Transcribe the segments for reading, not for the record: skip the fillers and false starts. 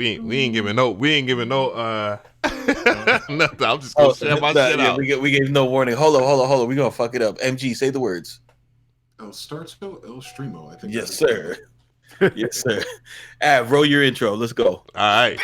ain't giving no nothing. I'm just gonna share my shit out. We gave no warning. Hold on. We gonna fuck it up. MG, say the words. El Starcho, El Streamo, I think. Yes, sir. Yes, sir. Roll your intro. Let's go. All right.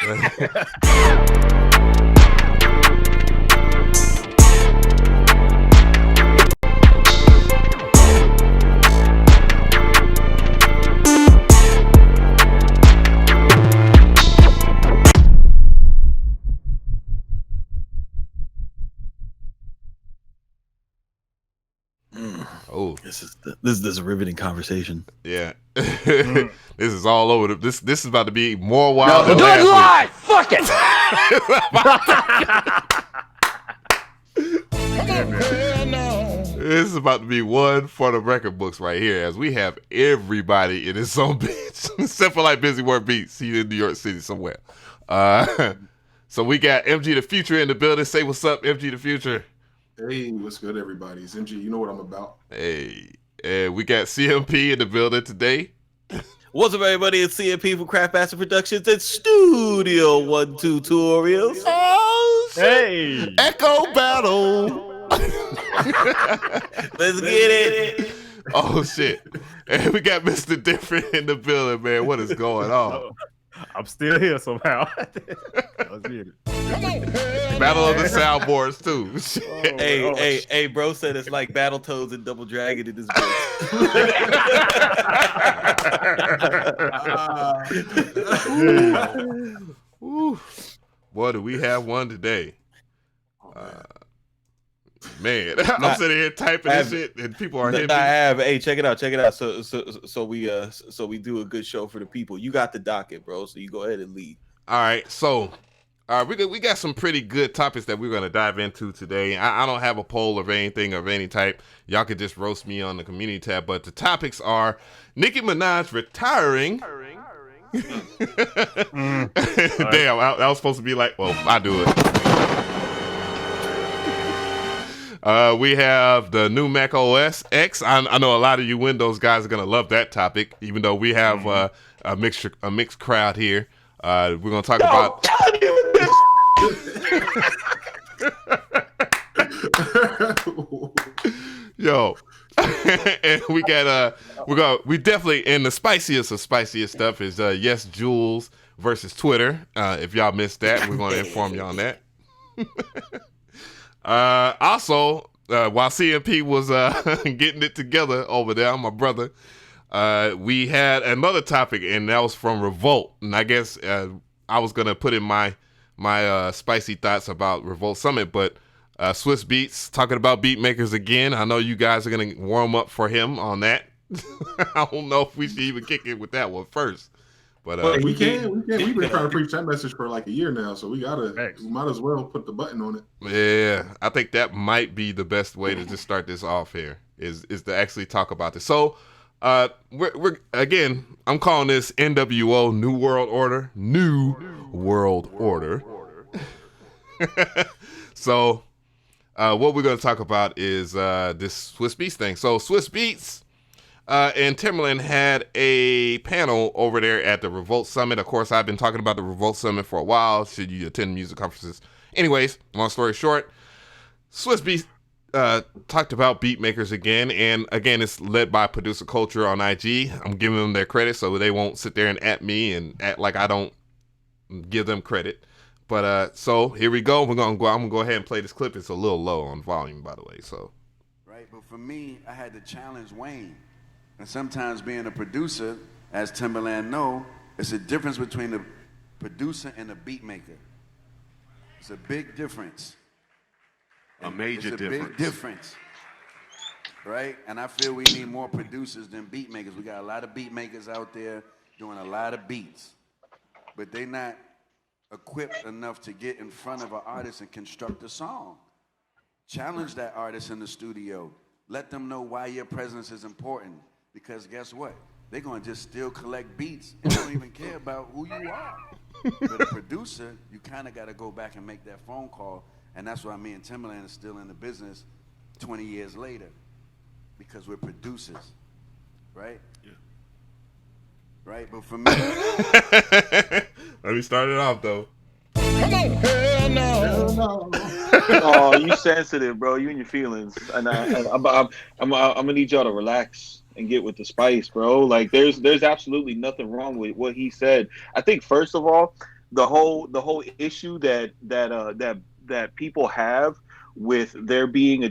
Oh, this is a riveting conversation. Yeah, this is all over. This is about to be more wild. No, do it live. Fuck it. This is about to be one for the record books right here, as we have everybody in his own bitch, except for like Busy Work Beats. He's in New York City somewhere. So we got MG the Future in the building. Say what's up, MG the Future. Hey, what's good, everybody? It's MG. You know what I'm about. Hey, and we got CMP in the building today. What's up, everybody? It's CMP from Craft Master Productions and Studio 1 Tutorials. Oh, shit. Hey, Echo Battle. Let's get it. Oh shit! And we got Mr.Different in the building, man. What is going on? I'm still here somehow. Let's get it. Battle of the soundboards too. Hey, bro said it's like Battletoads and Double Dragon in this bitch. Boy, do we have one today? Man, I'm sitting here typing this shit, and people are hitting. I have. Hey, check it out. So we do a good show for the people. You got the docket, bro. So you go ahead and lead. All right. So, we got some pretty good topics that we're gonna dive into today. I don't have a poll of anything of any type. Y'all could just roast me on the community tab. But the topics are Nicki Minaj retiring. Damn, that was supposed to be like, well, I do it. We have the new Mac OS X. I know a lot of you Windows guys are gonna love that topic, even though we have a mixed crowd here. We're gonna talk about. Yo, and we got we definitely, and the spiciest of spiciest stuff is YesJulz versus Twitter. If y'all missed that, we're gonna inform you on that. Also, while CMP was getting it together over there, my brother, we had another topic, and that was from Revolt. And I guess I was gonna put in my spicy thoughts about Revolt Summit, but Swiss Beats talking about beat makers again. I know you guys are gonna warm up for him on that. I don't know if we should even kick it with that one first. But we can. We've been trying to preach that message for like a year now, so we might as well put the button on it. Yeah, I think that might be the best way to just start this off here is to actually talk about this. So, we're again, I'm calling this NWO New World Order. New World Order. So, what we're going to talk about is this Swiss Beats thing. So, Swiss Beats. And Timberland had a panel over there at the Revolt Summit. Of course, I've been talking about the Revolt Summit for a while. Should you attend music conferences? Anyways, long story short, Swiss Beats talked about beat makers again. And again, it's led by Producer Culture on IG. I'm giving them their credit so they won't sit there and at me and act like I don't give them credit. But so here we go. I'm gonna go ahead and play this clip. It's a little low on volume, by the way. So right, but for me, I had to challenge Wayne. And sometimes being a producer, as Timberland know, it's a difference between a producer and a beat maker. It's a big difference. A major difference. Big difference. Right? And I feel we need more producers than beat makers. We got a lot of beat makers out there doing a lot of beats. But they're not equipped enough to get in front of an artist and construct a song. Challenge that artist in the studio. Let them know why your presence is important. Because guess what? They're going to just still collect beats and don't even care about who you are. But a producer, you kind of got to go back and make that phone call. And that's why me and Timberland is still in the business 20 years later. Because we're producers, right? Yeah. right? But for me, let me start it off though. Come on, hell no. Oh, you sensitive, bro. You and your feelings, and I'm gonna need y'all to relax and get with the spice, bro. Like, there's absolutely nothing wrong with what he said. I think first of all, the whole issue that people have with there being a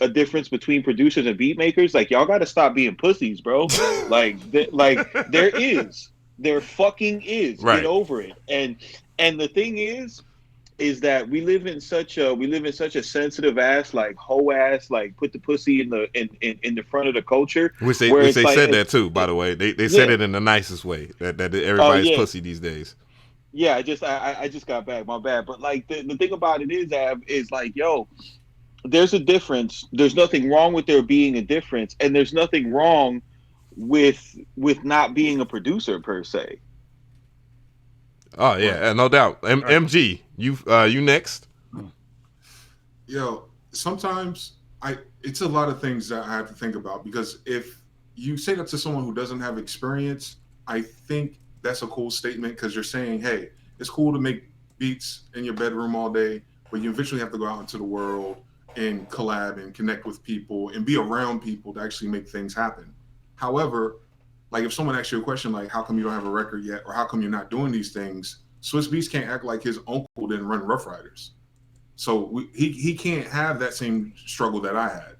a difference between producers and beat makers, like, y'all got to stop being pussies, bro. There fucking is. Right. Get over it. And the thing is that we live in such a sensitive ass, like, hoe ass, like, put the pussy in the front of the culture. Which they like, said that too, by the way. They said it in the nicest way that everybody's pussy these days. Yeah, I just got back. My bad. But, like, the thing about it is like, yo, there's a difference. There's nothing wrong with there being a difference, and there's nothing wrong with not being a producer per se. Oh yeah, no doubt. MG, you next. Yo, sometimes it's a lot of things that I have to think about, because if you say that to someone who doesn't have experience, I think that's a cool statement, because you're saying, hey, it's cool to make beats in your bedroom all day, but you eventually have to go out into the world and collab and connect with people and be around people to actually make things happen. However, like, if someone asks you a question like, how come you don't have a record yet, or how come you're not doing these things, Swiss Beats can't act like his uncle didn't run Rough Riders. So he can't have that same struggle that I had.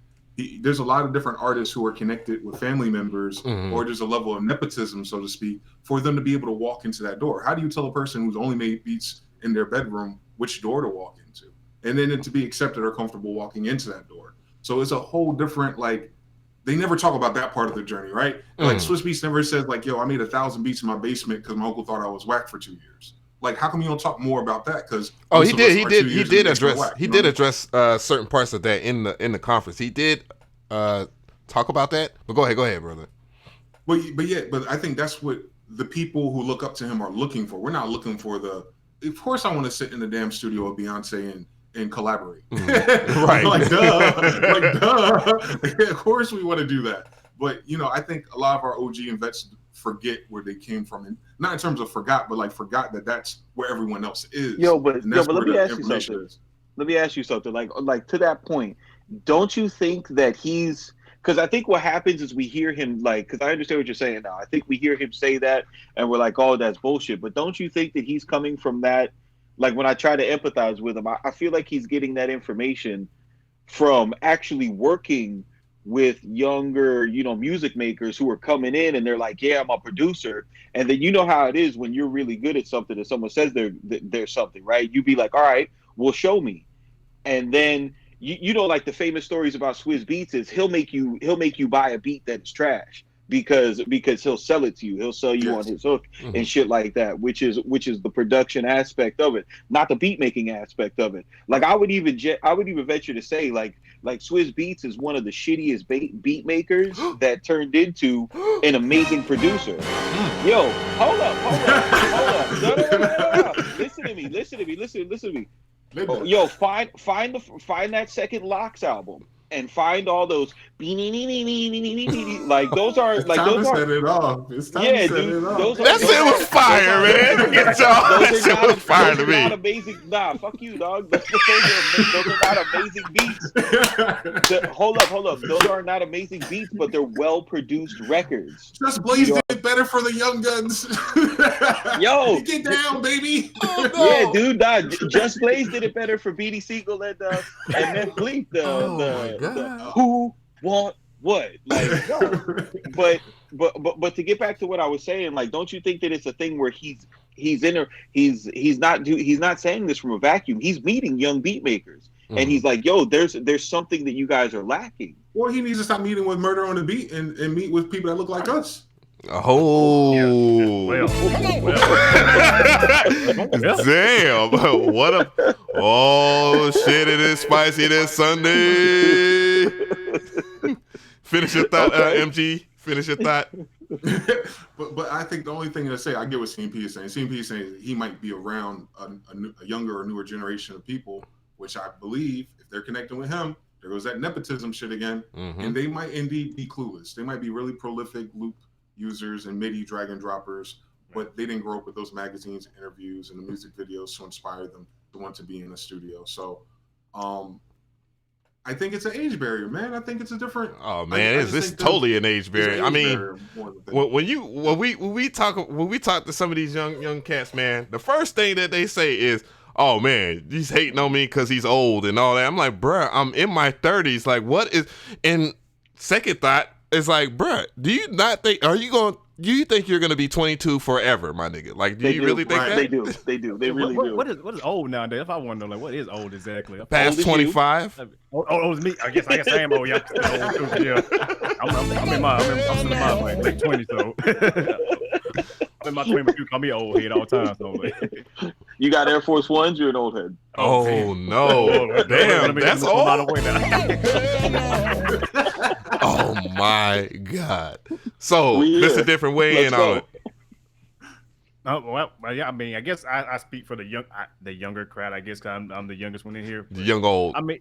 There's a lot of different artists who are connected with family members, or there's a level of nepotism, so to speak, for them to be able to walk into that door. How do you tell a person who's only made beats in their bedroom which door to walk into? And then to be accepted or comfortable walking into that door. So it's a whole different, like, they never talk about that part of the journey, right? Like, Swiss Beats never says, like, yo, I made 1,000 beats in my basement because my uncle thought I was whack for 2 years. Like, how come you don't talk more about that? Because he did address certain parts of that in the conference. He did talk about that. But go ahead, brother. But I think that's what the people who look up to him are looking for. We're not looking for of course I want to sit in the damn studio with Beyonce and collaborate. Right. Like, duh. Of course we want to do that. But, I think a lot of our OG and vets forget where they came from, and not in terms of forgot that that's where everyone else is. But let me ask you something. Let me ask you something. Like to that point, don't you think that he's, because I think what happens is we hear him, like, because I understand what you're saying now. I think we hear him say that and we're like, oh, that's bullshit. But don't you think that he's coming from that? Like, when I try to empathize with him, I feel like he's getting that information from actually working with younger, music makers who are coming in and they're like, yeah, I'm a producer. And then you know how it is when you're really good at something and someone says there's something, right? You be like, all right, well, show me. And then like the famous stories about Swizz Beats is he'll make you buy a beat that's trash because he'll sell it to you. He'll sell you on his hook and shit like that, which is the production aspect of it, not the beat making aspect of it. Like, I would even venture to say, like Swizz Beats is one of the shittiest beat makers that turned into an amazing producer. Yo, hold up. No. Listen to me. Oh, yo, find that second Locks album and find all those like those are like those are. Set it off. It's time yeah, to set dude. it off. That shit was fire, man. Get y'all. That shit was fire to me. Not amazing. Nah, fuck you, dog. Those are not amazing beats. Hold up. Those are not amazing beats, but they're well produced records. Just Blaze did better for the Young Guns. Yo, get down, baby. Oh, no. Yeah, dude. Nah, Just Blaze did it better for BD Siegel and then Bleak. Who want what? Like, no. But to get back to what I was saying, like, don't you think that it's a thing where he's not saying this from a vacuum. He's meeting young beat makers, and he's like, yo, there's something that you guys are lacking. Or he needs to stop meeting with Murder on the Beat and meet with people that look like us. Oh, yeah. Damn! What a shit! It is spicy this Sunday. Finish your thought, MG. Finish your thought. but I think the only thing to say, I get what CMP is saying. CMP is saying he might be around a younger or newer generation of people, which I believe if they're connecting with him, there goes that nepotism shit again, and they might indeed be clueless. They might be really prolific, users and MIDI drag and droppers, but they didn't grow up with those magazines, interviews, and the music videos to inspire them to want to be in a studio. So I think it's an age barrier, man. I think it's a different. Oh man, it's totally an age barrier. I mean, when we talk to some of these young cats, man, the first thing that they say is, "Oh man, he's hating on me because he's old and all that." I'm like, bruh, I'm in my 30s. Like, what is? And second thought is like, bruh, do you not think? Do you think you're gonna be 22 forever, my nigga? Like, do you really think that? They do. They really do. What is old nowadays? If I want to know, like, what is old exactly? Past 25? Oh, it's me. I guess I am old. Yeah, I'm in my late 20s, so I'm in my 20s, but you call me old head all the time. So like. You got Air Force Ones, you're an old head. Oh no! Damn, that's old. Oh my God! So this is a different way in on it. Well, yeah. I mean, I guess I speak for the younger crowd. I guess 'cause I'm the youngest one in here. The young old. I mean,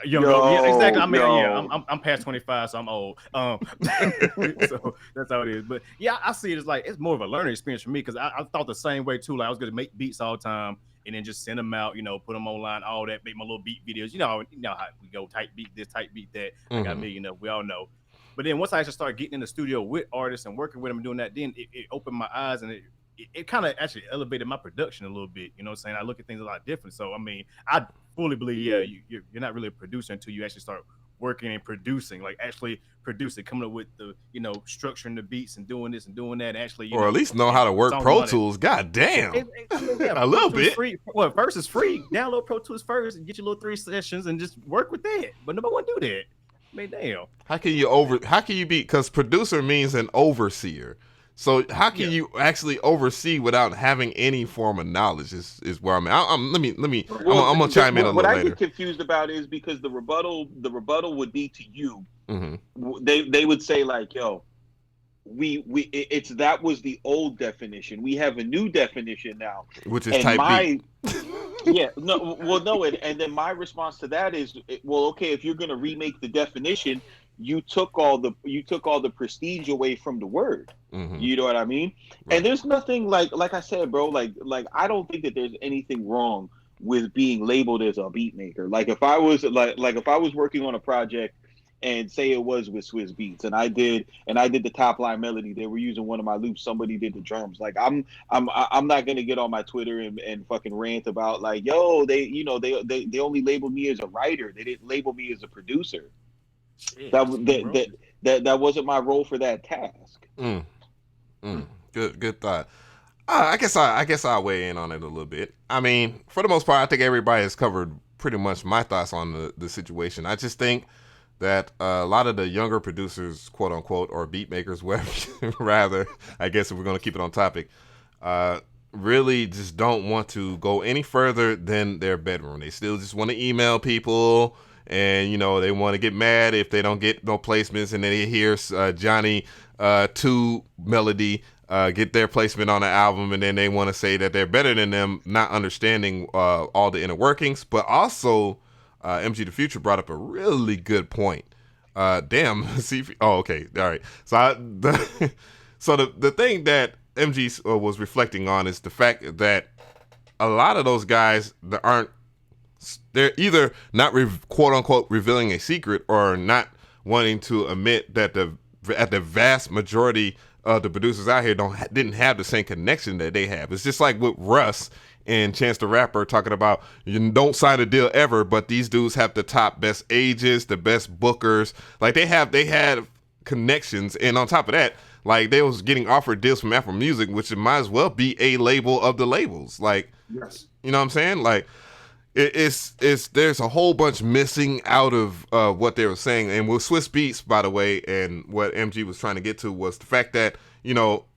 young old. Yeah, exactly. I mean, yeah. I'm past 25, so I'm old. So that's how it is. But yeah, I see it as like it's more of a learning experience for me because I thought the same way too. Like I was gonna make beats all the time and then just send them out. You know, put them online, all that. Make my little beat videos. You know how we go. Type beat this, type beat that. I got a million of. We all know. But then once I actually started getting in the studio with artists and working with them and doing that, then it opened my eyes and it kind of actually elevated my production a little bit. You know what I'm saying? I look at things a lot different. So, I mean, I fully believe, you're not really a producer until you actually start working and producing, like actually producing, coming up with the, structuring the beats and doing this and doing that. Actually, or at least know how to work Pro Tools. God damn. A little bit. Free. Well, first is free. Download Pro Tools first and get your little 3 sessions and just work with that. But nobody want to do that. I mean, damn. How can you be? Because producer means an overseer. So how can you actually oversee without having any form of knowledge? Is where I'm at. I'm gonna chime in a little later. What I get confused about is because the rebuttal would be to you. Mm-hmm. They would say like, "Yo, that was the old definition. We have a new definition now, which is type beat." Yeah, no, and then my response to that is, well, okay, if you're gonna remake the definition, you took all the prestige away from the word. Mm-hmm. You know what I mean? Right. And there's nothing like I said, bro, like I don't think that there's anything wrong with being labeled as a beat maker. Like if I was if I was working on a project and say it was with Swizz Beatz and I did the top line melody, they were using one of my loops, somebody did the drums. Like I'm not gonna get on my Twitter and fucking rant about like, yo, they only labeled me as a writer. They didn't label me as a producer. Shit, that wasn't my role for that task. Good thought. I guess I'll weigh in on it a little bit. I mean, for the most part, I think everybody has covered pretty much my thoughts on the situation. I just think that a lot of the younger producers, quote unquote, or beat makers, rather, I guess if we're going to keep it on topic, really just don't want to go any further than their bedroom. They still just want to email people. And, they want to get mad if they don't get no placements. And then they hear Johnny 2 melody get their placement on the album. And then they want to say that they're better than them, not understanding all the inner workings. But also, MG the Future brought up a really good point. Damn. Okay. All right. So the thing that MG was reflecting on is the fact that a lot of those guys that they're either not quote unquote revealing a secret or not wanting to admit that the vast majority of the producers out here didn't have the same connection that they have. It's just like with Russ and Chance the Rapper talking about you don't sign a deal ever, but these dudes have the top best agents, the best bookers. Like they had connections, and on top of that, like they was getting offered deals from Apple Music, which might as well be a label of the labels. Like, yes. You know what I'm saying? Like. It's there's a whole bunch missing out of what they were saying. And with Swizz Beatz, by the way, and what MG was trying to get to was the fact that,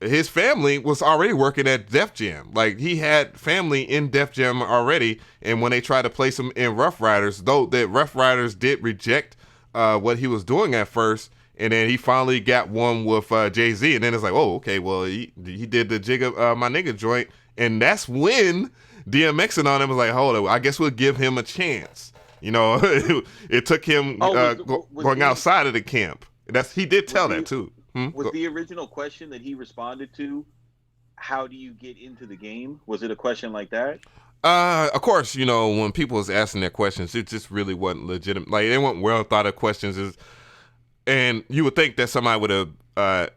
his family was already working at Def Jam. Like he had family in Def Jam already. And when they tried to place him in Rough Riders, though the Rough Riders did reject what he was doing at first. And then he finally got one with Jay-Z. And then it's like, oh, okay, well, he did the Jigga My Nigga joint. And that's when DMX and on him was like, hold on, I guess we'll give him a chance. It took him going outside of the camp. He did tell that too. Was the original question that he responded to, how do you get into the game? Was it a question like that? Of course, when people was asking their questions, it just really wasn't legitimate. Like, they weren't well thought of questions. And you would think that somebody would have,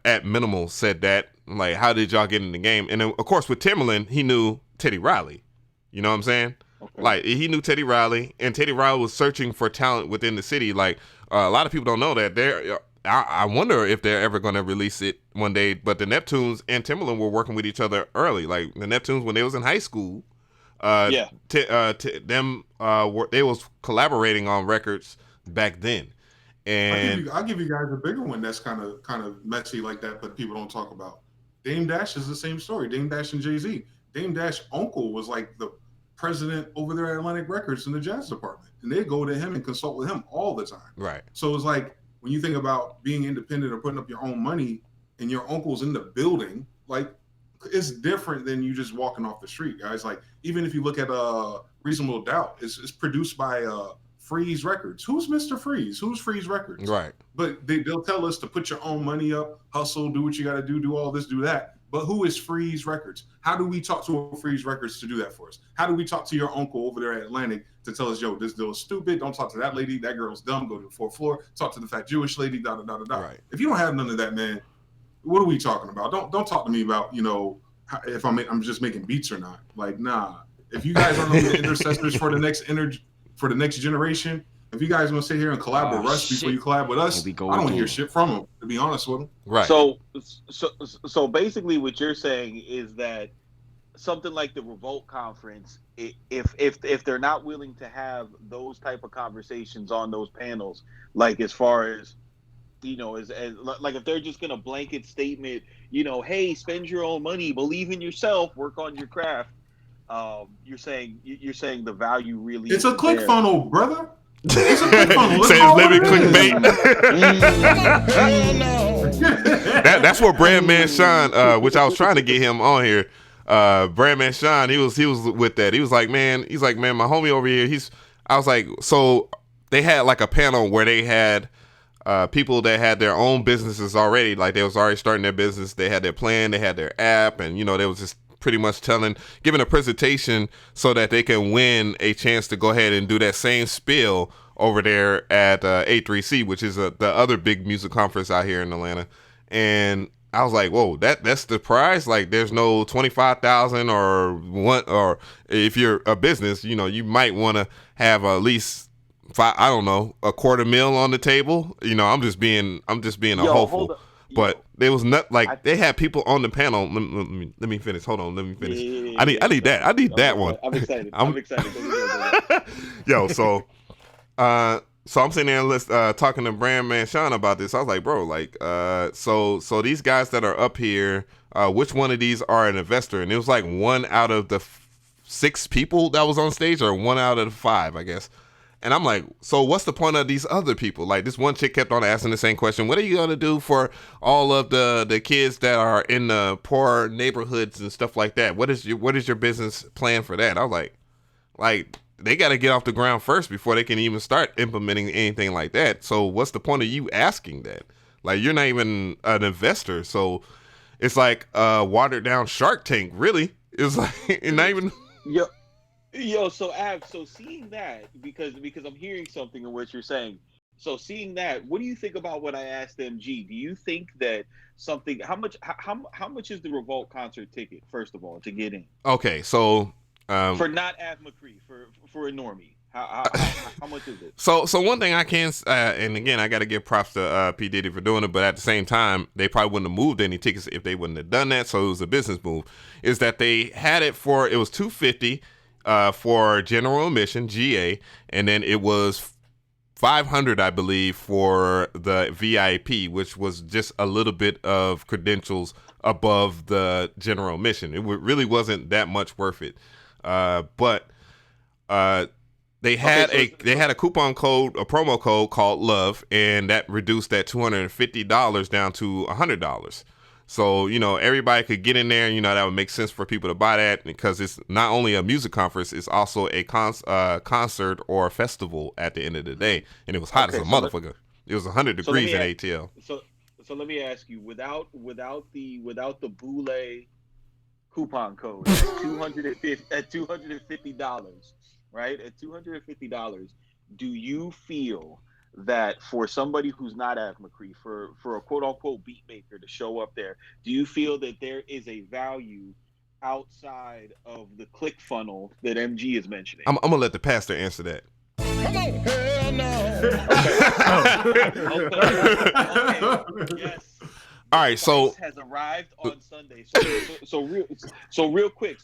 at minimal, said that. Like, how did y'all get in the game? And then, of course, with Timberland, he knew Teddy Riley. You know what I'm saying? Okay. Like, he knew Teddy Riley, and Teddy Riley was searching for talent within the city. Like, a lot of people don't know that. I wonder if they're ever going to release it one day. But the Neptunes and Timberland were working with each other early. Like, the Neptunes, when they was in high school, they was collaborating on records back then. And I'll give you guys a bigger one that's kind of messy like that, but people don't talk about. Dame Dash is the same story. Dame Dash and Jay-Z. Dame Dash uncle was like the president over there at Atlantic Records in the jazz department, and they go to him and consult with him all the time. Right. So it's like when you think about being independent or putting up your own money, and your uncle's in the building, like, it's different than you just walking off the street, guys. Like, even if you look at Reasonable Doubt, it's produced by Freeze Records. Who's Mr. Freeze? Who's Freeze Records? Right. But they'll tell us to put your own money up, hustle, do what you got to do all this, do that. But who is Freeze Records? How do we talk to Freeze Records to do that for us? How do we talk to your uncle over there at Atlantic to tell us, yo, this deal is stupid. Don't talk to that lady. That girl's dumb. Go to the fourth floor. Talk to the fat Jewish lady. Da da da da da. Right. If you don't have none of that, man, what are we talking about? Don't talk to me about, if I'm just making beats or not. Like, nah. If you guys aren't the intercessors for the next generation, if you guys gonna sit here and collab with Rush before you collab with us, I don't hear shit from them, to be honest with them. Right. So basically, what you're saying is that something like the Revolt Conference, if they're not willing to have those type of conversations on those panels, like as far as as like if they're just gonna blanket statement, hey, spend your own money, believe in yourself, work on your craft. You're saying the value really. It's a click funnel, brother. It's a click funnel. Say living clickbait. That's what Brandman Sean, which I was trying to get him on here. Brandman Sean, he was with that. He was like, man, my homie over here. I was like, so they had like a panel where they had people that had their own businesses already. Like, they was already starting their business. They had their plan. They had their app, and they was just pretty much giving a presentation so that they can win a chance to go ahead and do that same spiel over there at A3C, which is the other big music conference out here in Atlanta. And I was like, whoa, that's the prize. Like, there's no 25,000 or if you're a business, you might want to have at least $250,000 on the table. I'm just being a hopeful. But there was not like they had people on the panel. Let me finish. Hold on. Let me finish. Yeah. I need that. I need that one. I'm excited. Yo, so I'm sitting there talking to Brandman Sean about this. I was like, bro, like, so these guys that are up here, which one of these are an investor? And it was like one out of the 6 people that was on stage, or one out of the 5, I guess. And I'm like, so what's the point of these other people? Like, this one chick kept on asking the same question. What are you going to do for all of the kids that are in the poor neighborhoods and stuff like that? What is your business plan for that? I was like they got to get off the ground first before they can even start implementing anything like that. So what's the point of you asking that? Like, you're not even an investor. So it's like a watered down Shark Tank, really. It's like not even. Yo, so Av, seeing that, because I'm hearing something in what you're saying. So seeing that, what do you think about what I asked MG? Do you think that how much is the Revolt concert ticket, first of all, to get in? Okay, so for not Av McCree, for a normie, how much is it? So one thing I can, and again, I got to give props to P. Diddy for doing it, but at the same time, they probably wouldn't have moved any tickets if they wouldn't have done that. So it was a business move. Is that they had it was $250. For general admission, GA, and then it was $500, I believe, for the VIP, which was just a little bit of credentials above the general admission. It really wasn't that much worth it, but they had a coupon code, a promo code called Love, and that reduced that $250 down to $100. So, everybody could get in there, that would make sense for people to buy that, because it's not only a music conference, it's also a concert or a festival at the end of the day. And it was hot as a motherfucker. It was 100 degrees in ATL. let me ask you, without the Boule coupon code at $250, right? At $250, do you feel that for somebody who's not Av McCree, for a quote unquote beat maker to show up there, do you feel that there is a value outside of the click funnel that MG is mentioning? I'm gonna let the pastor answer that. Hell no. Okay. Yes. All right, so has arrived on Sunday. So real quick.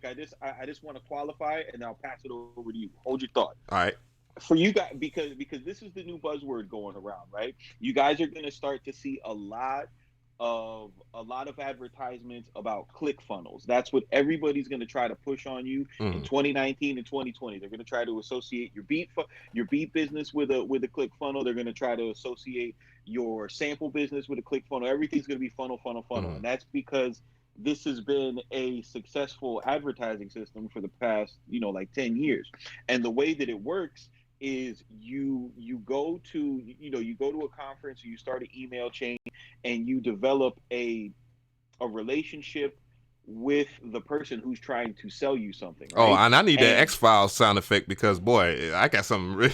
I just want to qualify, and I'll pass it over to you. Hold your thought. All right. For you guys, because this is the new buzzword going around, right? You guys are going to start to see a lot of advertisements about click funnels. That's what everybody's going to try to push on you in 2019 and 2020. They're going to try to associate your beat business with a click funnel. They're going to try to associate your sample business with a click funnel. Everything's going to be funnel. And that's because this has been a successful advertising system for the past, like 10 years. And the way that it works is you go to a conference, or you start an email chain, and you develop a relationship with the person who's trying to sell you something. Right? Oh, and I need that X-Files sound effect, because boy, I got something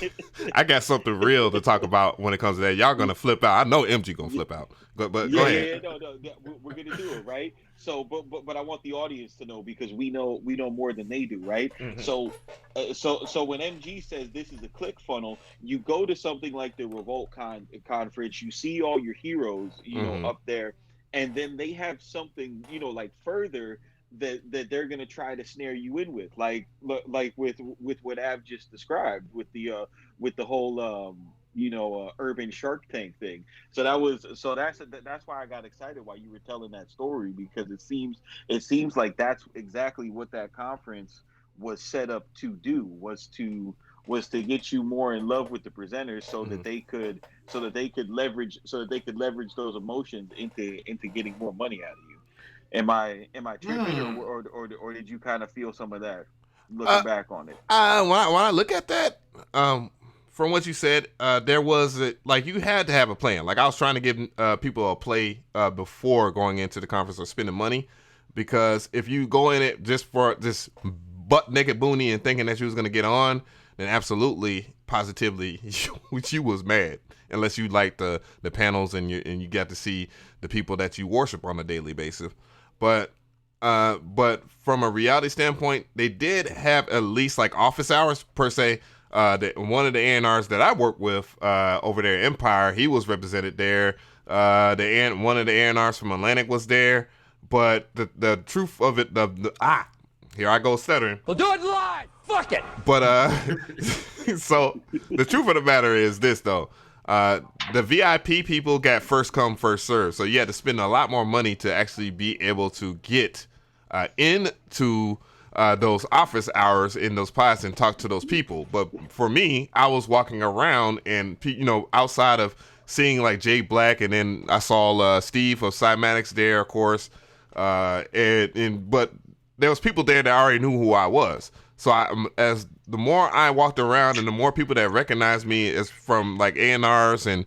real to talk about when it comes to that. Y'all gonna flip out. I know MG gonna flip out. But go ahead. No, we're gonna do it, right? So, but I want the audience to know, because we know more than they do, right? Mm-hmm. So when MG says this is a click funnel, you go to something like the Revolt conference, you see all your heroes, up there, and then they have something, like further that they're gonna try to snare you in with, like with what Av just described, with the whole urban Shark Tank thing. So that's why I got excited while you were telling that story, because it seems like that's exactly what that conference was set up to do, was to get you more in love with the presenters, so that they could leverage those emotions into getting more money out of you. Am I tripping, or did you kind of feel some of that looking back on it? When I look at that, from what you said, there was you had to have a plan. Like, I was trying to give people a play before going into the conference or spending money, because if you go in it just for this butt naked boonie and thinking that you was gonna get on, then absolutely, positively, you was mad, unless you like the panels and you got to see the people that you worship on a daily basis. But from a reality standpoint, they did have at least like office hours per se. One of the A&Rs that I work with over there, Empire, he was represented there. One of the A&Rs from Atlantic was there. But the truth of it, here I go stuttering. We'll do it live. Fuck it. But so the truth of the matter is this, though. The VIP people got first come, first serve. So you had to spend a lot more money to actually be able to get into those office hours in those pods and talk to those people. But for me, I was walking around and, outside of seeing like Jay Black, and then I saw Steve of Cymatics there, of course. But there was people there that already knew who I was. So as the more I walked around, and the more people that recognized me as from like A&Rs and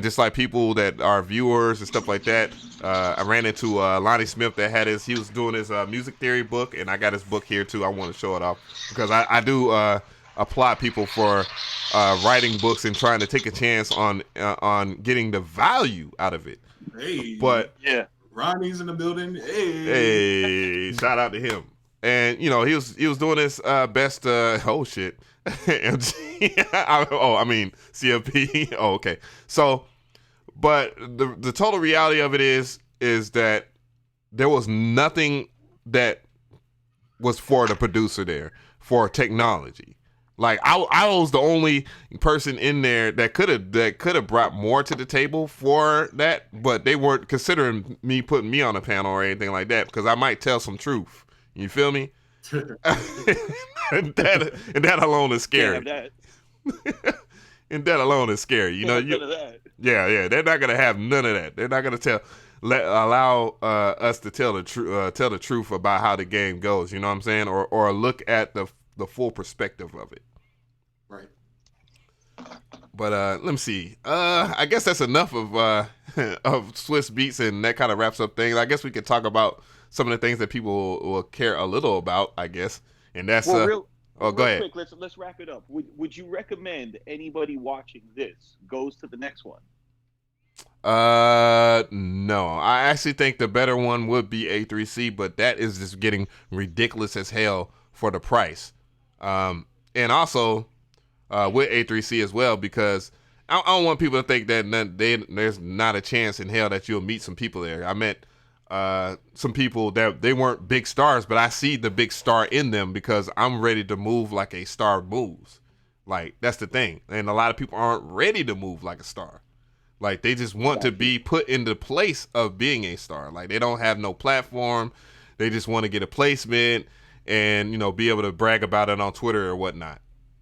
just like people that are viewers and stuff like that, I ran into Lonnie Smith that he was doing his music theory book, and I got his book here too. I want to show it off, because I do applaud people for writing books and trying to take a chance on getting the value out of it. Hey, but yeah, Ronnie's in the building. Hey, shout out to him. And he was doing his best. Oh shit, MG. I mean CFP. Oh, okay. So, but the total reality of it is that there was nothing that was for the producer there for technology. Like I was the only person in there that could have brought more to the table for that, but they weren't considering me putting me on a panel or anything like that, because I might tell some truth. You feel me? and that alone is scary. And that alone is scary. Yeah. They're not gonna have none of that. They're not gonna allow us to tell the truth about how the game goes. You know what I'm saying? Or look at the full perspective of it. Right. But let me see. I guess that's enough of of Swiss Beats, and that kind of wraps up things. I guess we could talk about some of the things that people will care a little about, I guess. And that's real go ahead. Quick, let's wrap it up. Would you recommend anybody watching this goes to the next one? No. I actually think the better one would be A3C, but that is just getting ridiculous as hell for the price. And also with A3C as well, because I don't want people to think that there's not a chance in hell that you'll meet some people there. I met some people that they weren't big stars, but I see the big star in them because I'm ready to move like a star moves. Like, that's the thing. And a lot of people aren't ready to move like a star. Like, they just want to be put in the place of being a star. Like, they don't have no platform. They just want to get a placement and, be able to brag about it on Twitter or whatnot.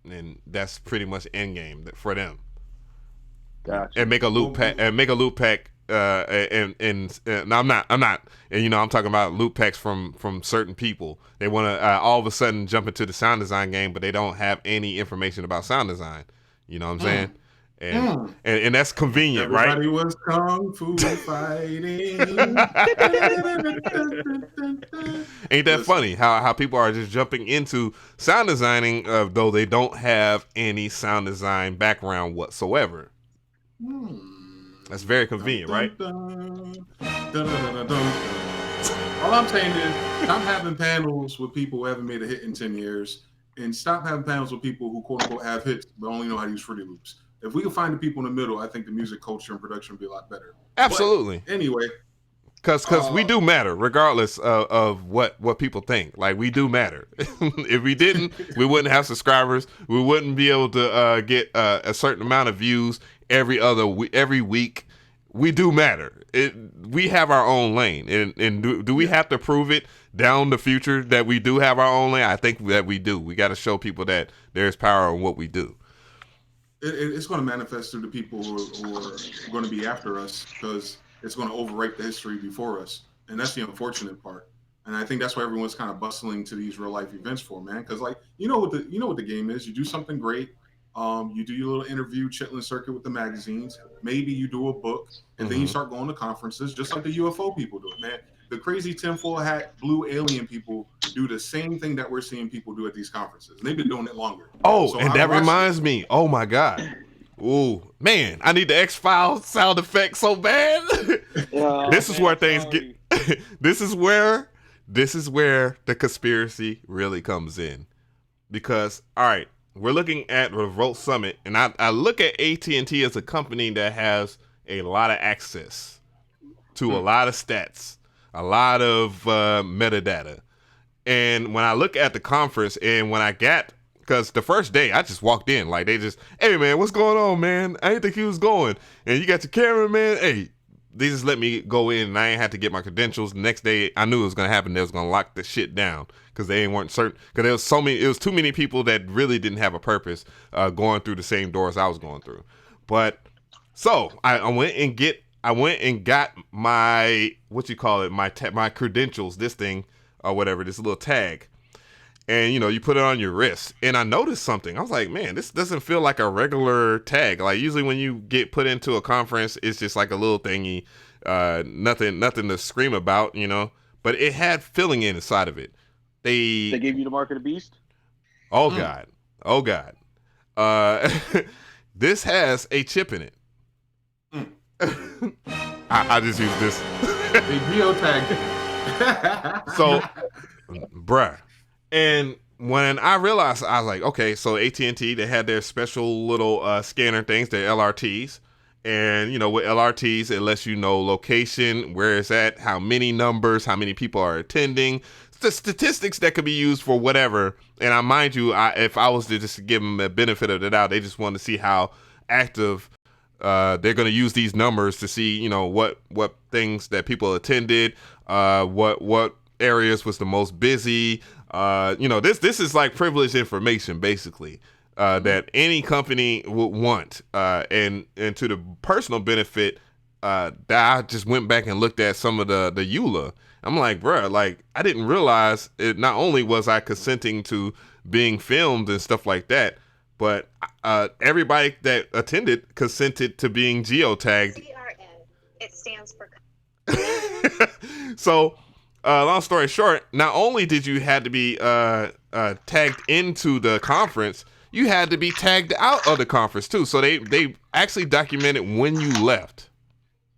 And that's pretty much end game for them. Gotcha. And make a loop pack. And I'm not. And I'm talking about loop packs from certain people. They want to all of a sudden jump into the sound design game, but they don't have any information about sound design. You know what I'm saying? And that's convenient, Everybody right? was kung fu fighting. Ain't that funny how people are just jumping into sound designing though they don't have any sound design background whatsoever. That's very convenient, right? All I'm saying is stop having panels with people who haven't made a hit in 10 years and stop having panels with people who quote unquote have hits but only know how to use Fruity Loops. If we can find the people in the middle, I think the music culture and production would be a lot better. Absolutely. But anyway. Because we do matter, regardless of what people think. Like, we do matter. If we didn't, we wouldn't have subscribers. We wouldn't be able to get a certain amount of views every week. We do matter. We have our own lane. And do we have to prove it down the future that we do have our own lane? I think that we do. We got to show people that there's power in what we do. It's going to manifest through the people who are going to be after us because it's going to overwrite the history before us. And that's the unfortunate part. And I think that's why everyone's kind of bustling to these real life events for, man. Because what the game is. You do something great. You do your little interview chitlin circuit with the magazines. Maybe you do a book, and then you start going to conferences, just like the UFO people do it, man. The crazy tinfoil hat, blue alien people do the same thing that we're seeing people do at these conferences. And they've been doing it longer. Oh, so and that reminds me. Oh my God. Ooh, man, I need the X-Files sound effect so bad. This is where things get. This is where the conspiracy really comes in, because all right, we're looking at Revolt Summit, and I look at AT&T as a company that has a lot of access to a lot of stats, a lot of metadata, and when I look at the conference, and when I got. Because the first day, I just walked in. Like, they just, hey, man, what's going on, man? I didn't think he was going. And you got your camera, man? Hey, they just let me go in, and I ain't had to get my credentials. The next day, I knew it was going to happen. They was going to lock the shit down because they weren't certain. Because it was too many people that really didn't have a purpose going through the same doors I was going through. But, so, I went and got my, my credentials, this thing, or whatever, this little tag. And, you put it on your wrist. And I noticed something. I was like, man, this doesn't feel like a regular tag. Like, usually when you get put into a conference, it's just like a little thingy. Nothing to scream about, But it had filling inside of it. They gave you the mark of the beast? Oh, God. Oh, God. This has a chip in it. I just use this. They geotagged it. So, bruh. And when I realized, I was like, okay, so AT&T, they had their special little scanner things, their LRTs. And, with LRTs, it lets you know location, where it's at, how many numbers, how many people are attending, the statistics that could be used for whatever. And mind you, if I was to just give them a benefit of the doubt, they just want to see how active they're going to use these numbers to see, what things that people attended, what areas was the most busy. This is like privileged information, basically, that any company would want. And to the personal benefit, that I just went back and looked at some of the EULA. I'm like, bruh, like, I didn't realize it. Not only was I consenting to being filmed and stuff like that, but everybody that attended consented to being geotagged. CRN. It stands for. So, long story short, not only did you had to be tagged into the conference, you had to be tagged out of the conference too. So they actually documented when you left.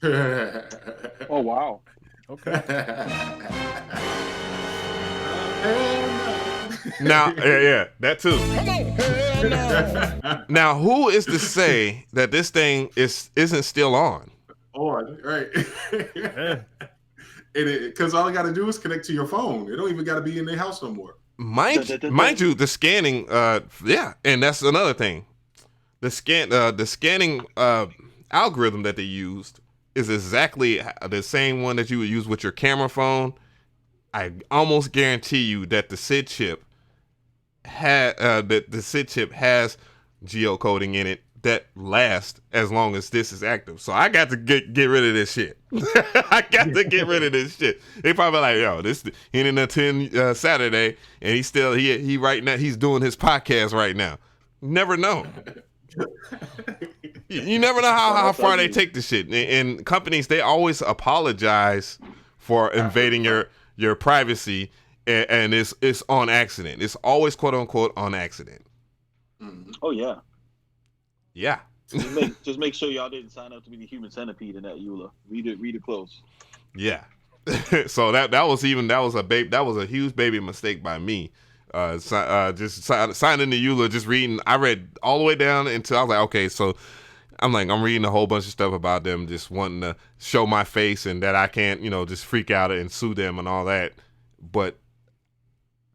Oh wow. Okay. Now, yeah, that too. Now, who is to say that this thing isn't still on? Right. Because all I got to do is connect to your phone. It don't even got to be in their house no more. Mind you, the scanning, and that's another thing. The scanning algorithm that they used is exactly the same one that you would use with your camera phone. I almost guarantee you that the SID chip has geocoding in it that lasts as long as this is active. So I got to get rid of this shit. I got to get rid of this shit. They probably like, yo, he didn't attend Saturday, and he right now he's doing his podcast right now. Never know. You never know how far they take the shit. And companies, they always apologize for invading your privacy, and it's on accident. It's always quote unquote on accident. Oh yeah. Yeah. just make sure y'all didn't sign up to be the human centipede in that EULA. Read it close. Yeah. So that was a huge baby mistake by me. Just signing the EULA, just reading. I read all the way down until I was like, okay, so I'm reading a whole bunch of stuff about them just wanting to show my face and that I can't, just freak out and sue them and all that. But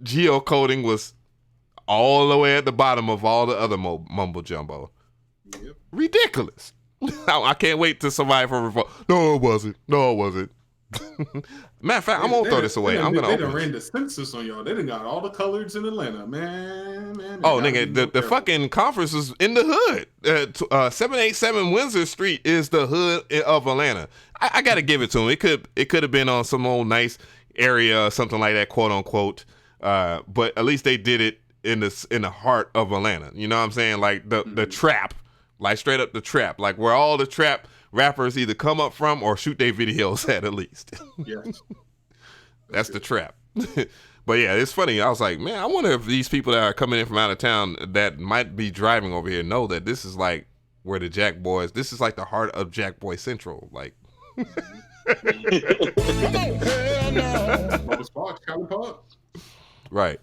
geocoding was all the way at the bottom of all the other mumbo jumbo. Yep. Ridiculous. I can't wait till somebody from Revolt. No, it wasn't. Matter of fact, I'm gonna throw this away. I'm gonna. They done ran the census on y'all. They done got all the colors in Atlanta, man. Oh, nigga, the fucking conference was in the hood. 787 Windsor Street is the hood of Atlanta. I gotta give it to them. It could have been on some old nice area or something like that, quote unquote. But at least they did it in the heart of Atlanta. You know what I'm saying? Like the trap, like straight up the trap, like where all the trap rappers either come up from or shoot their videos at least. Yes. That's the trap. But yeah, it's funny. I was like, man, I wonder if these people that are coming in from out of town that might be driving over here know that this is like where the Jack Boys, this is like the heart of Jack Boy Central. Like, right.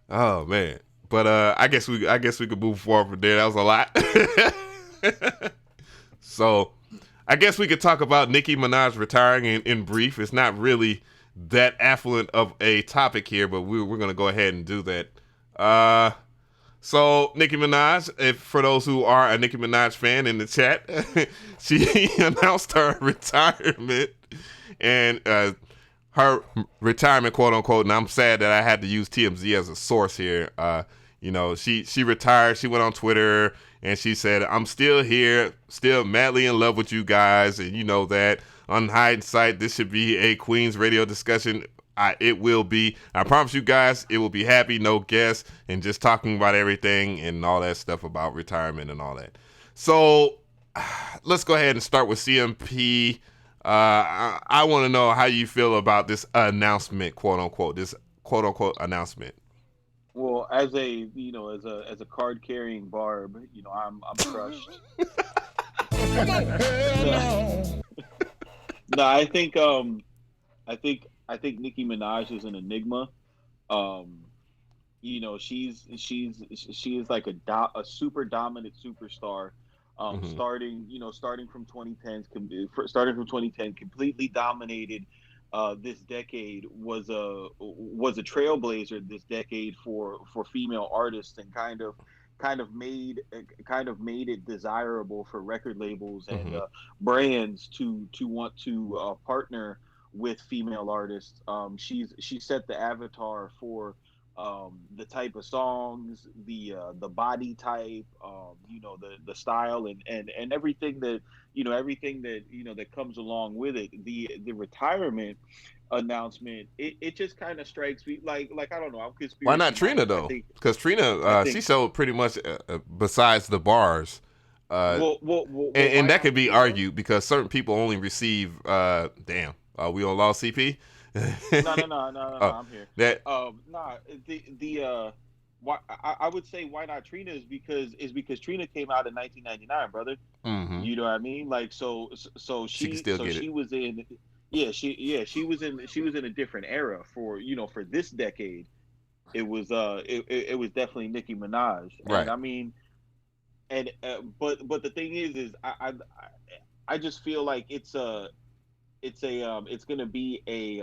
Oh man. But I guess we could move forward from there. That was a lot. So I guess we could talk about Nicki Minaj retiring in brief. It's not really that affluent of a topic here, but we're going to go ahead and do that. So Nicki Minaj, for those who are a Nicki Minaj fan in the chat, she announced her retirement and her retirement, quote unquote. And I'm sad that I had to use TMZ as a source here. She retired. She went on Twitter and she said, "I'm still here, still madly in love with you guys, and you know that. On hindsight, this should be a Queen's radio discussion. It will be. I promise you guys, it will be happy, no guests, and just talking about everything and all that stuff about retirement and all that." So let's go ahead and start with CMP. I want to know how you feel about this announcement, quote unquote, announcement. Well, as a card carrying barb, I'm crushed. No, I think Nicki Minaj is an enigma. She is like a super dominant superstar. Starting from 2010, completely dominated this decade, was a trailblazer this decade for female artists, and kind of made it desirable for record labels and brands to want to partner with female artists. She set the avatar for the type of songs, the body type, the style and everything that everything that that comes along with it. The retirement announcement, it just kind of strikes me like I don't know. I'm Why not conspiracy Trina minded. though? Because Trina, I she think showed pretty much besides the bars. And why that not could be Trina? argued because certain people only receive. Damn, we on lost CP. No. Oh, I'm here. that Nah. Why I would say why not Trina is because Trina came out in 1999, brother. mm-hmm. You know what I mean? Like She can still get it. she was in she was in a different era for for this decade. It was definitely Nicki Minaj, and Right. I mean, and but the thing is I just feel like it's gonna be a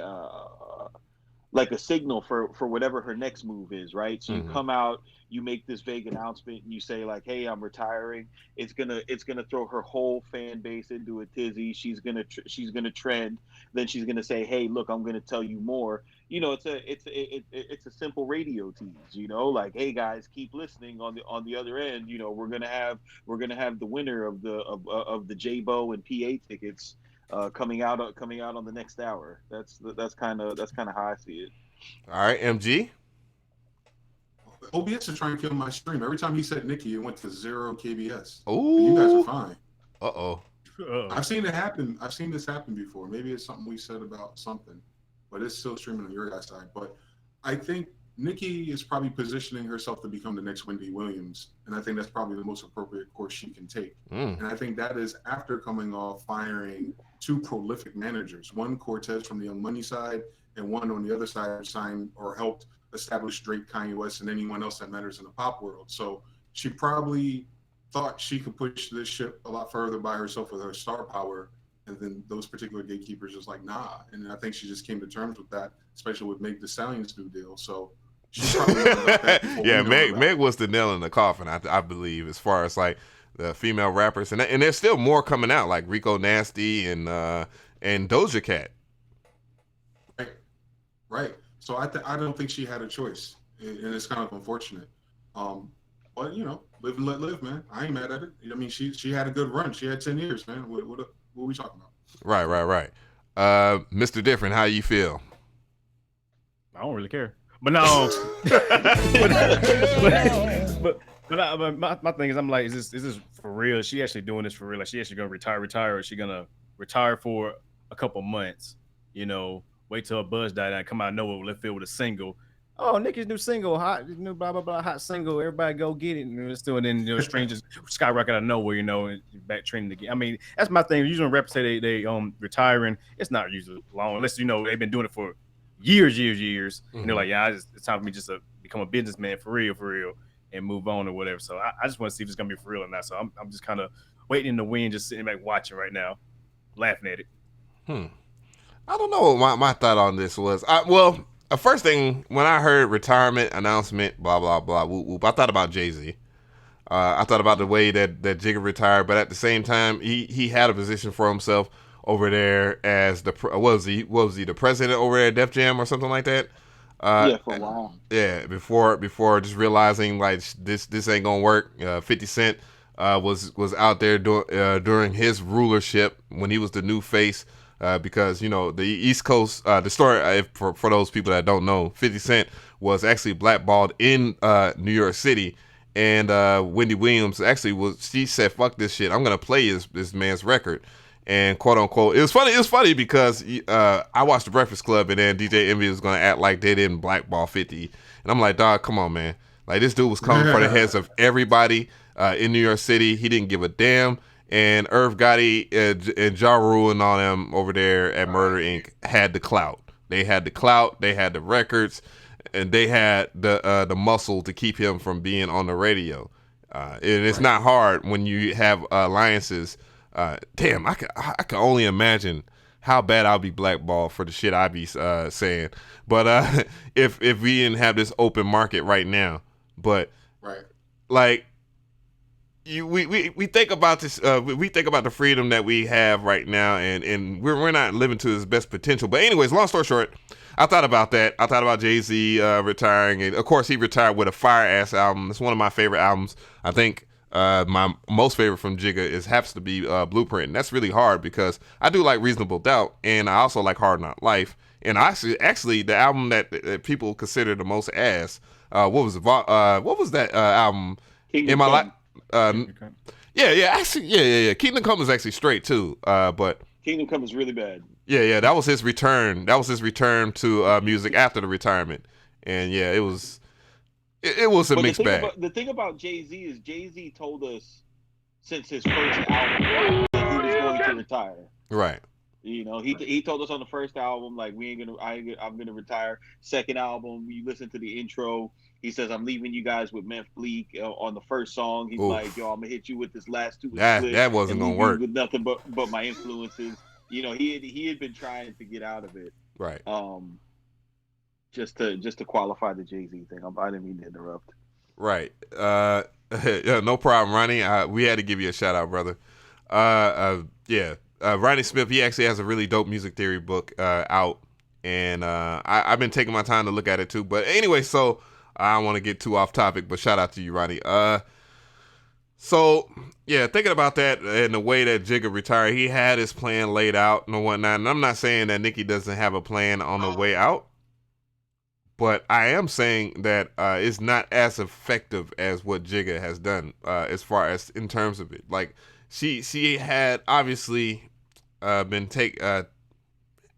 like a signal for whatever her next move is, right? So you Mm-hmm. come out, you make this vague announcement, and you say like, "Hey, I'm retiring." It's gonna throw her whole fan base into a tizzy. She's gonna trend. Then she's gonna say, "Hey, look, I'm gonna tell you more." It's a simple radio tease. Like, "Hey guys, keep listening on the other end. We're gonna have the winner of the J-Bo and PA tickets." Coming out on the next hour. That's kind of how I see it. All right, MG. OBS is trying to kill my stream. Every time he said Nikki, it went to 0 KBS. Ooh. And you guys are fine. Uh-oh. I've seen it happen. I've seen this happen before. Maybe it's something we said about something, but it's still streaming on your guys' side. But I think Nikki is probably positioning herself to become the next Wendy Williams, and I think that's probably the most appropriate course she can take. And I think that is after coming off firing two prolific managers, one Cortez from the Young Money side, and one on the other side signed or helped establish Drake, Kanye West, and anyone else that matters in the pop world. So she probably thought she could push this ship a lot further by herself with her star power. And then those particular gatekeepers just like, nah. And I think she just came to terms with that, especially with Meg Thee Stallion's new deal. So she probably yeah, Meg was the nail in the coffin, I believe, as far as like the female rappers. And there's still more coming out, like Rico Nasty and Doja Cat. Right. So I don't think she had a choice. And it's kind of unfortunate. But, live and let live, man. I ain't mad at it. I mean, she had a good run. She had 10 years, man. What are we talking about? Right. Mr. Different, how you feel? I don't really care. But no. but my thing is, I'm like, is this for real? Is she actually doing this for real? Like, she actually gonna retire, or is she gonna retire for a couple months? Wait till her buzz die down, come out of nowhere, left field with a single. Oh, Nicki's new single, hot, new blah blah blah, hot single. Everybody go get it. And it's still, and then strangers skyrocket out of nowhere, and back trending again. I mean, that's my thing. Usually when rappers say they retiring, it's not usually long, unless they've been doing it for years, mm-hmm. and they're like, yeah, it's time for me just to become a businessman for real, and move on or whatever. So I just want to see if it's gonna be for real or not. So I'm just kind of waiting in the wind, just sitting back watching right now, laughing at it. I don't know what my thought on this was. The first thing when I heard retirement announcement, blah blah blah, whoop whoop, I thought about Jay-Z. I thought about the way that Jigga retired, but at the same time, he had a position for himself over there as was he the president over there at Def Jam or something like that? Yeah, for a while. Yeah, before just realizing like this ain't gonna work. 50 Cent was out there during his rulership when he was the new face. Because the East Coast, the story for those people that don't know, 50 Cent was actually blackballed in New York City, and Wendy Williams actually she said, "Fuck this shit, I'm gonna play this man's record," and quote unquote, it was funny because I watched The Breakfast Club, and then DJ Envy was gonna act like they didn't blackball 50, and I'm like, dog, come on, man, like this dude was coming for the heads of everybody in New York City. He didn't give a damn. And Irv Gotti and Ja Rule and all them over there at Murder Inc. had the clout. They had the clout. They had the records, and they had the muscle to keep him from being on the radio. And it's not hard when you have alliances. Damn, I can only imagine how bad I'll be blackballed for the shit I be saying. But if we didn't have this open market right now, but like. We think about this. We think about the freedom that we have right now, and we're not living to its best potential. But anyways, long story short, I thought about that. I thought about Jay-Z retiring, and of course he retired with a fire ass album. It's one of my favorite albums. I think my most favorite from Jigga has to be Blueprint. And that's really hard because I do like Reasonable Doubt, and I also like Hard Knock Life. And actually the album that people consider the most ass. What was it? What was that album? Kingdom In my life. Come. Yeah. Kingdom Come is actually straight too. But Kingdom Come is really bad. Yeah, that was his return. That was his return to music after the retirement. And yeah, it was a mixed bag. The thing about Jay-Z is Jay-Z told us since his first album that he was going to retire. Right. You know, he told us on the first album, like, I'm gonna retire. Second album, you listen to the intro, he says, I'm leaving you guys with Memph Bleak on the first song. He's like, yo, I'm gonna hit you with this last two. That wasn't gonna work. With nothing but my influences. You know, he had been trying to get out of it. Right. Just to qualify the Jay-Z thing. I didn't mean to interrupt. Right. Yeah, no problem, Ronnie. We had to give you a shout out, brother. Ronnie Smith, he actually has a really dope music theory book out, and I've been taking my time to look at it too. But anyway, so I don't want to get too off topic, but shout out to you, Ronnie. So yeah, thinking about that and the way that Jigga retired, he had his plan laid out and whatnot. And I'm not saying that Nicki doesn't have a plan on the way out, but I am saying that it's not as effective as what Jigga has done as far as in terms of it. Like she had obviously been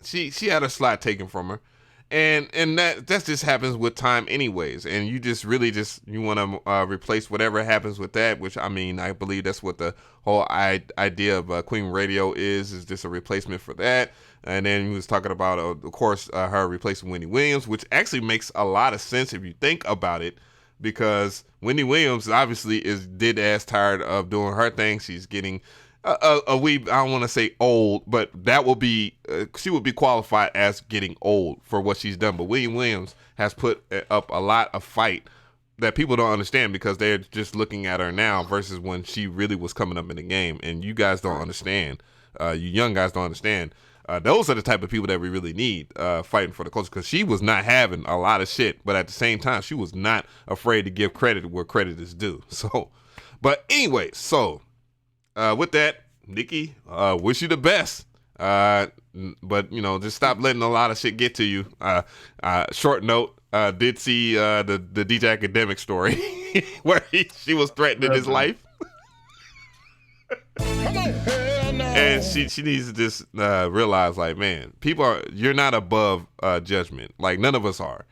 she had a slot taken from her, and that just happens with time anyways. And you just really you want to replace whatever happens with that, which I mean I believe that's what the whole idea of Queen Radio is just a replacement for that. And then he was talking about of course her replacing Wendy Williams, which actually makes a lot of sense if you think about it, because Wendy Williams obviously is dead-ass tired of doing her thing. She's getting a wee, I don't want to say old, but that will be, she would be qualified as getting old for what she's done. But Wendy Williams has put up a lot of fight that people don't understand because they're just looking at her now versus when she really was coming up in the game. And you guys don't understand. You young guys don't understand. Those are the type of people that we really need fighting for the culture, because she was not having a lot of shit, but at the same time, she was not afraid to give credit where credit is due. So, but anyway, so with that, Nicki, wish you the best. But, you know, just stop letting a lot of shit get to you. Short note, did see the DJ Academic story where she was threatening his life. And she needs to just realize, like, man, you're not above judgment. Like, none of us are.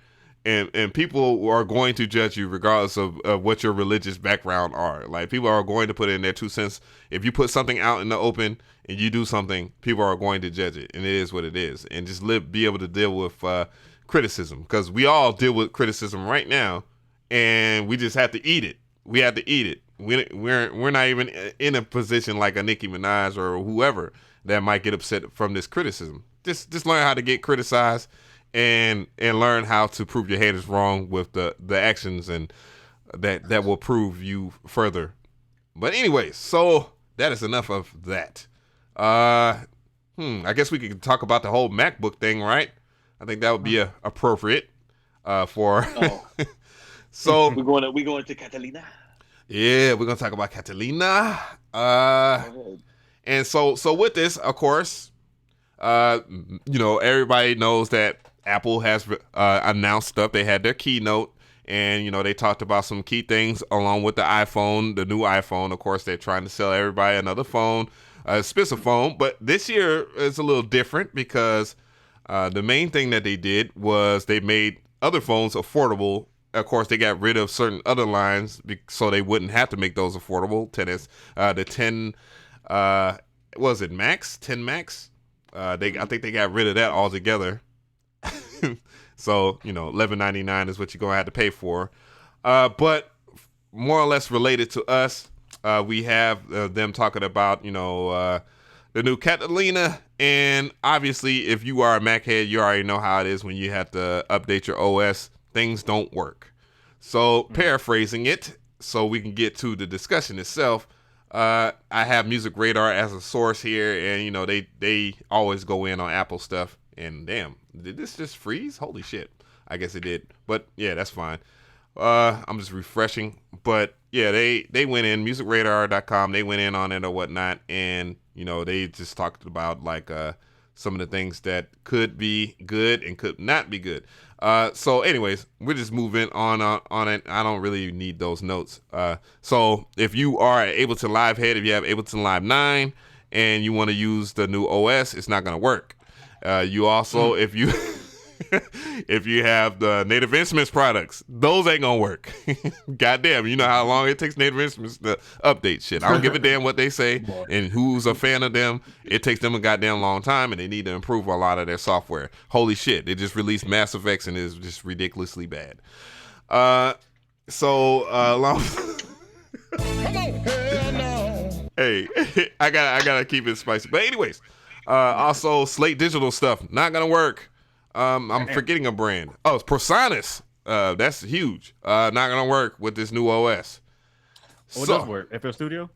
And people are going to judge you regardless of what your religious background are. Like, people are going to put in their 2 cents. If you put something out in the open and you do something, people are going to judge it. And it is what it is. And just be able to deal with criticism. Because we all deal with criticism right now. And we just have to eat it. We have to eat it. We're not even in a position like a Nicki Minaj or whoever that might get upset from this criticism. Just learn how to get criticized and learn how to prove your haters wrong with the actions, and that will prove you further. But anyway, so that is enough of that. I guess we could talk about the whole MacBook thing, right? I think that would be appropriate for. So we're going to Catalina. Yeah, we're gonna talk about Catalina. And so with this, of course, everybody knows that Apple has announced stuff. They had their keynote, and they talked about some key things along with the iPhone, the new iPhone. Of course, they're trying to sell everybody another phone, expensive phone. But this year is a little different because the main thing that they did was they made other phones affordable. Of course, they got rid of certain other lines so they wouldn't have to make those affordable. The 10, was it Max? 10 Max? I think they got rid of that altogether. So, $11.99 is what you're going to have to pay for. But more or less related to us, we have them talking about, the new Catalina. And obviously, if you are a Mac head, you already know how it is when you have to update your OS. Things don't work. So paraphrasing it so we can get to the discussion itself, I have Music Radar as a source here, and they always go in on Apple stuff, and damn, did this just freeze? Holy shit. I guess it did. But yeah, that's fine. I'm just refreshing. But yeah, they went in, musicradar.com, they went in on it or whatnot, and they just talked about like some of the things that could be good and could not be good. So anyways, we're just moving on it. I don't really need those notes. So if you are Ableton Live head, if you have Ableton Live 9 and you want to use the new OS, it's not going to work. You also, if you if you have the Native Instruments products, those ain't gonna work. Goddamn, you know how long it takes Native Instruments to update shit. I don't give a damn what they say and who's a fan of them. It takes them a goddamn long time, and they need to improve a lot of their software. Holy shit, they just released Mass Effects and it's just ridiculously bad. Long. Hey, I gotta keep it spicy. But anyways, also Slate Digital stuff not gonna work. I'm forgetting a brand. Oh, it's ProSonus. That's huge. Not gonna work with this new OS. It does work. FL Studio?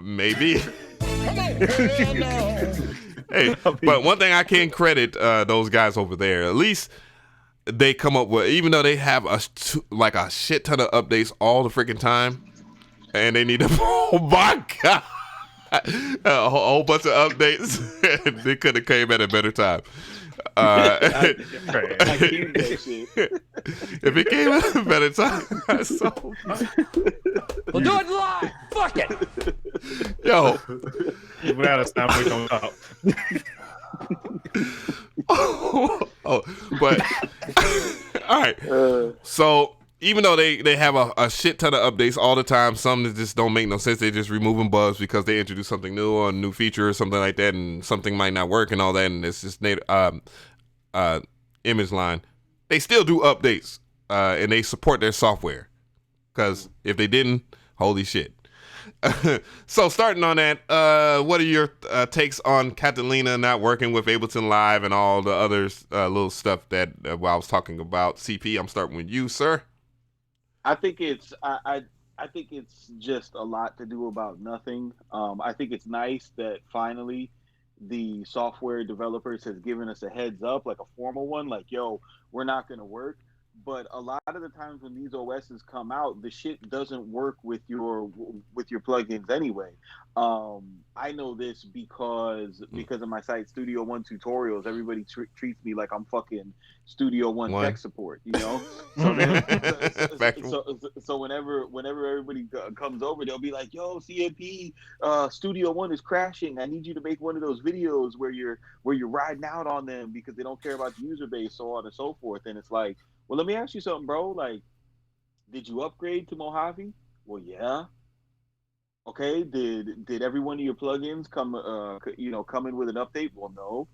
Maybe. Hey, but one thing I can credit those guys over there. At least they come up with, even though they have a shit ton of updates all the freaking time, and they need oh my god, a whole bunch of updates. They could have came at a better time. If it came at a better time, We'll do it live. Fuck it. Yo, without a stop, we don't talk. But all right. So even though they have a shit ton of updates all the time, some that just don't make no sense. They just removing bugs because they introduce something new or a new feature or something like that, and something might not work and all that, and it's just image line. They still do updates, and they support their software. Because if they didn't, holy shit. So starting on that, what are your takes on Catalina not working with Ableton Live and all the other little stuff that I was talking about? CP, I'm starting with you, sir. I think it's I think it's just a lot to do about nothing. I think it's nice that finally the software developers has given us a heads up, like a formal one, like, yo, we're not going to work. But a lot of the times when these OSs come out, the shit doesn't work with your plugins anyway. I know this because of my site Studio One tutorials. Everybody treats me like I'm fucking Studio One tech support, you know. So whenever everybody comes over, they'll be like, "Yo, CMP, Studio One is crashing. I need you to make one of those videos where you're riding out on them because they don't care about the user base, so on and so forth." And it's like, well, let me ask you something, bro. Like, did you upgrade to Mojave? Well, yeah. Okay. Did every one of your plugins come in with an update? Well, no.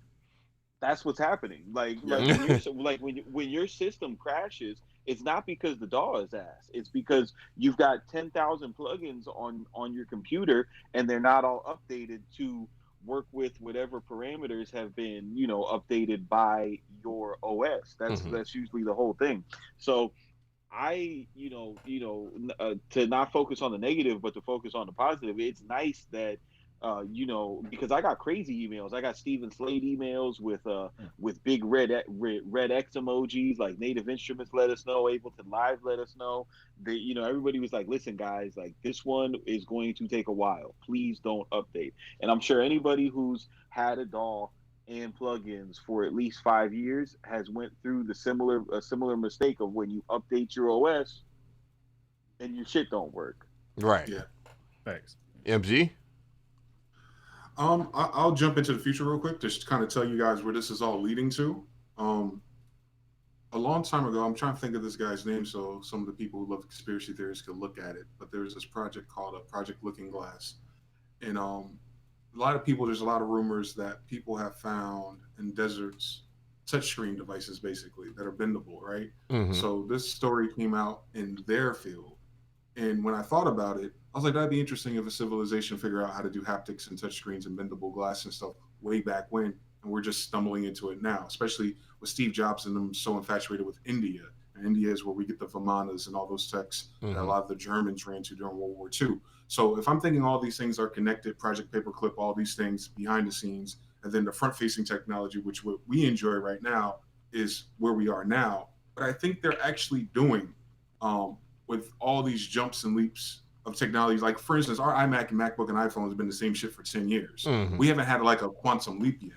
That's what's happening. Like when your system crashes, it's not because the DAW is ass. It's because you've got 10,000 plugins on your computer and they're not all updated to work with whatever parameters have been, updated by your OS. That's usually the whole thing. So I, to not focus on the negative, but to focus on the positive, it's nice that, because I got crazy emails. I got Steven Slade emails with big red X emojis, like Native Instruments let us know, Ableton Live let us know. They, everybody was like, listen, guys, like this one is going to take a while. Please don't update. And I'm sure anybody who's had a DAW and plugins for at least 5 years has went through a similar mistake of when you update your OS and your shit don't work. Right. Yeah. Thanks. MG? I'll jump into the future real quick, just to kind of tell you guys where this is all leading to. A long time ago, I'm trying to think of this guy's name so some of the people who love conspiracy theories could look at it, but there's this project called Project Looking Glass. And there's a lot of rumors that people have found in deserts touchscreen devices, basically, that are bendable, right? Mm-hmm. So this story came out in their field. And when I thought about it, I was like, that'd be interesting if a civilization figured out how to do haptics and touchscreens and bendable glass and stuff way back when, and we're just stumbling into it now, especially with Steve Jobs and them so infatuated with India. And India is where we get the Vimanas and all those techs that a lot of the Germans ran to during World War II. So if I'm thinking all these things are connected, Project Paperclip, all these things behind the scenes, and then the front-facing technology, which what we enjoy right now, is where we are now. But I think they're actually doing with all these jumps and leaps of technology. Like, for instance, our iMac and MacBook and iPhone has been the same shit for 10 years. Mm-hmm. We haven't had like a quantum leap yet.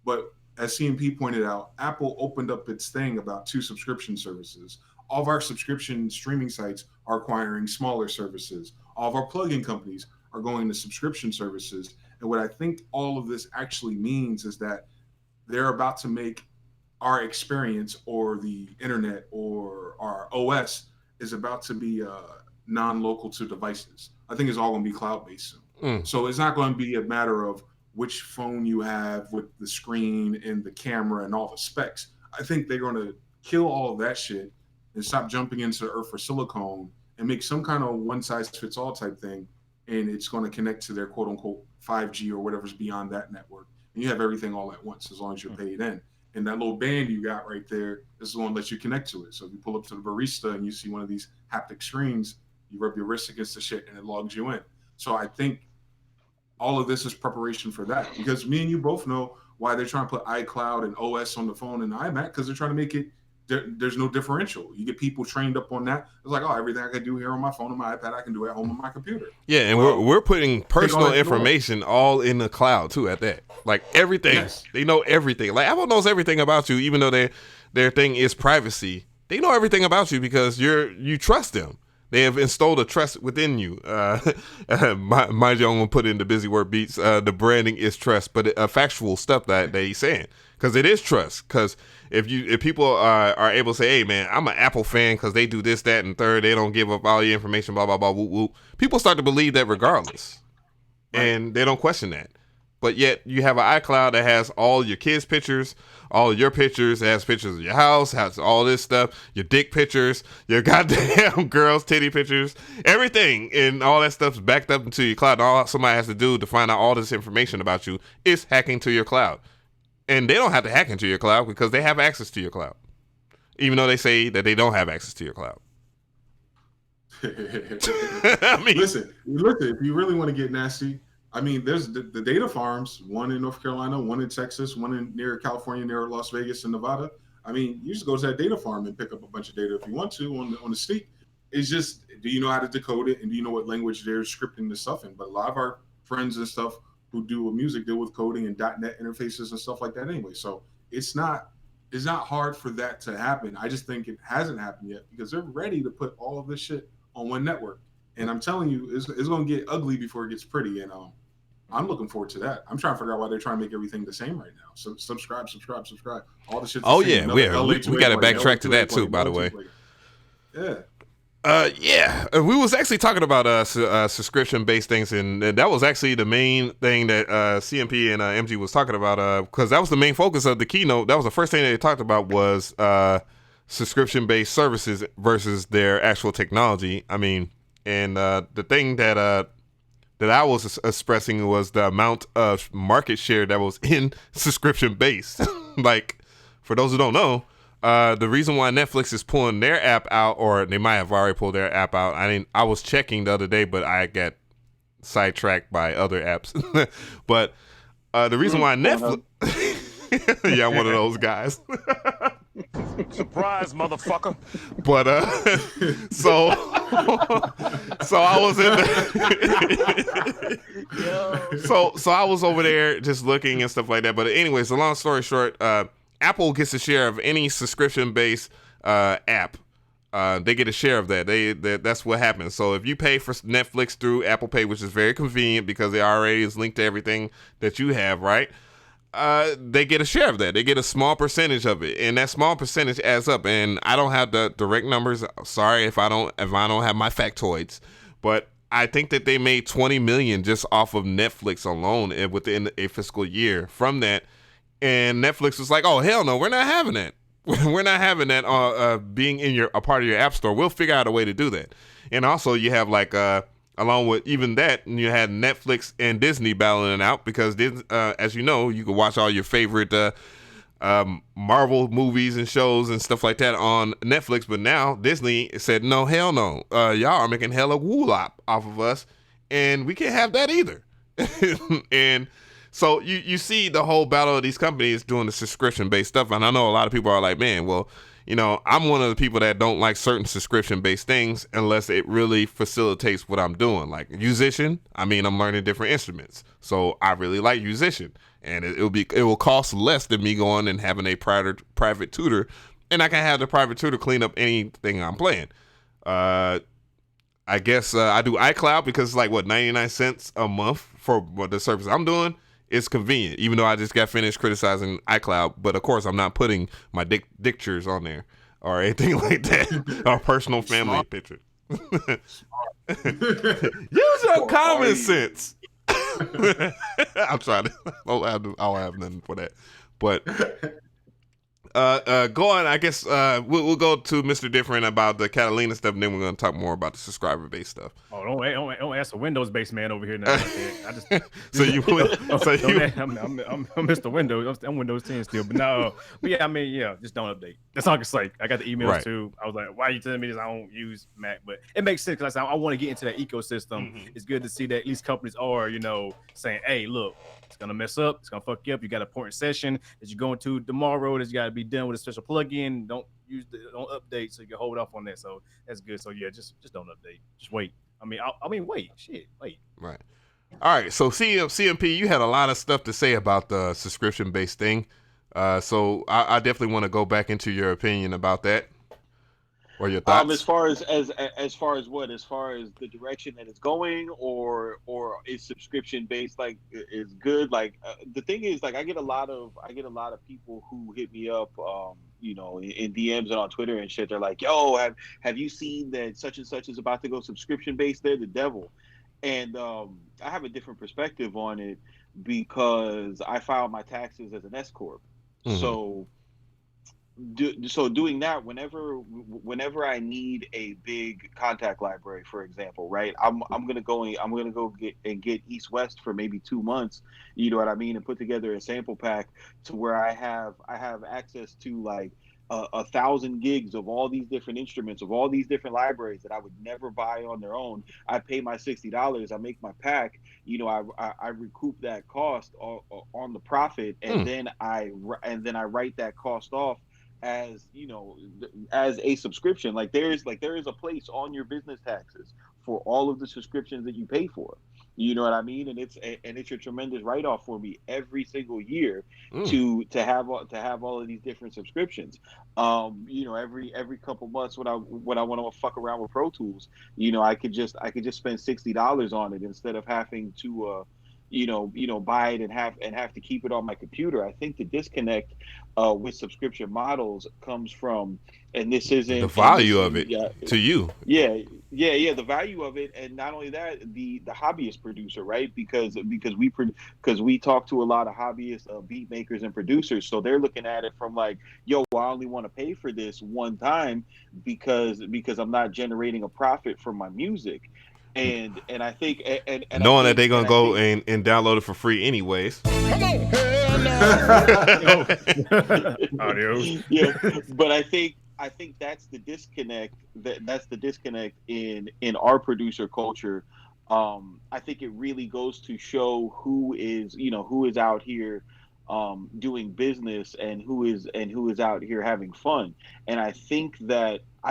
But as CMP pointed out, Apple opened up its thing about 2 subscription services. All of our subscription streaming sites are acquiring smaller services. All of our plugin companies are going to subscription services. And what I think all of this actually means is that they're about to make our experience, or the internet, or our OS is about to be non-local to devices. I think it's all going to be cloud-based soon. So it's not going to be a matter of which phone you have with the screen and the camera and all the specs. I think they're going to kill all of that shit and stop jumping into Earth or silicone and make some kind of one-size-fits-all type thing, and it's going to connect to their quote-unquote 5G or whatever's beyond that network. And you have everything all at once as long as you're paid in. And that little band you got right there is the one that lets you connect to it. So if you pull up to the barista and you see one of these haptic screens, you rub your wrist against the shit and it logs you in. So I think all of this is preparation for that, because me and you both know why they're trying to put iCloud and OS on the phone and the iMac, because they're trying to make it, there's no differential. You get people trained up on that. It's like, oh, everything I can do here on my phone and my iPad, I can do at home on my computer. Yeah, and we're putting personal information all in the cloud too at that. Like everything. Yes. They know everything. Like Apple knows everything about you, even though their thing is privacy. They know everything about you because you trust them. They have installed a trust within you. Mind you, I'm gonna put in the busy word beats. The branding is trust, but factual stuff that he's saying, because it is trust. Because if people are able to say, hey man, I'm an Apple fan because they do this, that, and third, they don't give up all your information, blah blah blah, whoop whoop. People start to believe that regardless, and they don't question that. But yet you have an iCloud that has all your kids' pictures, all of your pictures, it has pictures of your house, has all this stuff, your dick pictures, your goddamn girls' titty pictures, everything, and all that stuff's backed up into your cloud. And all somebody has to do to find out all this information about you is hacking to your cloud. And they don't have to hack into your cloud because they have access to your cloud, even though they say that they don't have access to your cloud. I mean, listen, if you really want to get nasty, I mean, there's the data farms, one in North Carolina, one in Texas, one near California, near Las Vegas and Nevada. I mean, you just go to that data farm and pick up a bunch of data if you want to on the sneak. It's just, do you know how to decode it, and do you know what language they're scripting the stuff in? But a lot of our friends and stuff who do music deal with coding and .NET interfaces and stuff like that anyway. So it's not hard for that to happen. I just think it hasn't happened yet because they're ready to put all of this shit on one network. And I'm telling you, it's going to get ugly before it gets pretty. And I'm looking forward to that. I'm trying to figure out why they're trying to make everything the same right now. So subscribe. All the shit. Oh yeah, we got to backtrack to that too, by the way. Yeah. We was actually talking about subscription-based things, and that was actually the main thing that CMP and MG was talking about, because that was the main focus of the keynote. That was the first thing they talked about was subscription-based services versus their actual technology. I mean, and the thing that I was expressing was the amount of market share that was in subscription-based. Like, for those who don't know, the reason why Netflix is pulling their app out, or they might have already pulled their app out. I was checking the other day, but I got sidetracked by other apps. But the reason why Netflix, yeah, I'm one of those guys. Surprise, motherfucker. But so I was in so I was over there just looking and stuff like that. But anyways, a long story short, Apple gets a share of any subscription-based app. They get a share of that. That's what happens. So if you pay for Netflix through Apple Pay, which is very convenient because it already is linked to everything that you have, right? They get a share of that. They get a small percentage of it, and that small percentage adds up. And I don't have the direct numbers. Sorry if I don't have my factoids, but I think that they made $20 million just off of Netflix alone within a fiscal year from that. And Netflix was like, "Oh hell no, we're not having that. We're not having that being in a part of your app store. We'll figure out a way to do that." And also, you have like along with even that, you had Netflix and Disney battling it out because as you know, you can watch all your favorite Marvel movies and shows and stuff like that on Netflix. But now Disney said, "No, hell no. Y'all are making hella woolop off of us, and we can't have that either." And So you see the whole battle of these companies doing the subscription-based stuff, and I know a lot of people are like, man, well, you know, I'm one of the people that don't like certain subscription-based things unless it really facilitates what I'm doing. Like musician, I mean, I'm learning different instruments, so I really like musician, and it will cost less than me going and having a private tutor, and I can have the private tutor clean up anything I'm playing. I guess I do iCloud because it's like 99 cents a month for the service I'm doing. It's convenient, even though I just got finished criticizing iCloud. But of course, I'm not putting my dictures on there or anything like that, or personal family pictures. Use your common sense. I'm trying to. I don't have nothing for that. But go on. I guess we'll go to Mr. Different about the Catalina stuff, and then we're going to talk more about the subscriber-based stuff. Oh, don't ask a Windows-based man over here now. I just I'm Mr. Windows. I'm Windows 10 still, but no. But yeah, I mean, yeah, just don't update. That's all I can say. I got the emails too. I was like, why are you telling me this? I don't use Mac, but it makes sense because I want to get into that ecosystem. Mm-hmm. It's good to see that at least companies are, saying, hey, look, it's gonna mess up. It's gonna fuck you up. You got an important session that you're going to tomorrow. That's got to be done with a special plugin. Don't update, so you can hold off on that. So that's good. So yeah, just don't update. Just wait. I mean, wait. Shit, wait. Right. All right. So CMP, you had a lot of stuff to say about the subscription-based thing. So I definitely want to go back into your opinion about that. Or your thoughts? As far as what? As far as the direction that it's going, or is subscription based is good? The thing is, I get a lot of people who hit me up, in DMs and on Twitter and shit. They're like, "Yo, have you seen that such and such is about to go subscription based? They're the devil." And I have a different perspective on it because I filed my taxes as an S corp. Mm-hmm. So doing that, whenever I need a big contact library, for example, right? I'm gonna go get East West for maybe 2 months, you know what I mean, and put together a sample pack to where I have access to 1,000 gigs of all these different instruments, of all these different libraries that I would never buy on their own. I pay my $60, I make my pack, I recoup that cost on the profit, and then I write that cost off as as a subscription. There is a place on your business taxes for all of the subscriptions that you pay for, you know what I mean, and it's a tremendous write-off for me every single year to have all of these different subscriptions. Every couple months when I want to fuck around with Pro Tools, I could just spend $60 on it instead of having to buy it and have to keep it on my computer. I think the disconnect with subscription models comes from, and this isn't the value of it to you. Yeah, the value of it, and not only that, the hobbyist producer, right? Because we talk to a lot of hobbyist beat makers and producers, so they're looking at it from yo, I only want to pay for this one time because I'm not generating a profit from my music. And I think and knowing that they're gonna go and download it for free anyways. Come on, yeah. But I think that's the disconnect. That's the disconnect in our producer culture. I think it really goes to show who is out here doing business and who is out here having fun. And I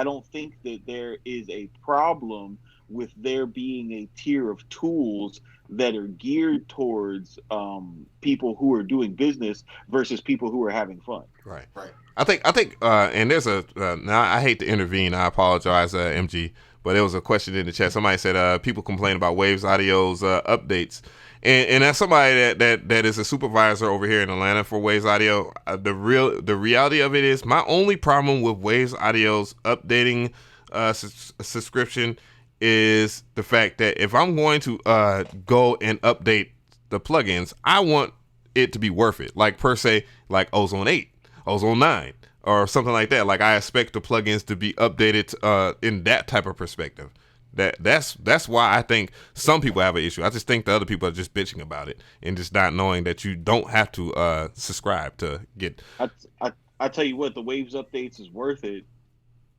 don't think that there is a problem with there being a tier of tools that are geared towards people who are doing business versus people who are having fun. Right. I think, and there's now I hate to intervene. I apologize, MG, but there was a question in the chat. Somebody said people complain about Waves Audio's updates, and as somebody that is a supervisor over here in Atlanta for Waves Audio, the reality of it is my only problem with Waves Audio's updating subscription is the fact that if I'm going to go and update the plugins, I want it to be worth it. Per se, Ozone 8, Ozone 9, or something like that. I expect the plugins to be updated in that type of perspective. That's why I think some people have an issue. I just think the other people are just bitching about it and just not knowing that you don't have to subscribe to get. I tell you what, the Waves updates is worth it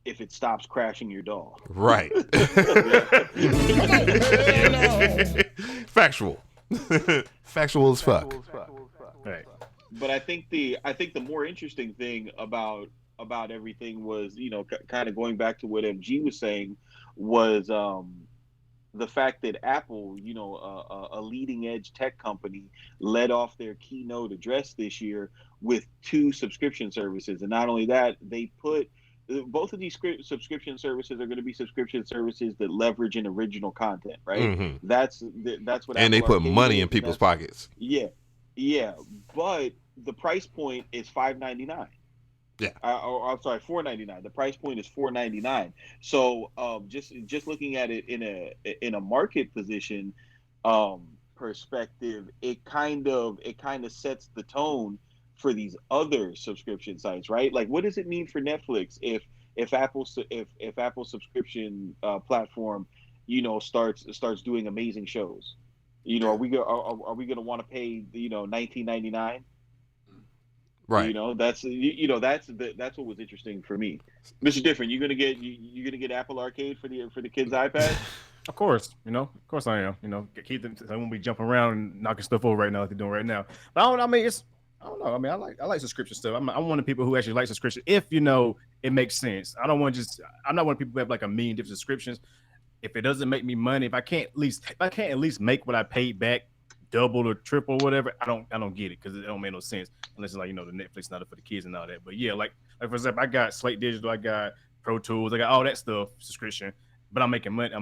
if it stops crashing your DAW. Right. Factual. Factual as fuck. Right. But I think the more interesting thing about everything was, kind of going back to what MG was saying, was the fact that Apple, a leading edge tech company, led off their keynote address this year with 2 subscription services. And not only that, they put both of these subscription services are going to be subscription services that leverage in original content, right? Mm-hmm. That's what. And Apple they put Arcade money is, in people's pockets. Yeah, but the price point is $5.99. Yeah. I'm sorry, $4.99. The price point is $4.99. So just looking at it in a market position perspective, it kind of sets the tone for these other subscription sites, right? Like, what does it mean for Netflix if Apple's subscription platform, starts doing amazing shows? Are we gonna want to pay $19.99? Right. That's what was interesting for me. Mr. Different, you're gonna get Apple Arcade for the kids' iPad? Of course, of course I am. Keep them. I won't be jumping around and knocking stuff over right now like they're doing right now. But I don't know. I mean, I like subscription stuff. I'm one of the people who actually like subscription if it makes sense. I'm not one of the people who have like a million different subscriptions. If it doesn't make me money, if I can't at least make what I paid back double or triple, whatever, I don't get it, because it don't make no sense unless it's like, the Netflix not for the kids and all that. But yeah, like for example, I got Slate Digital, I got Pro Tools, I got all that stuff subscription, but I'm making money.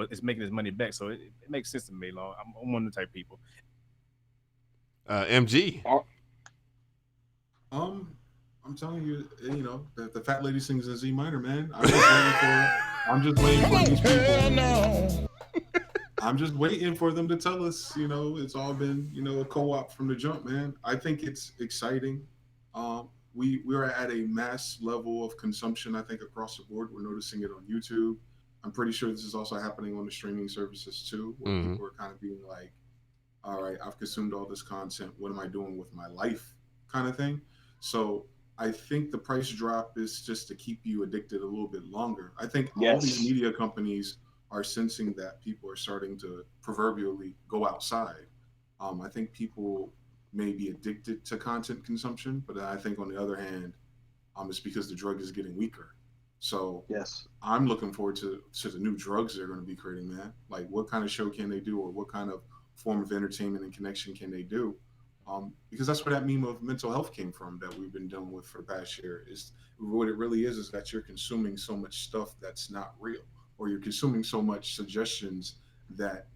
It's making its money back, so it makes sense to me. I'm one of the type of people. MG. I'm telling you, the fat lady sings in Z minor, man. I'm just waiting for these people. I'm just waiting for them to tell us, it's all been, a co-op from the jump, man. I think it's exciting. We're at a mass level of consumption, I think, across the board. We're noticing it on YouTube. I'm pretty sure this is also happening on the streaming services too, where people are kind of being like, all right, I've consumed all this content. What am I doing with my life, kind of thing? So I think the price drop is just to keep you addicted a little bit longer. I think all these media companies are sensing that people are starting to proverbially go outside. I think people may be addicted to content consumption, but I think on the other hand, it's because the drug is getting weaker. So I'm looking forward to the new drugs they're going to be creating, man. Like, what kind of show can they do, or what kind of form of entertainment and connection can they do? Because that's where that meme of mental health came from that we've been dealing with for the past year. Is what it really is that you're consuming so much stuff that's not real, or you're consuming so much suggestions that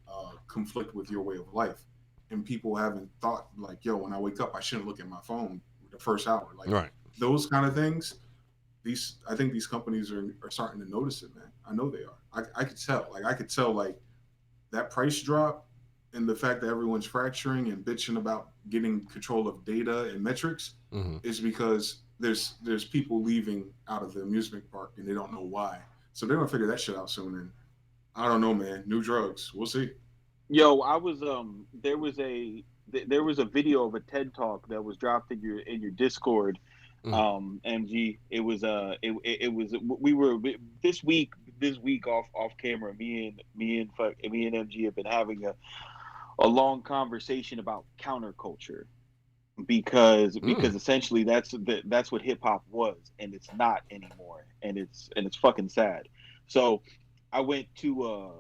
conflict with your way of life. And people haven't thought like, yo, when I wake up, I shouldn't look at my phone the first hour. Like those kind of things. I think these companies are starting to notice it, man. I know they are. I could tell. I could tell that price drop and the fact that everyone's fracturing and bitching about getting control of data and metrics is because there's people leaving out of the amusement park and they don't know why. So they're gonna figure that shit out soon. And I don't know, man. New drugs. We'll see. Yo, I was there was a video of a TED talk that was dropped in your Discord, MG. It was we were this week off camera. Me and MG have been having a long conversation about counterculture, because essentially that's what hip hop was, and it's not anymore, and it's fucking sad. So I went in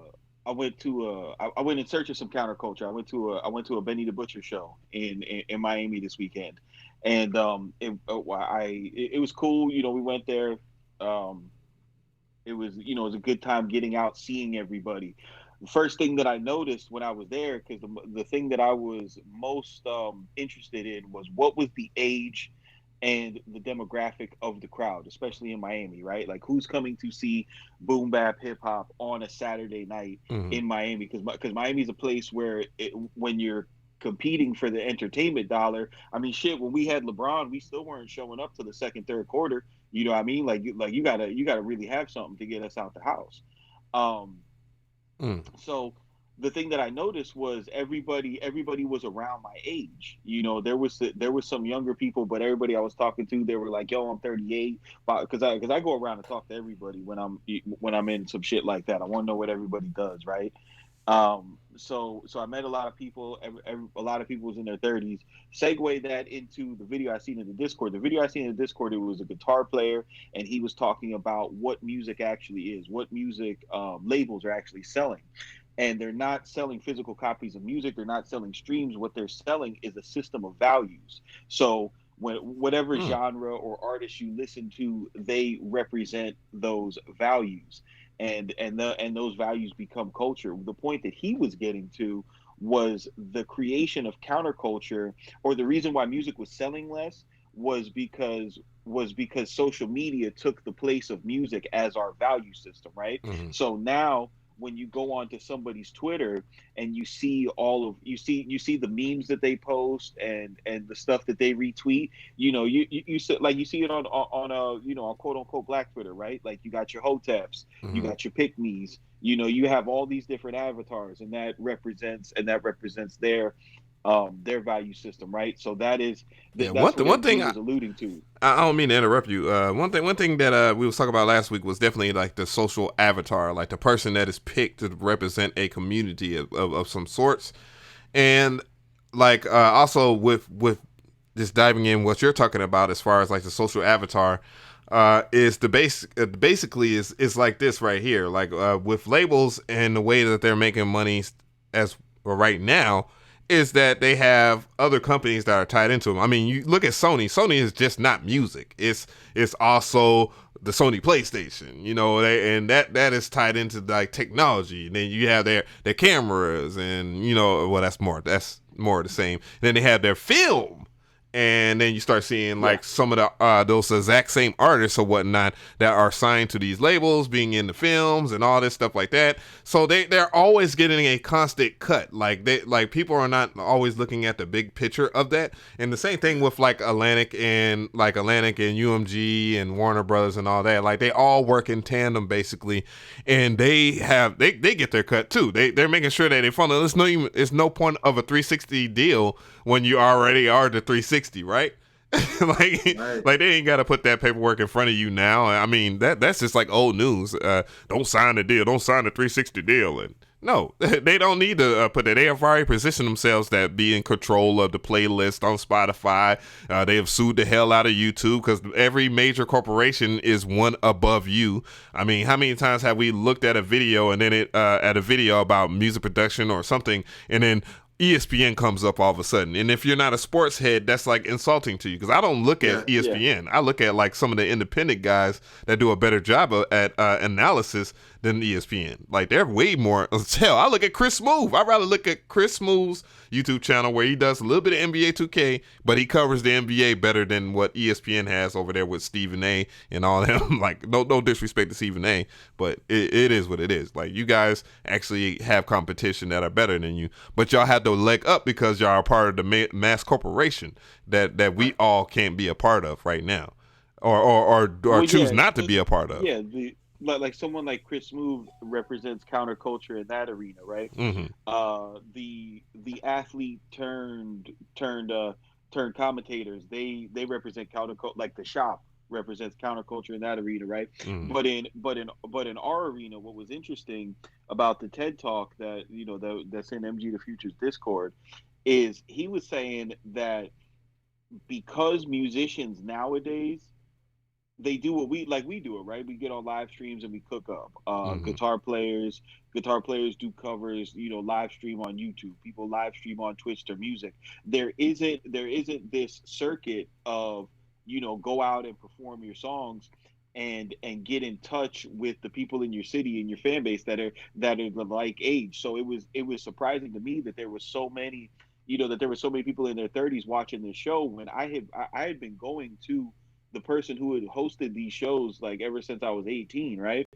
search of some counterculture. I went to a Benny the Butcher show in Miami this weekend, and it was cool. We went there. It was a good time getting out, seeing everybody. The first thing that I noticed when I was there, because the thing that I was most interested in was what was the age and the demographic of the crowd, especially in Miami, right? Like, who's coming to see boom bap hip hop on a Saturday night in Miami? Because Miami's a place where when you're competing for the entertainment dollar, I mean, shit, when we had LeBron, we still weren't showing up to the second, third quarter. You know what I mean? Like you gotta really have something to get us out the house. So the thing that I noticed was everybody was around my age. There was some younger people, but everybody I was talking to, they were like, "Yo, I'm 38." Because I go around and talk to everybody when I'm in some shit like that. I want to know what everybody does, right? So I met a lot of people. A lot of people was in their 30s. Segue that into the video I seen in the Discord. The video I seen in the Discord, it was a guitar player, and he was talking about what music actually is, what music labels are actually selling. And they're not selling physical copies of music. They're not selling streams. What they're selling is a system of values. So whatever genre or artist you listen to, they represent those values, and those values become culture. The point that he was getting to was the creation of counterculture, or the reason why music was selling less was because social media took the place of music as our value system, right? Mm-hmm. So now when you go onto somebody's Twitter and you see the memes that they post and the stuff that they retweet, you see, like, you see it on on quote unquote black Twitter, right? Like, you got your hoteps, you got your pick me's, you have all these different avatars, and that represents their value system, right? So that's one what thing MG was alluding to. I don't mean to interrupt you. One thing that we was talking about last week was definitely like the social avatar, like the person that is picked to represent a community of some sorts, and like also with just diving in what you're talking about as far as like the social avatar, is the basically is like this right here, like with labels and the way that they're making money as right now, is that they have other companies that are tied into them. I mean, you look at Sony. Sony is just not music. It's also the Sony PlayStation, and that is tied into like technology. And then you have their cameras, and that's more of the same. And then they have their film. And then you start seeing like some of the those exact same artists or whatnot that are signed to these labels being in the films and all this stuff like that. So they're always getting a constant cut. Like people are not always looking at the big picture of that. And the same thing with like Atlantic and UMG and Warner Brothers and all that. Like, they all work in tandem basically, and they get their cut too. They're making sure that they funnel. There's no point of a 360 deal when you already are the 360, right? Like they ain't got to put that paperwork in front of you now. I mean, that's just like old news. Don't sign the deal. Don't sign the 360 deal. And no, they don't need to put that. They have already positioned themselves that be in control of the playlist on Spotify. They have sued the hell out of YouTube because every major corporation is one above you. I mean, how many times have we looked at a video and then at a video about music production or something, and then ESPN comes up all of a sudden? And if you're not a sports head, that's like insulting to you, because I don't look at ESPN. I look at like some of the independent guys that do a better job at analysis than ESPN. Like, they're way more. Hell, I look at Chris Smooth. I'd rather look at Chris Smooth's YouTube channel, where he does a little bit of NBA 2K, but he covers the NBA better than what ESPN has over there with Stephen A. and all them. Like, no disrespect to Stephen A., but it is what it is. Like, you guys actually have competition that are better than you, but y'all have the leg up because y'all are part of the mass corporation that we all can't be a part of right now, or choose not to be a part of. Yeah, like someone like Chris Smooth represents counterculture in that arena, right? Mm-hmm. The athlete turned commentators, they represent counterculture. Like the Shop represents counterculture in that arena, right? Mm-hmm. But in our arena, what was interesting about the TED Talk that that's in MG the Future's Discord is he was saying that because musicians nowadays, they do what we do it, right? We get on live streams and we cook up. Guitar players do covers, live stream on YouTube. People live stream on Twitch their music. There isn't this circuit of, go out and perform your songs and get in touch with the people in your city and your fan base that are the like age. So it was surprising to me that there was so many, people in their 30s watching this show, when I had been going to the person who had hosted these shows like ever since I was 18, right?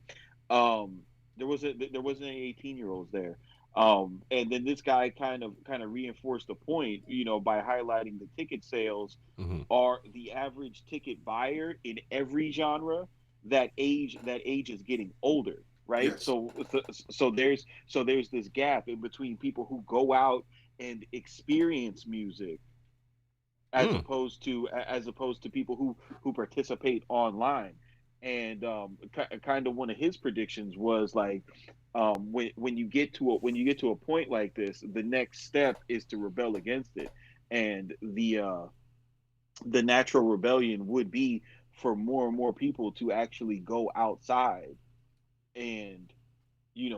There wasn't any 18-year-olds there. And then this guy kind of reinforced the point, by highlighting the ticket sales are the average ticket buyer in every genre. That age is getting older, right? Yes. So there's this gap in between people who go out and experience music as opposed to people who participate online. and kind of one of his predictions was like, when you get to a point like this, the next step is to rebel against it, and the natural rebellion would be for more and more people to actually go outside and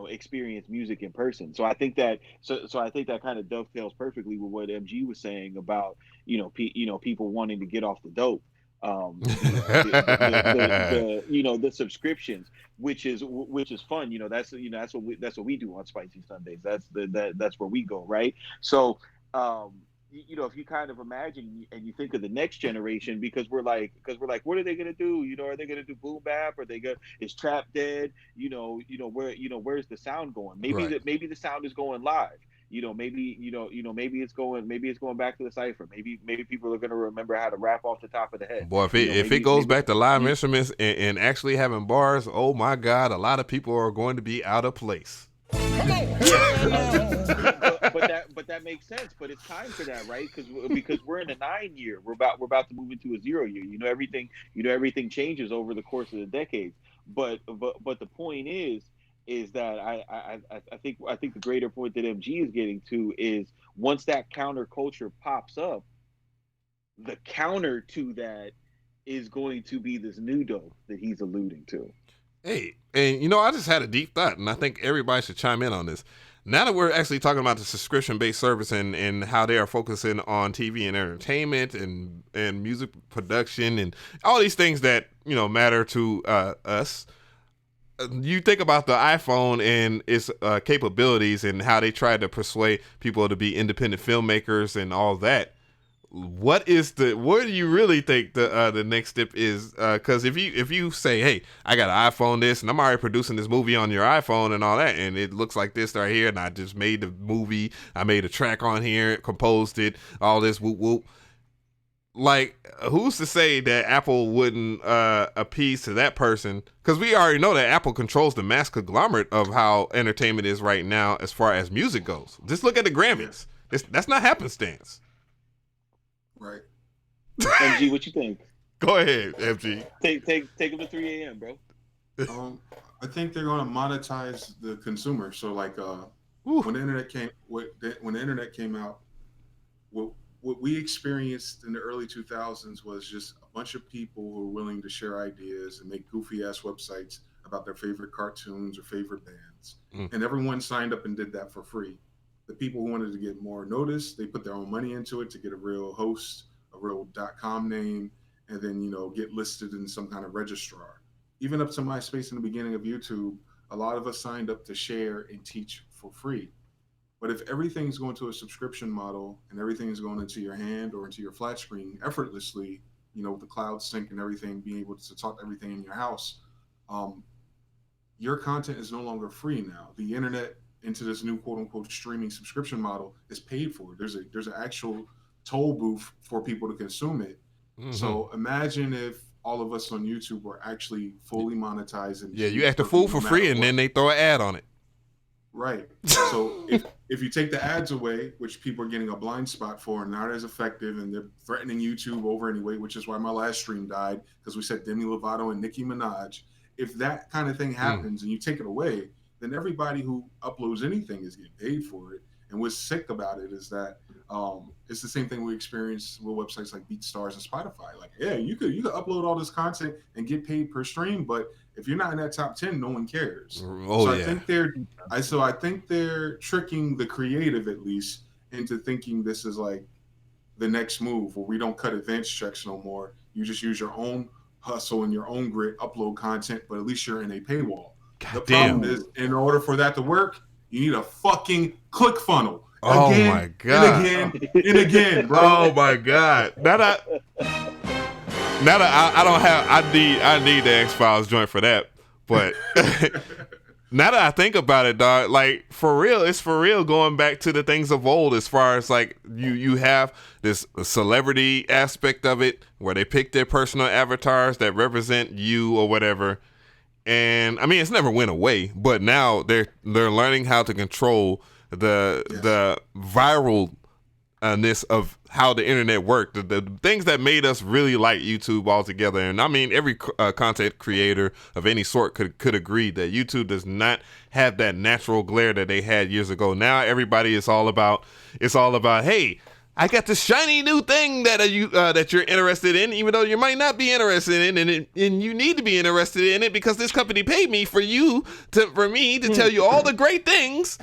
experience music in person. So I think that I think that kind of dovetails perfectly with what MG was saying about people wanting to get off the dope, the subscriptions, which is fun. That's what we do on Spicy Sundays. That's where we go, right? So if you kind of imagine and you think of the next generation, because we're like, what are they gonna do? Are they gonna do boom bap? Are they gonna Is trap dead? Where's the sound going? Maybe Right. maybe the sound is going live. Maybe it's going back to the cipher. Maybe people are gonna remember how to rap off the top of the head. Boy, if it goes back to live instruments and actually having bars, oh my God, a lot of people are going to be out of place. But that makes sense. But it's time for that, right? Because we're in a 9-year. We're about to move into a 0 year. Everything changes over the course of the decades. But the point is that I think the greater point that MG is getting to is, once that counterculture pops up, the counter to that is going to be this new dope that he's alluding to. Hey, and I just had a deep thought, and I think everybody should chime in on this. Now that we're actually talking about the subscription-based service and how they are focusing on TV and entertainment and music production and all these things that matter to us, you think about the iPhone and its capabilities and how they try to persuade people to be independent filmmakers and all that. What do you really think the next step is? Because if you say, hey, I got an iPhone this, and I'm already producing this movie on your iPhone and all that, and it looks like this right here, and I just made the movie, I made a track on here, composed it, all this whoop whoop. Like, who's to say that Apple wouldn't appease to that person? Because we already know that Apple controls the mass conglomerate of how entertainment is right now as far as music goes. Just look at the Grammys. That's not happenstance. Right. MG, what you think? Go ahead, MG. Take them to 3 a.m., bro. I think they're going to monetize the consumer. So, like, when the internet came out, what we experienced in the early 2000s was just a bunch of people who were willing to share ideas and make goofy ass websites about their favorite cartoons or favorite bands, and everyone signed up and did that for free. The people who wanted to get more notice, they put their own money into it to get a real host, a real .com name, and then, get listed in some kind of registrar. Even up to MySpace in the beginning of YouTube, a lot of us signed up to share and teach for free. But if everything's going to a subscription model and everything is going into your hand or into your flat screen effortlessly, with the cloud sync and everything, being able to talk everything in your house, your content is no longer free now. The internet, into this new quote unquote streaming subscription model, is paid for. There's an actual toll booth for people to consume it. Mm-hmm. So imagine if all of us on YouTube were actually fully monetizing. Yeah, you act a fool for free and then they throw an ad on it. Right. So if you take the ads away, which people are getting a blind spot for and not as effective, and they're threatening YouTube over anyway, which is why my last stream died, because we said Demi Lovato and Nicki Minaj. If that kind of thing happens and you take it away, then everybody who uploads anything is getting paid for it. And what's sick about it is that it's the same thing we experience with websites like BeatStars and Spotify. Like, yeah, you could upload all this content and get paid per stream, but if you're not in that top 10, no one cares. I think they're tricking the creative, at least, into thinking this is like the next move, where we don't cut advance checks no more. You just use your own hustle and your own grit, upload content, but at least you're in a paywall. The problem is, in order for that to work, you need a fucking click funnel. Oh my God. And again, bro. Oh my God. Now that I don't have, I need the X-Files joint for that. But now that I think about it, dog, like, for real, it's for real going back to the things of old, as far as like you have this celebrity aspect of it where they pick their personal avatars that represent you or whatever. And I mean, it's never went away, but now they're learning how to control the viral of how the internet worked, the things that made us really like YouTube altogether. And I mean, every content creator of any sort could agree that YouTube does not have that natural glare that they had years ago. Now everybody is all about, hey, I got this shiny new thing that you're interested in, even though you might not be interested in, and you need to be interested in it because this company paid me for me to tell you all the great things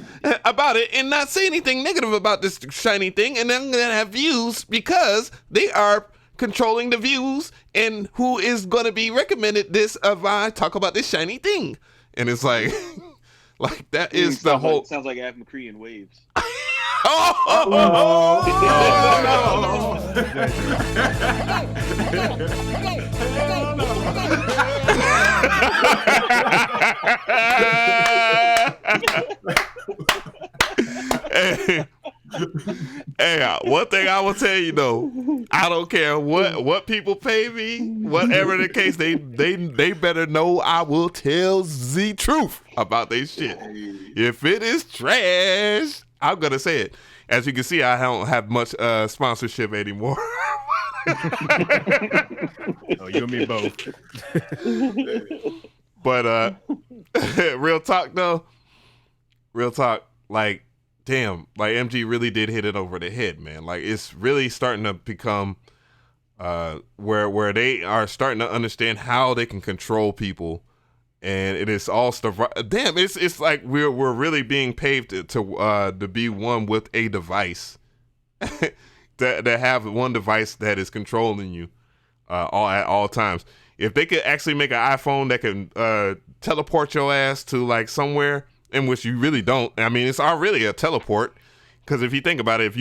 about it and not say anything negative about this shiny thing, and I'm gonna have views because they are controlling the views and who is gonna be recommended this if I talk about this shiny thing, and it's like, like that is the whole. Sounds like Av McCree in Waves. Hey, one thing I will tell you though, I don't care what people pay me, whatever the case, they better know I will tell the truth about their shit. If it is trash, I'm gonna say it. As you can see, I don't have much sponsorship anymore. Oh, you and me both. But real talk though, like, damn, like MG really did hit it over the head, man. Like, it's really starting to become where they are starting to understand how they can control people. And it is all stuff. Damn, it's like we're really being paid to be one with a device, that have one device that is controlling you at all times. If they could actually make an iPhone that can teleport your ass to like somewhere in which you really don't. I mean, it's already a teleport, because if you think about it, if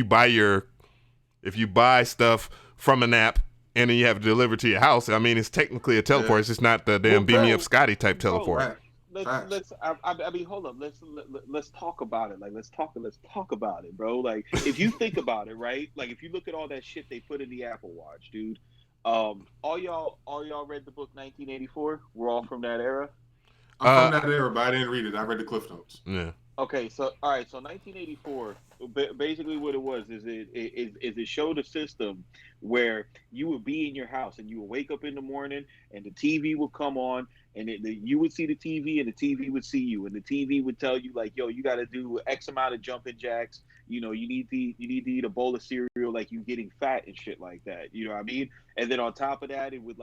you buy stuff from an app and then you have it delivered to your house, I mean, it's technically a teleport. It's just not the damn beam me up Scotty type teleport. Let's I mean, hold up. Let's talk about it. Like, let's talk about it, bro. Like, if you think about it, right? Like, if you look at all that shit they put in the Apple Watch, dude. All y'all read the book 1984? We're all from that era. I'm from that era, but I didn't read it. I read the Cliff Notes. Yeah. Okay, so all right, so 1984. Basically, what it was is it showed a system where you would be in your house and you would wake up in the morning and the TV would come on and you would see the TV and the TV would see you, and the TV would tell you like, yo, you got to do X amount of jumping jacks. You know, you need to eat a bowl of cereal, like you getting fat and shit like that. You know what I mean? And then on top of that, it would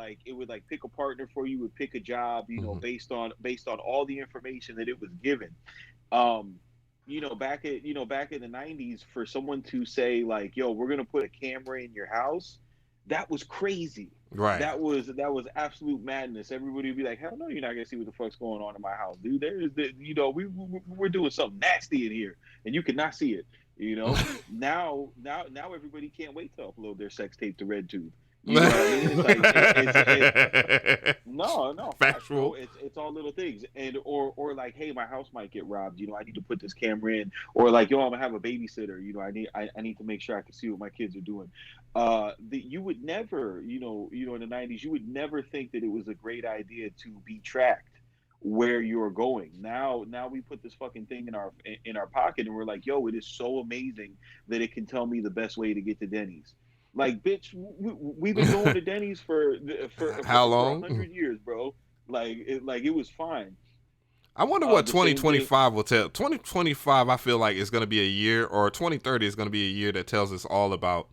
pick a partner for you, would pick a job, you know, based on all the information that it was given. Back in the 90s, for someone to say like, yo, we're gonna put a camera in your house, that was crazy. Right. That was absolute madness. Everybody would be like, hell no, you're not gonna see what the fuck's going on in my house, dude. We're doing something nasty in here, and you cannot see it. You know, now everybody can't wait to upload their sex tape to RedTube. You know what I mean? It's no, factual. It's all little things, and or like, hey, my house might get robbed. You know, I need to put this camera in, or like, yo, I'm gonna have a babysitter. You know, I need to make sure I can see what my kids are doing. You would never, in the 90s, you would never think that it was a great idea to be tracked where you're going. Now we put this fucking thing in our pocket, and we're like, yo, it is so amazing that it can tell me the best way to get to Denny's. Like, bitch, we've been going to Denny's for how long? 100 years, bro. Like it was fine. I wonder what 2025 will tell. 2025, I feel like is going to be a year, or 2030 is going to be a year that tells us all about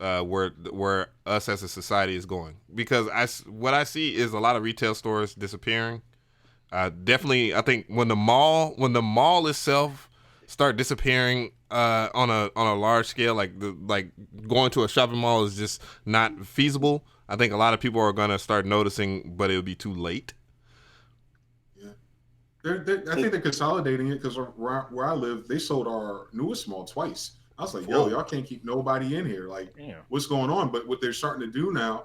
where us as a society is going. Because what I see is a lot of retail stores disappearing. Definitely, I think when the mall itself start disappearing on a large scale, like going to a shopping mall is just not feasible. I think a lot of people are going to start noticing, but it'll be too late. Yeah, I think they're consolidating it, because where I live, they sold our newest mall twice. I was like, yo, y'all can't keep nobody in here. Like, what's going on? But what they're starting to do now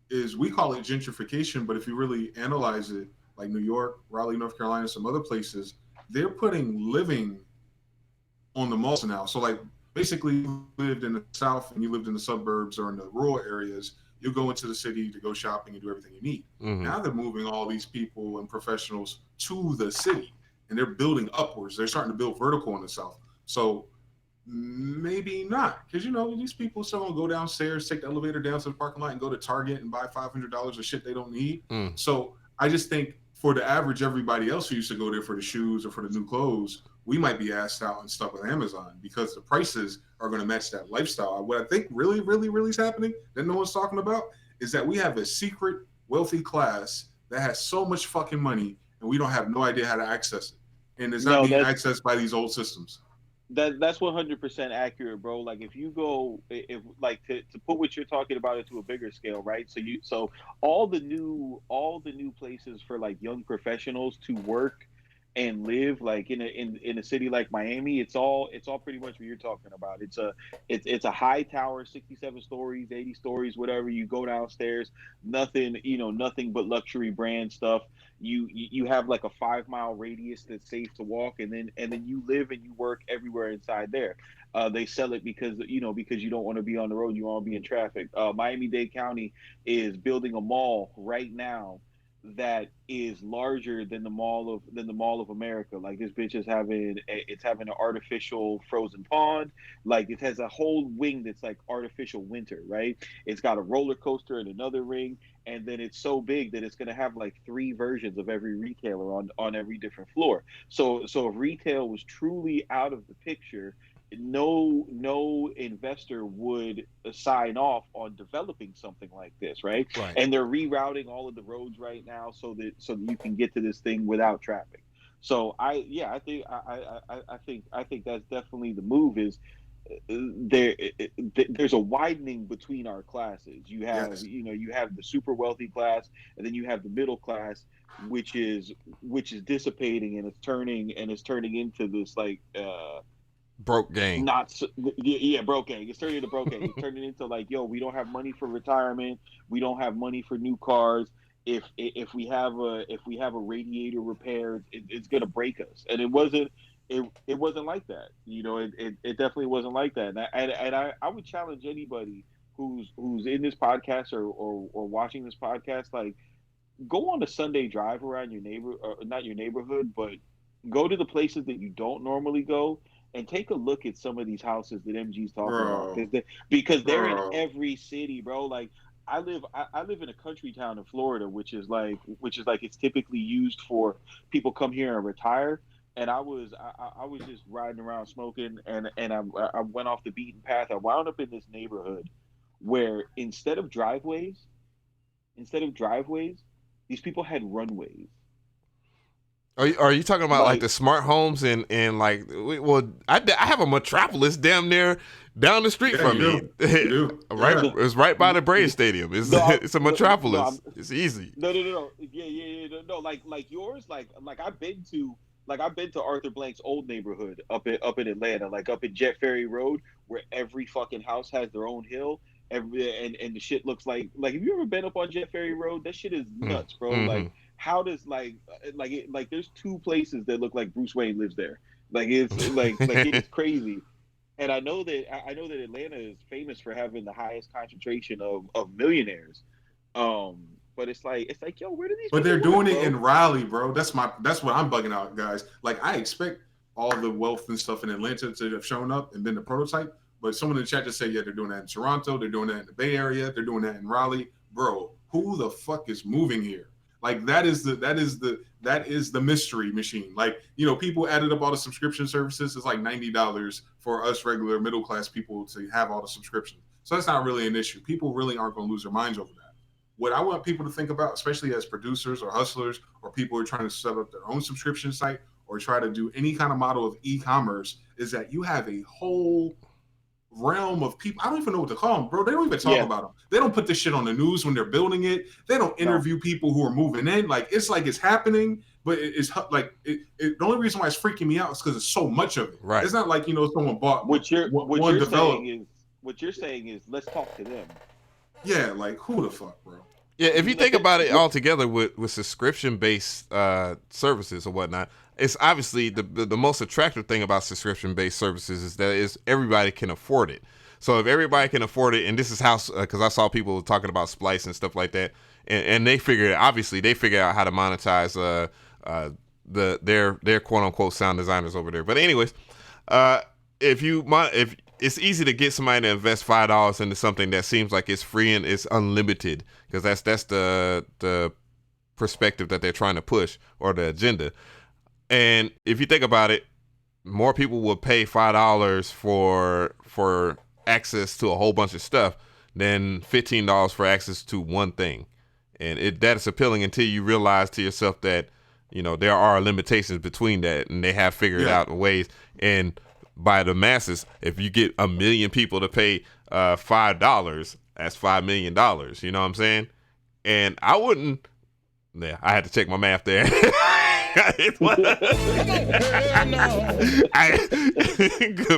is, we call it gentrification, but if you really analyze it, like New York, Raleigh, North Carolina, some other places, they're putting living on the malls now. So like, basically, you lived in the South and you lived in the suburbs or in the rural areas, you go into the city to go shopping and do everything you need. Mm-hmm. Now they're moving all these people and professionals to the city, and they're building upwards. They're starting to build vertical in the South. So Maybe not, because these people still gonna go downstairs, take the elevator down to the parking lot, and go to Target and buy $500 of shit they don't need. So I just think for the average everybody else who used to go there for the shoes or for the new clothes, we might be asked out and stuff with Amazon because the prices are going to match that lifestyle. What I think really, really, really is happening that no one's talking about is that we have a secret wealthy class that has so much fucking money and we don't have no idea how to access it, and it's not being accessed by these old systems. That's 100% accurate, bro. Like if you go, if like to put what you're talking about into a bigger scale, right? So all the new places for like young professionals to work and live, like in a city like Miami, it's all pretty much what you're talking about. It's a high tower, 67 stories, 80 stories, whatever. You go downstairs, nothing but luxury brand stuff. You have like a 5-mile radius that's safe to walk, and then you live and you work everywhere inside there. They sell it because you don't want to be on the road, you want to be in traffic. Miami-Dade County is building a mall right now that is larger than the Mall of America. Like this bitch is having an artificial frozen pond. Like it has a whole wing that's like artificial winter, right? It's got a roller coaster and another ring, and then it's so big that it's gonna have like 3 versions of every retailer on every different floor. So if retail was truly out of the picture, no investor would sign off on developing something like this, right? And they're rerouting all of the roads right now so that you can get to this thing without traffic. So I think that's definitely the move. Is there's a widening between our classes. You have you have the super wealthy class, and then you have the middle class, which is dissipating, and it's turning into this like broke gang. Broke gang. It's turning into broke gang. It's turning into like, yo, we don't have money for retirement. We don't have money for new cars. If we have a radiator repair, it's gonna break us. And it wasn't like that. It definitely wasn't like that. And I would challenge anybody who's in this podcast or watching this podcast, like, go on a Sunday drive around not your neighborhood, but go to the places that you don't normally go, and take a look at some of these houses that MG's talking about, because they're in every city, bro. Like I live in a country town in Florida, which is like it's typically used for people come here and retire. And I was just riding around smoking, and I went off the beaten path. I wound up in this neighborhood where instead of driveways, these people had runways. Are you talking about like the smart homes and like, well, I have a Metropolis damn near down the street from me. Right, it's right by the Braves Stadium. It's a Metropolis. It's easy. No. Yeah. No, like yours, like I've been to Arthur Blank's old neighborhood up in Atlanta, like up in Jet Ferry Road, where every fucking house has their own hill. And the shit looks like have you ever been up on Jet Ferry Road? That shit is nuts, bro. Like, how does like there's 2 places that look like Bruce Wayne lives there. Like it's like it's crazy. And I know that Atlanta is famous for having the highest concentration of millionaires. But it's like, yo, where do these? But they're doing it in Raleigh, bro. That's what I'm bugging out, guys. Like, I expect all the wealth and stuff in Atlanta to have shown up and been the prototype. But someone in the chat just said, yeah, they're doing that in Toronto, they're doing that in the Bay Area, they're doing that in Raleigh. Bro, who the fuck is moving here? Like, that is the mystery machine. Like, people added up all the subscription services. It's like $90 for us regular middle class people to have all the subscriptions. So that's not really an issue. People really aren't going to lose their minds over that. What I want people to think about, especially as producers or hustlers or people who are trying to set up their own subscription site or try to do any kind of model of e-commerce, is that you have a whole realm of people. I don't even know what to call them, bro. They don't even talk about them. They don't put this shit on the news when they're building it. They don't interview people who are moving in. Like, it's happening, but it's like the only reason why it's freaking me out is because it's so much of it. Right. It's not like someone bought what you're saying is let's talk to them. Yeah, like, who the fuck, bro? Yeah, if you think about it all together with subscription-based services or whatnot, it's obviously the most attractive thing about subscription-based services is that everybody can afford it. So if everybody can afford it, and this is how, because I saw people talking about Splice and stuff like that, and they figured out how to monetize their quote-unquote sound designers over there. But anyways, if it's easy to get somebody to invest $5 into something that seems like it's free and it's unlimited, because that's the perspective that they're trying to push, or the agenda. And if you think about it, more people will pay $5 for access to a whole bunch of stuff than $15 for access to one thing. And that is appealing until you realize to yourself that, you know, there are limitations between that, and they have figured out ways. And by the masses, if you get 1 million people to pay $5, that's $5 million. You know what I'm saying? And I wouldn't. Yeah, I had to check my math there. Good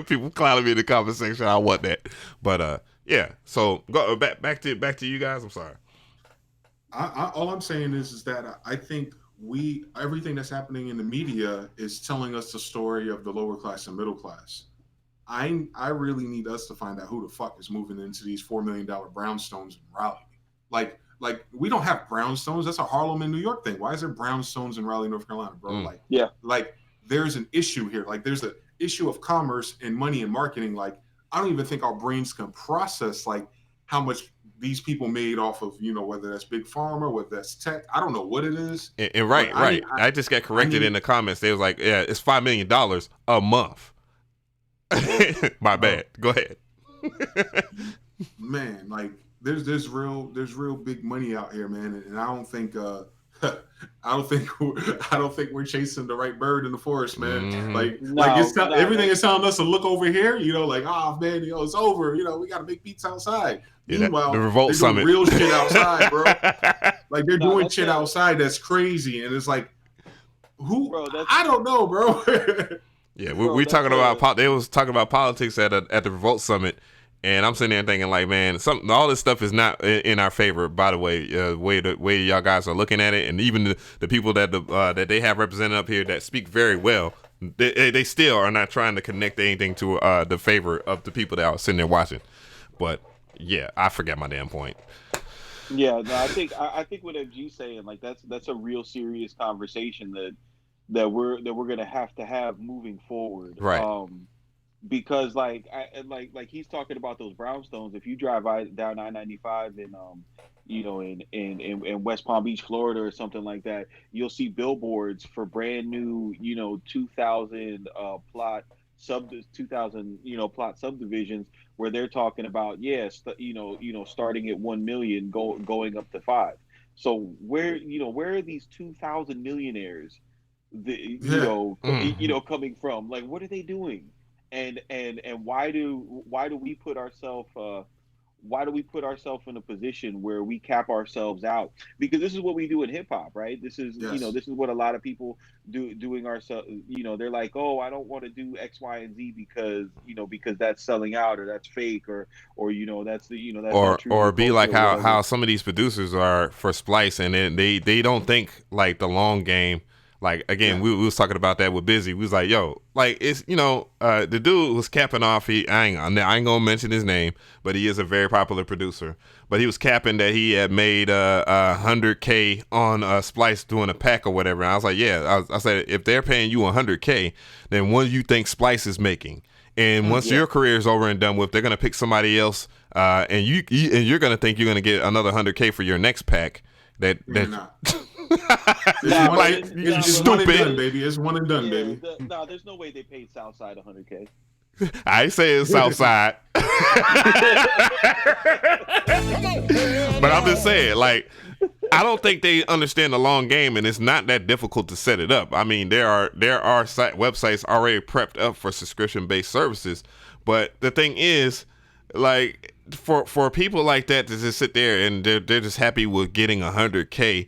people clowning me in the comment section. I want that, but yeah. So go back to you guys. I'm sorry. All I'm saying is that I think everything that's happening in the media is telling us the story of the lower class and middle class. I really need us to find out who the fuck is moving into these $4 million brownstones in Raleigh. Like we don't have brownstones. That's a Harlem and New York thing. Why is there brownstones in Raleigh, North Carolina, bro? Like there's an issue here. Like there's an issue of commerce and money and marketing. Like I don't even think our brains can process like how much these people made off of, you know, whether that's big pharma, whether that's tech. I don't know what it is. And right. I just got corrected in the comments. They was like, yeah, it's $5 million a month. My bad. Go ahead. Man, like there's real big money out here, man, and I don't think we're chasing the right bird in the forest, man. Everything is telling us to look over here, you know, like, oh man, you know, it's over, you know, we got to make beats outside. Yeah, meanwhile, the Revolt Summit, real shit outside, bro. Like they're doing shit outside that's crazy, and it's like, I don't know, bro. Yeah, we talking about they was talking about politics at the Revolt Summit. And I'm sitting there thinking, like, man, all this stuff is not in our favor. By the way, the way y'all guys are looking at it, and even the people that they have represented up here that speak very well, they still are not trying to connect anything to the favor of the people that are sitting there watching. But yeah, I forgot my damn point. Yeah, no, I think what MG's saying, like that's a real serious conversation that we're gonna have to have moving forward. Right. Because like he's talking about those brownstones. If you drive down I-95 in West Palm Beach, Florida, or something like that, you'll see billboards for brand new 2,000 plot subdivisions where they're talking about starting at 1 million going up to 5. So where are these 2,000 millionaires coming from? Like, what are they doing? And why do we put ourselves in a position where we cap ourselves out? Because this is what we do in hip hop, right? This is this is what a lot of people doing ourselves. They're like, oh, I don't want to do X, Y, and Z because that's selling out, or that's fake, or that's not true, or be like how some of these producers are for Splice, and they don't think like the long game. Like, again, we was talking about that with Busy. We was like, yo, like, it's, the dude was capping off. I ain't gonna mention his name, but he is a very popular producer. But he was capping that he had made $100K on Splice doing a pack or whatever. And I was like, yeah. I said, if they're paying you $100K, then what do you think Splice is making? And once your career is over and done with, they're gonna pick somebody else, and you're gonna think you're gonna get another $100K for your next pack. You're not. It's stupid. One and done, baby. It's one and done, baby. No, there's no way they paid Southside $100K. I ain't saying Southside. But I'm just saying, like, I don't think they understand the long game, and it's not that difficult to set it up. I mean, there are websites already prepped up for subscription-based services, but the thing is, like, for people like that to just sit there and they're just happy with getting $100K,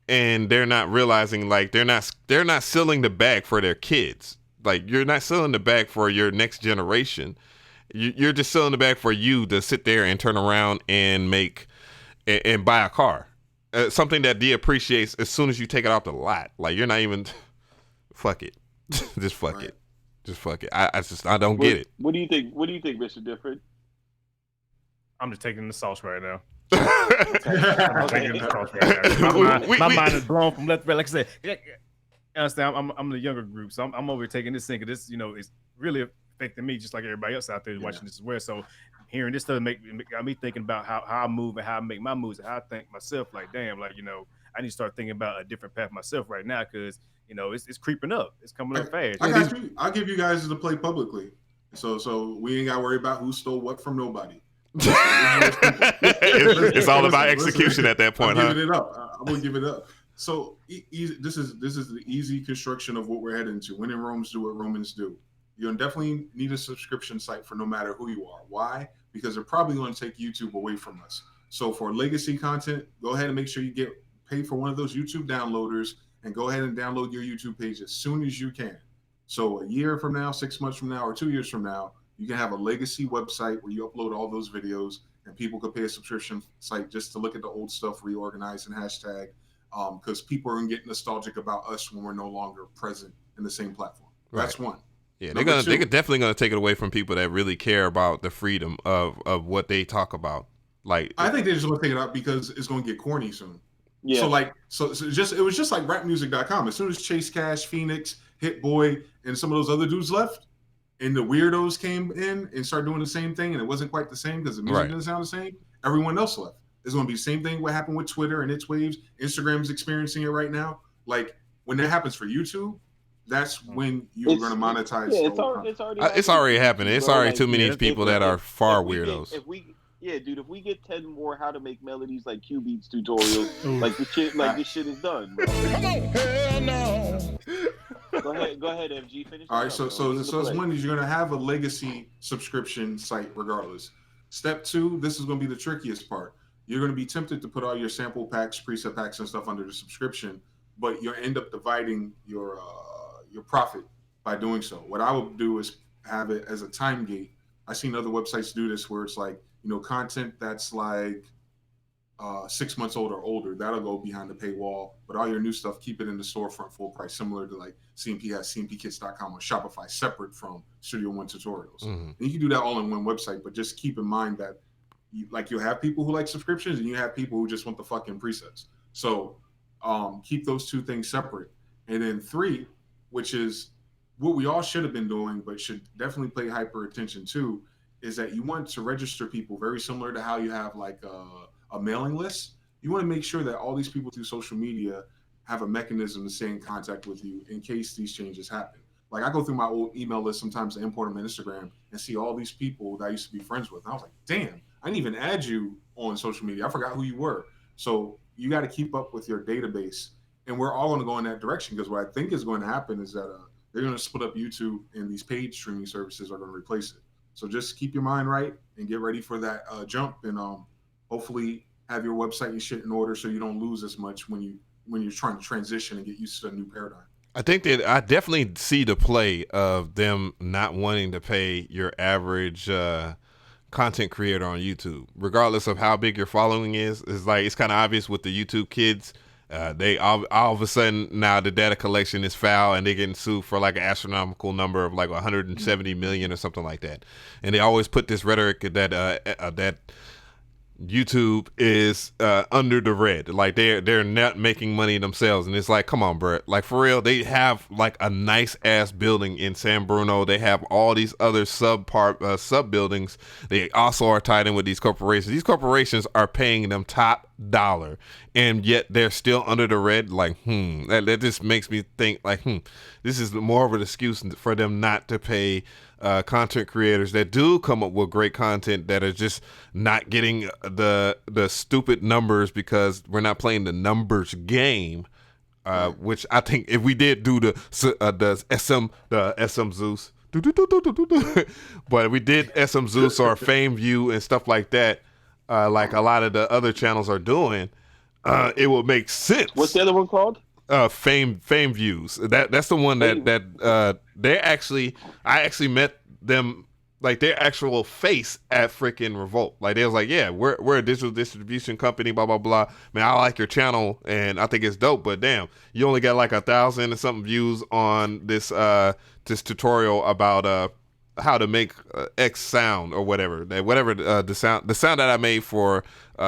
and they're not realizing, like, they're not sealing the bag for their kids. Like, you're not selling the bag for your next generation. You're just selling the bag for you to sit there and turn around and make and buy a car, something that depreciates as soon as you take it off the lot. Like, you're not even fuck it, just fuck it, just fuck it. I don't get it. What do you think? What do you think, Mr. Different? I'm just taking the sauce right now. My mind is blown from left to right. Like I said, understand, I'm the younger group, so I'm over taking this thing. This, it's really affecting me just like everybody else out there watching this as well. So hearing this stuff got me thinking about how I move and how I make my moves and how I think myself. Like, damn, like, you know, I need to start thinking about a different path myself right now because, you know, it's creeping up. It's coming up fast. I got you. I'll give you guys the play publicly. So we ain't got to worry about who stole what from nobody. It's all about execution at that point, I'm giving it up. I'm going to give it up. So this is the easy construction of what we're heading to. When in Romans do what Romans do. You'll definitely need a subscription site for no matter who you are. Why? Because they're probably going to take YouTube away from us. So for legacy content, go ahead and make sure you get paid for one of those YouTube downloaders and go ahead and download your YouTube page as soon as you can. So a year from now, 6 months from now, or 2 years from now, you can have a legacy website where you upload all those videos and people could pay a subscription site just to look at the old stuff, reorganize and hashtag, because people are going to get nostalgic about us when we're no longer present in the same platform. Right. That's one. Yeah, they're definitely gonna take it away from people that really care about the freedom of what they talk about. Like, I think they're just gonna take it out because it's gonna get corny soon. Yeah. So it was just like rapmusic.com. As soon as Chase Cash, Phoenix, Hit Boy, and some of those other dudes left, and the weirdos came in and started doing the same thing, and it wasn't quite the same because the music didn't sound the same. Everyone else left. It's gonna be the same thing. What happened with Twitter and its waves? Instagram's experiencing it right now. Like when that happens for YouTube, that's when you're going to monetize. It's already happening. It's already too many people that are far weirdos. If we get 10 more how to make melodies like Q Beats tutorials, like this shit is done, bro. Come on, hell no. Go ahead, MG. Finish. All right, so it's one is you're going to have a legacy subscription site regardless. Step 2, this is going to be the trickiest part. You're going to be tempted to put all your sample packs, preset packs, and stuff under the subscription, but you'll end up dividing your profit by doing so. What I would do is have it as a time gate. I've seen other websites do this where it's like, you know, content that's like 6 months old or older, that'll go behind the paywall, but all your new stuff, keep it in the storefront full price, similar to like CMP has cmpkits.com or Shopify, separate from Studio One tutorials. Mm-hmm. And you can do that all in one website, but just keep in mind that you'll have people who like subscriptions and you have people who just want the fucking presets. So keep those two things separate. And then 3, which is what we all should have been doing, but should definitely pay hyper attention to, is that you want to register people very similar to how you have like a mailing list. You want to make sure that all these people through social media have a mechanism to stay in contact with you in case these changes happen. Like I go through my old email list sometimes to import them in Instagram and see all these people that I used to be friends with. And I was like, damn, I didn't even add you on social media. I forgot who you were. So you got to keep up with your database. And we're all going to go in that direction because what I think is going to happen is that they're going to split up YouTube and these paid streaming services are going to replace it. So just keep your mind right and get ready for that jump and hopefully have your website and shit in order so you don't lose as much when you're trying to transition and get used to a new paradigm. I think that I definitely see the play of them not wanting to pay your average content creator on YouTube, regardless of how big your following is. It's like it's kind of obvious with the YouTube kids. They all of a sudden now the data collection is foul and they're getting sued for like an astronomical number of like 170 million or something like that. And they always put this rhetoric that that YouTube is under the red, like they're not making money themselves, and it's like, come on, bro, like for real, they have like a nice ass building in San Bruno. They have all these other sub buildings. They also are tied in with these corporations. These corporations are paying them top dollar, and yet they're still under the red. Like, that just makes me think like, this is more of an excuse for them not to pay content creators that do come up with great content that are just not getting the stupid numbers because we're not playing the numbers game, which I think if we did do the SM Zeus, but we did SM Zeus or Fame View and stuff like that, like a lot of the other channels are doing, it would make sense. What's the other one called? Fame Views. That's the one that I actually met them, like their actual face at freaking Revolt. Like they was like, yeah, we're a digital distribution company, blah blah blah. Man, I like your channel and I think it's dope, but damn, you only got like 1,000 and something views on this this tutorial about how to make X sound or whatever the sound that I made for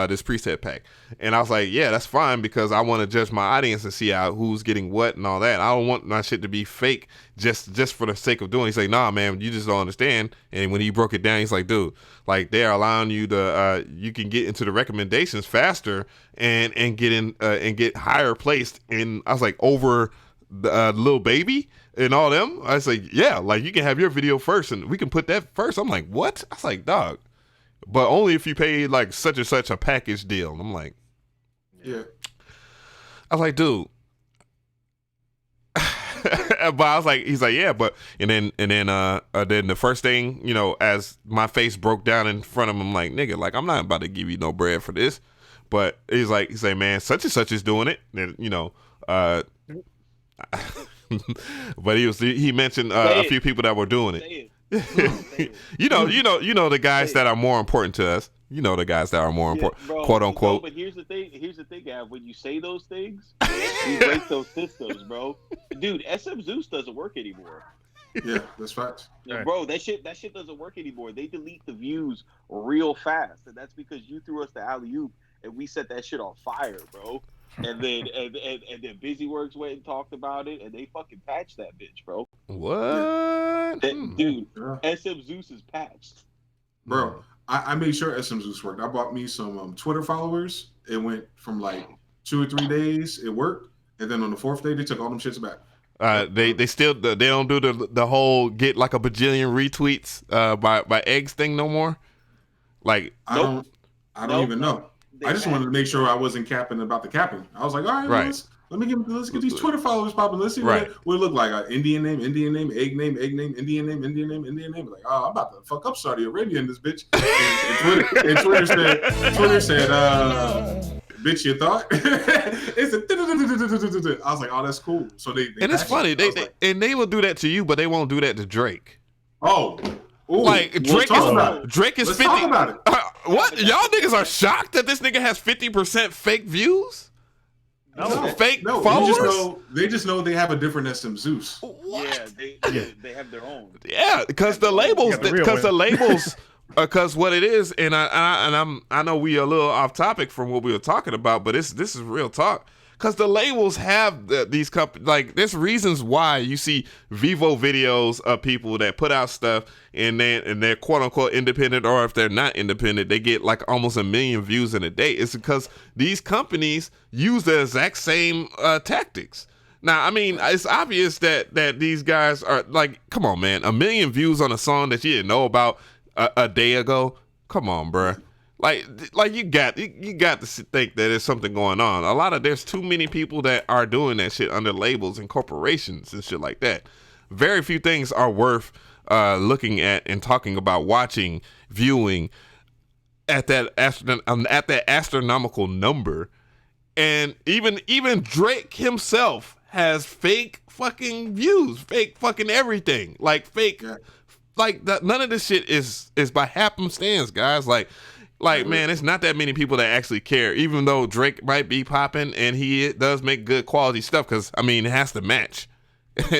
this preset pack. And I was like, yeah, that's fine, because I want to judge my audience and see who's getting what and all that. I don't want my shit to be fake just for the sake of doing it. He's like, nah, man, you just don't understand. And when he broke it down, he's like, dude, like, they're allowing you to you can get into the recommendations faster and get in and get higher placed in. I was like, over the Lil Baby and all them. I was like, yeah, like, you can have your video first and we can put that first. I'm like, what? I was like, dog, but only if you pay like such and such a package deal. And I'm like, yeah. I was like, dude. But I was like, he's like, yeah, but and then the first thing, you know, as my face broke down in front of him, I'm like, nigga, like, I'm not about to give you no bread for this. But he's like, man, such and such is doing it. And, you know, but he mentioned a few people that were doing it. you know the guys that are more important to us. You know the guys that are more important, bro, quote unquote. No, but here's the thing, Gav. When you say those things, you break those systems, bro. Dude, SM Zeus doesn't work anymore. Yeah, that's facts. Yeah, bro, that shit doesn't work anymore. They delete the views real fast, and that's because you threw us the alley-oop and we set that shit on fire, bro. And then and then BusyWorks went and talked about it, and they fucking patched that bitch, bro. What? Dude, SM Zeus is patched, bro. I made sure SM Zeus worked. I bought me some Twitter followers. It went from like 2 or 3 days. It worked, and then on the 4th day, they took all them shits back. They still they don't do the whole get like a bajillion retweets by eggs thing no more. Like I don't even know. I just wanted to make sure I wasn't capping about the capping. I was like, all right, let's get these Twitter followers popping. Let's see what it look like. Indian name, egg name, Indian name. Like, oh, I'm about to fuck up Saudi Arabia in this bitch. And Twitter said, bitch, you thought? I was like, oh, that's cool. So they and it's funny. They will do that to you, but they won't do that to Drake. Oh. Ooh, like Drake is 50. Talk about it. What? Y'all niggas are shocked that this nigga has 50% fake views? Fake followers? They just know they have a different SM Zeus. What? Yeah, they have their own. Yeah, because the labels, because what it is, and I know we are a little off topic from what we were talking about, but this is real talk. Because the labels have these companies, like, there's reasons why you see Vivo videos of people that put out stuff and they're quote unquote independent, or if they're not independent, they get like almost 1 million views in a day. It's because these companies use the exact same tactics. Now, I mean, it's obvious that these guys are like, come on, man, 1 million views on a song that you didn't know about a day ago. Come on, bruh. Like you got to think that there's something going on. There's too many people that are doing that shit under labels and corporations and shit like that. Very few things are worth looking at and talking about, watching, viewing at that astronomical number. And even Drake himself has fake fucking views, fake fucking everything, like fake, like that. None of this shit is by happenstance, guys. Like, man, it's not that many people that actually care, even though Drake might be popping and he does make good quality stuff, because, I mean, it has to match,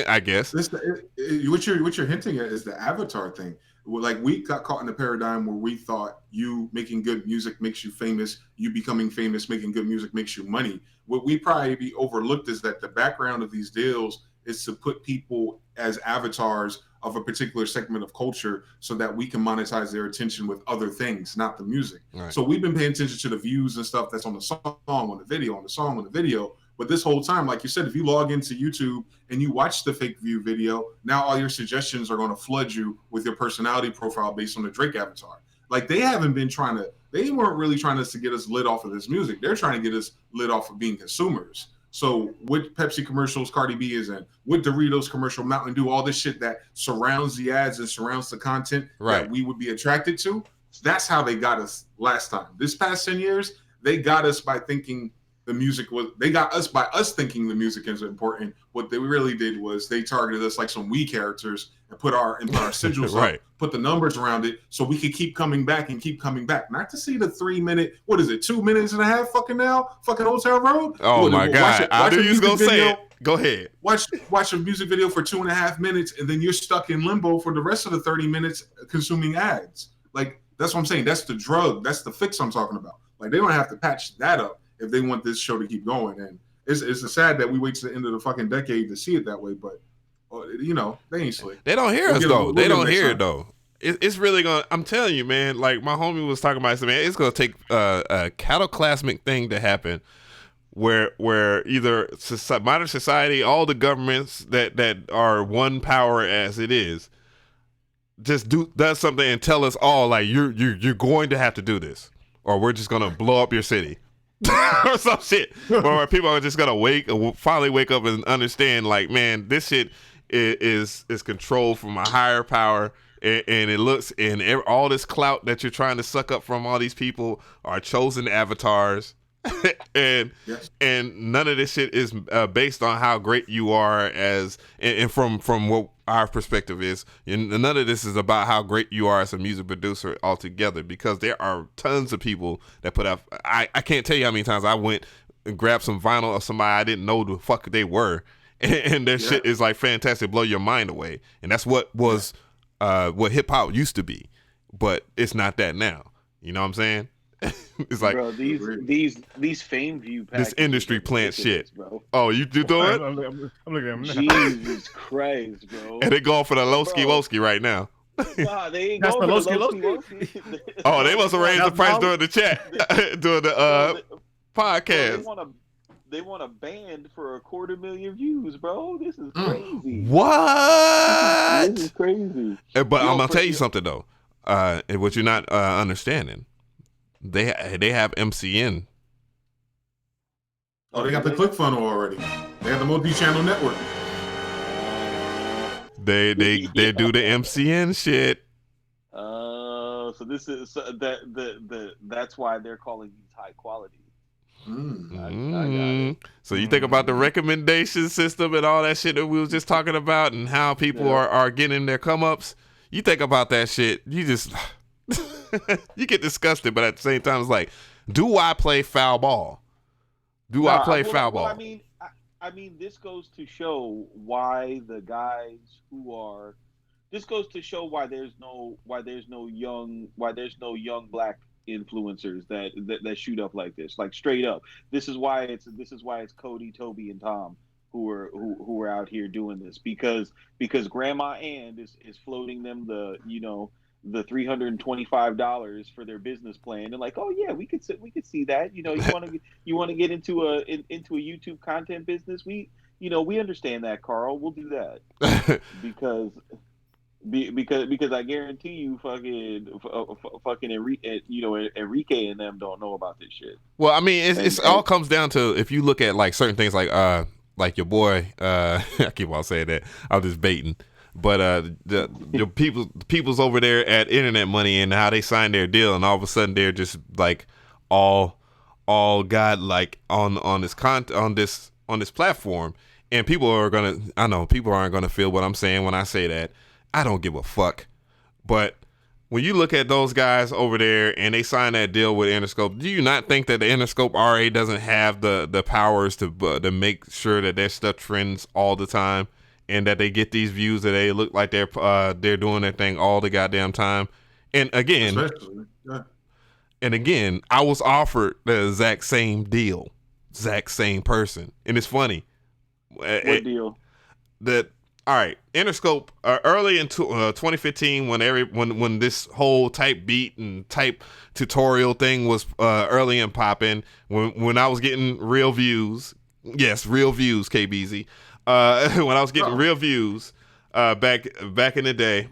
I guess. What you're hinting at is the avatar thing. Like, we got caught in a paradigm where we thought you making good music makes you famous, you becoming famous, making good music makes you money. What we probably overlooked is that the background of these deals is to put people as avatars of a particular segment of culture so that we can monetize their attention with other things, not the music. Right. So we've been paying attention to the views and stuff that's on the song, on the video, on the song, on the video. But this whole time, like you said, if you log into YouTube and you watch the fake view video, now all your suggestions are going to flood you with your personality profile based on the Drake avatar. Like, they weren't really trying to get us lit off of this music. They're trying to get us lit off of being consumers. So with Pepsi commercials, Cardi B is in, with Doritos commercial, Mountain Dew, all this shit that surrounds the ads and surrounds the content that we would be attracted to. That's how they got us last time. This past 10 years, they got us by thinking they got us by us thinking the music is important. What they really did was they targeted us like some Wii characters and put our sigils up, put the numbers around it so we could keep coming back and keep coming back. Not to see the 3 minute, 2 minutes and a half fucking Old Town Road? Oh my God. I knew you was going to say it. Go ahead. Watch a music video for 2.5 minutes, and then you're stuck in limbo for the rest of the 30 minutes consuming ads. Like, that's what I'm saying. That's the drug. That's the fix I'm talking about. Like, they don't have to patch that up if they want this show to keep going. And it's sad that we wait to the end of the fucking decade to see it that way, but you know, they ain't slick. They don't hear us though. They don't hear it though. It's really gonna. I'm telling you, man. Like my homie was talking about, I said, man, it's gonna take a cataclysmic thing to happen, where either modern society, all the governments that are one power as it is, just does something and tell us all like you're going to have to do this, or we're just gonna blow up your city. Or some shit, where people are just gonna finally wake up and understand, like, man, this shit is controlled from a higher power, and it looks, and all this clout that you're trying to suck up from all these people are chosen avatars, and none of this shit is based on how great you are as, and from what our perspective is, and none of this is about how great you are as a music producer altogether, because there are tons of people that put out. I can't tell you how many times I went and grabbed some vinyl of somebody I didn't know the fuck they were, and their shit is like fantastic, blow your mind away, and that's what was what hip hop used to be, but it's not that now. You know what I'm saying? It's like, bro, these fame view packages, this industry plant shit, bro. Oh, you do it? I'm looking at them now. Jesus Christ, bro. And they going for the Lowski Woski right now. Nah, they ain't That's going the for the Lowski. Oh, they must have raised the price during the chat, during the podcast. They want a band for 250,000 views, bro. This is crazy. What? This is crazy. But I'm gonna tell you something though, and what you're not understanding, they have MCN. Oh, they got the ClickFunnels already. They have the multi-channel network. They do the MCN shit. So this is that's why they're calling these high quality. I got it. So you think about the recommendation system and all that shit that we was just talking about, and how people are getting their come ups. You think about that shit, you just you get disgusted, but at the same time, it's like, do I play foul ball? I play foul ball? I mean, this goes to show why the guys who are. This goes to show why there's no young black influencers that shoot up like this, like straight up. This is why it's Cody, Toby, and Tom who are out here doing this, because Grandma Ann is floating them the $325 for their business plan, and like, oh yeah, we could see that, you want to get into a YouTube content business, we understand that, Carl, we'll do that. because I guarantee you, fucking Enrique and them don't know about this shit. Well, I mean, it's all comes down to, if you look at like certain things, like your boy, I keep on saying that, I'm just baiting, but the people's over there at Internet Money and how they signed their deal, and all of a sudden they're just like all God like on this platform, and people aren't gonna feel what I'm saying when I say that. I don't give a fuck. But when you look at those guys over there and they sign that deal with Interscope, do you not think that the Interscope RA doesn't have the powers to make sure that their stuff trends all the time, and that they get these views, that they look like they're doing their thing all the goddamn time? And again, I was offered the exact same deal, exact same person, and it's funny. What deal? All right, Interscope, early in 2015, when this whole type beat and type tutorial thing was early and popping, when I was getting real views, yes, real views, KBZ, when I was getting real views back in the day,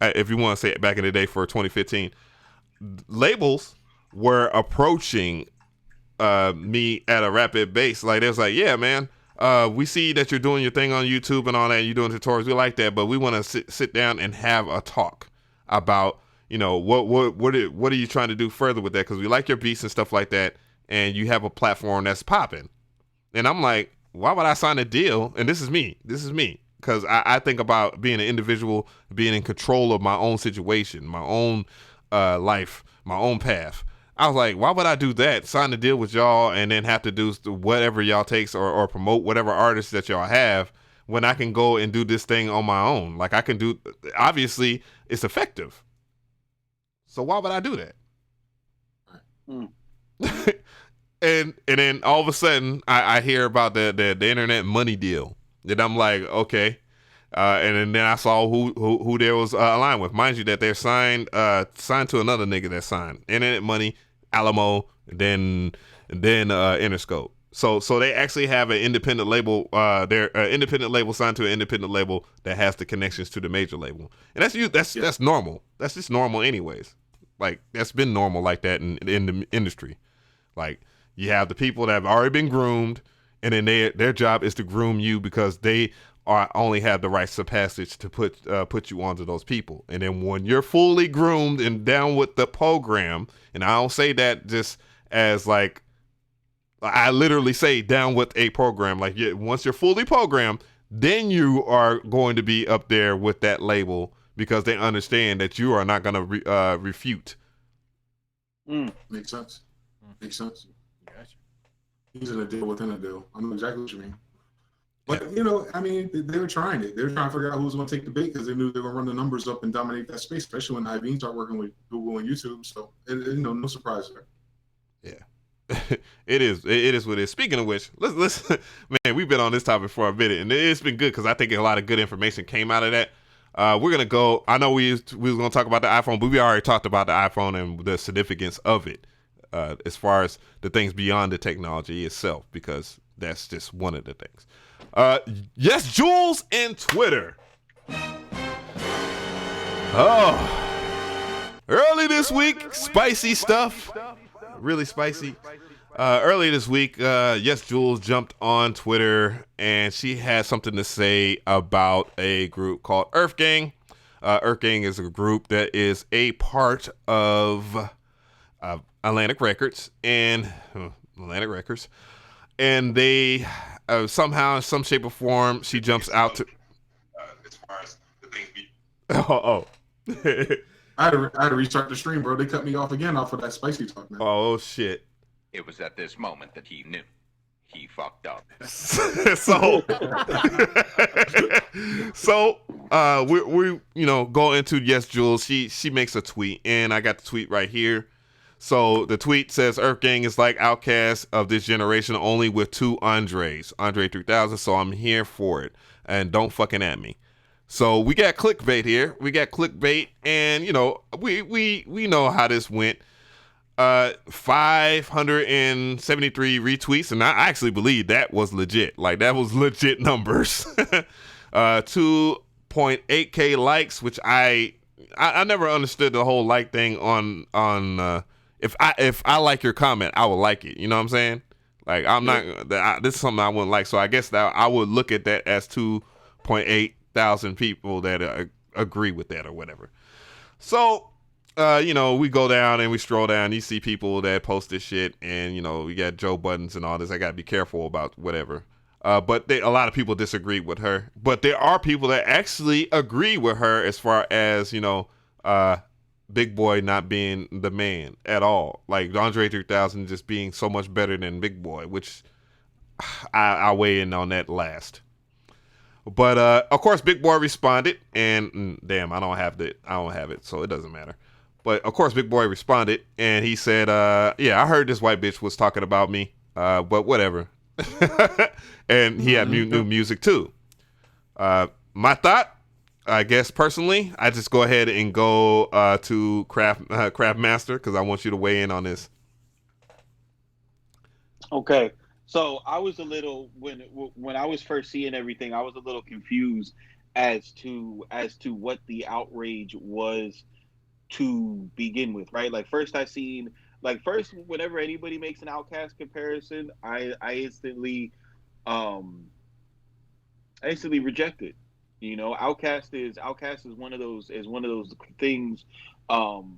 if you want to say it, back in the day for 2015, labels were approaching me at a rapid pace. Like, they was like, yeah, man, we see that you're doing your thing on YouTube and all that, and you're doing tutorials. We like that, but we want to sit down and have a talk about, what are you trying to do further with that? Because we like your beats and stuff like that, and you have a platform that's popping. And I'm like, why would I sign a deal? And this is me, because I think about being an individual, being in control of my own situation, my own life, my own path. I was like, why would I do that? Sign a deal with y'all and then have to do whatever y'all takes or promote whatever artists that y'all have when I can go and do this thing on my own. Like I can do, obviously it's effective. So why would I do that? and then all of a sudden I hear about the internet money deal. And I'm like, okay. And then I saw who there was aligned with. Mind you, that they're signed to another nigga that signed Internet Money, Alamo, then Interscope. So they actually have an independent label. They're independent label signed to an independent label that has the connections to the major label, and that's normal. That's just normal, anyways. Like that's been normal like that in the industry. Like you have the people that have already been groomed, and then their job is to groom you because they only have the rights of passage to put you onto those people. And then when you're fully groomed and down with the program, and I don't say that just as like, I literally say down with a program. Like once you're fully programmed, then you are going to be up there with that label because they understand that you are not going to refute. Makes sense. Makes sense. Gotcha. He's in a deal within a deal. I know exactly what you mean. But, you know, I mean, they were trying it. They were trying to figure out who was going to take the bait because they knew they were going to run the numbers up and dominate that space, especially when Iveen started working with Google and YouTube. So, no surprise there. Yeah. It is what it is. Speaking of which, let's man, we've been on this topic for a minute, and it's been good because I think a lot of good information came out of that. We're going to go, I know we was going to talk about the iPhone, but we already talked about the iPhone and the significance of it as far as the things beyond the technology itself, because that's just one of the things. YesJulz and Twitter. Oh, early this week, spicy stuff, really spicy. Early this week, YesJulz jumped on Twitter and she had something to say about a group called Earth Gang. Earth Gang is a group that is a part of Atlantic Records, and they somehow, in some shape or form, she jumps out to. As far as the thing I had to restart the stream, bro. They cut me off again off of that spicy talk, man. Oh shit! It was at this moment that he knew he fucked up. So we go into YesJulz. She makes a tweet, and I got the tweet right here. So the tweet says, Earth Gang is like Outkast of this generation, only with two Andres. Andre 3000, so I'm here for it. And don't fucking at me. So we got clickbait here. We got clickbait, and, we know how this went. 573 retweets, and I actually believe that was legit. Like, that was legit numbers. 2.8K likes, which I never understood the whole like thing on if I like your comment, I will like it. You know what I'm saying? Like, I'm not. This is something I wouldn't like. So I guess that I would look at that as 2.8 thousand people that agree with that or whatever. So, we go down and we stroll down. You see people that post this shit, and we got Joe Buttons and all this. I gotta be careful about whatever. But a lot of people disagree with her. But there are people that actually agree with her as far as Big Boy not being the man at all. Like Andre 3000 just being so much better than Big Boy, which I'll weigh in on that last. But of course, Big Boy responded, and damn, I don't have it, so it doesn't matter. But of course, Big Boy responded, and he said, "Yeah, I heard this white bitch was talking about me, but whatever." And he had new music too. My thought, I guess personally, I just go ahead and go to Craft Master because I want you to weigh in on this. Okay, so I was a little when I was first seeing everything, I was a little confused as to what the outrage was to begin with, right? Like first whenever anybody makes an Outkast comparison, I instantly reject it. Outkast is one of those things from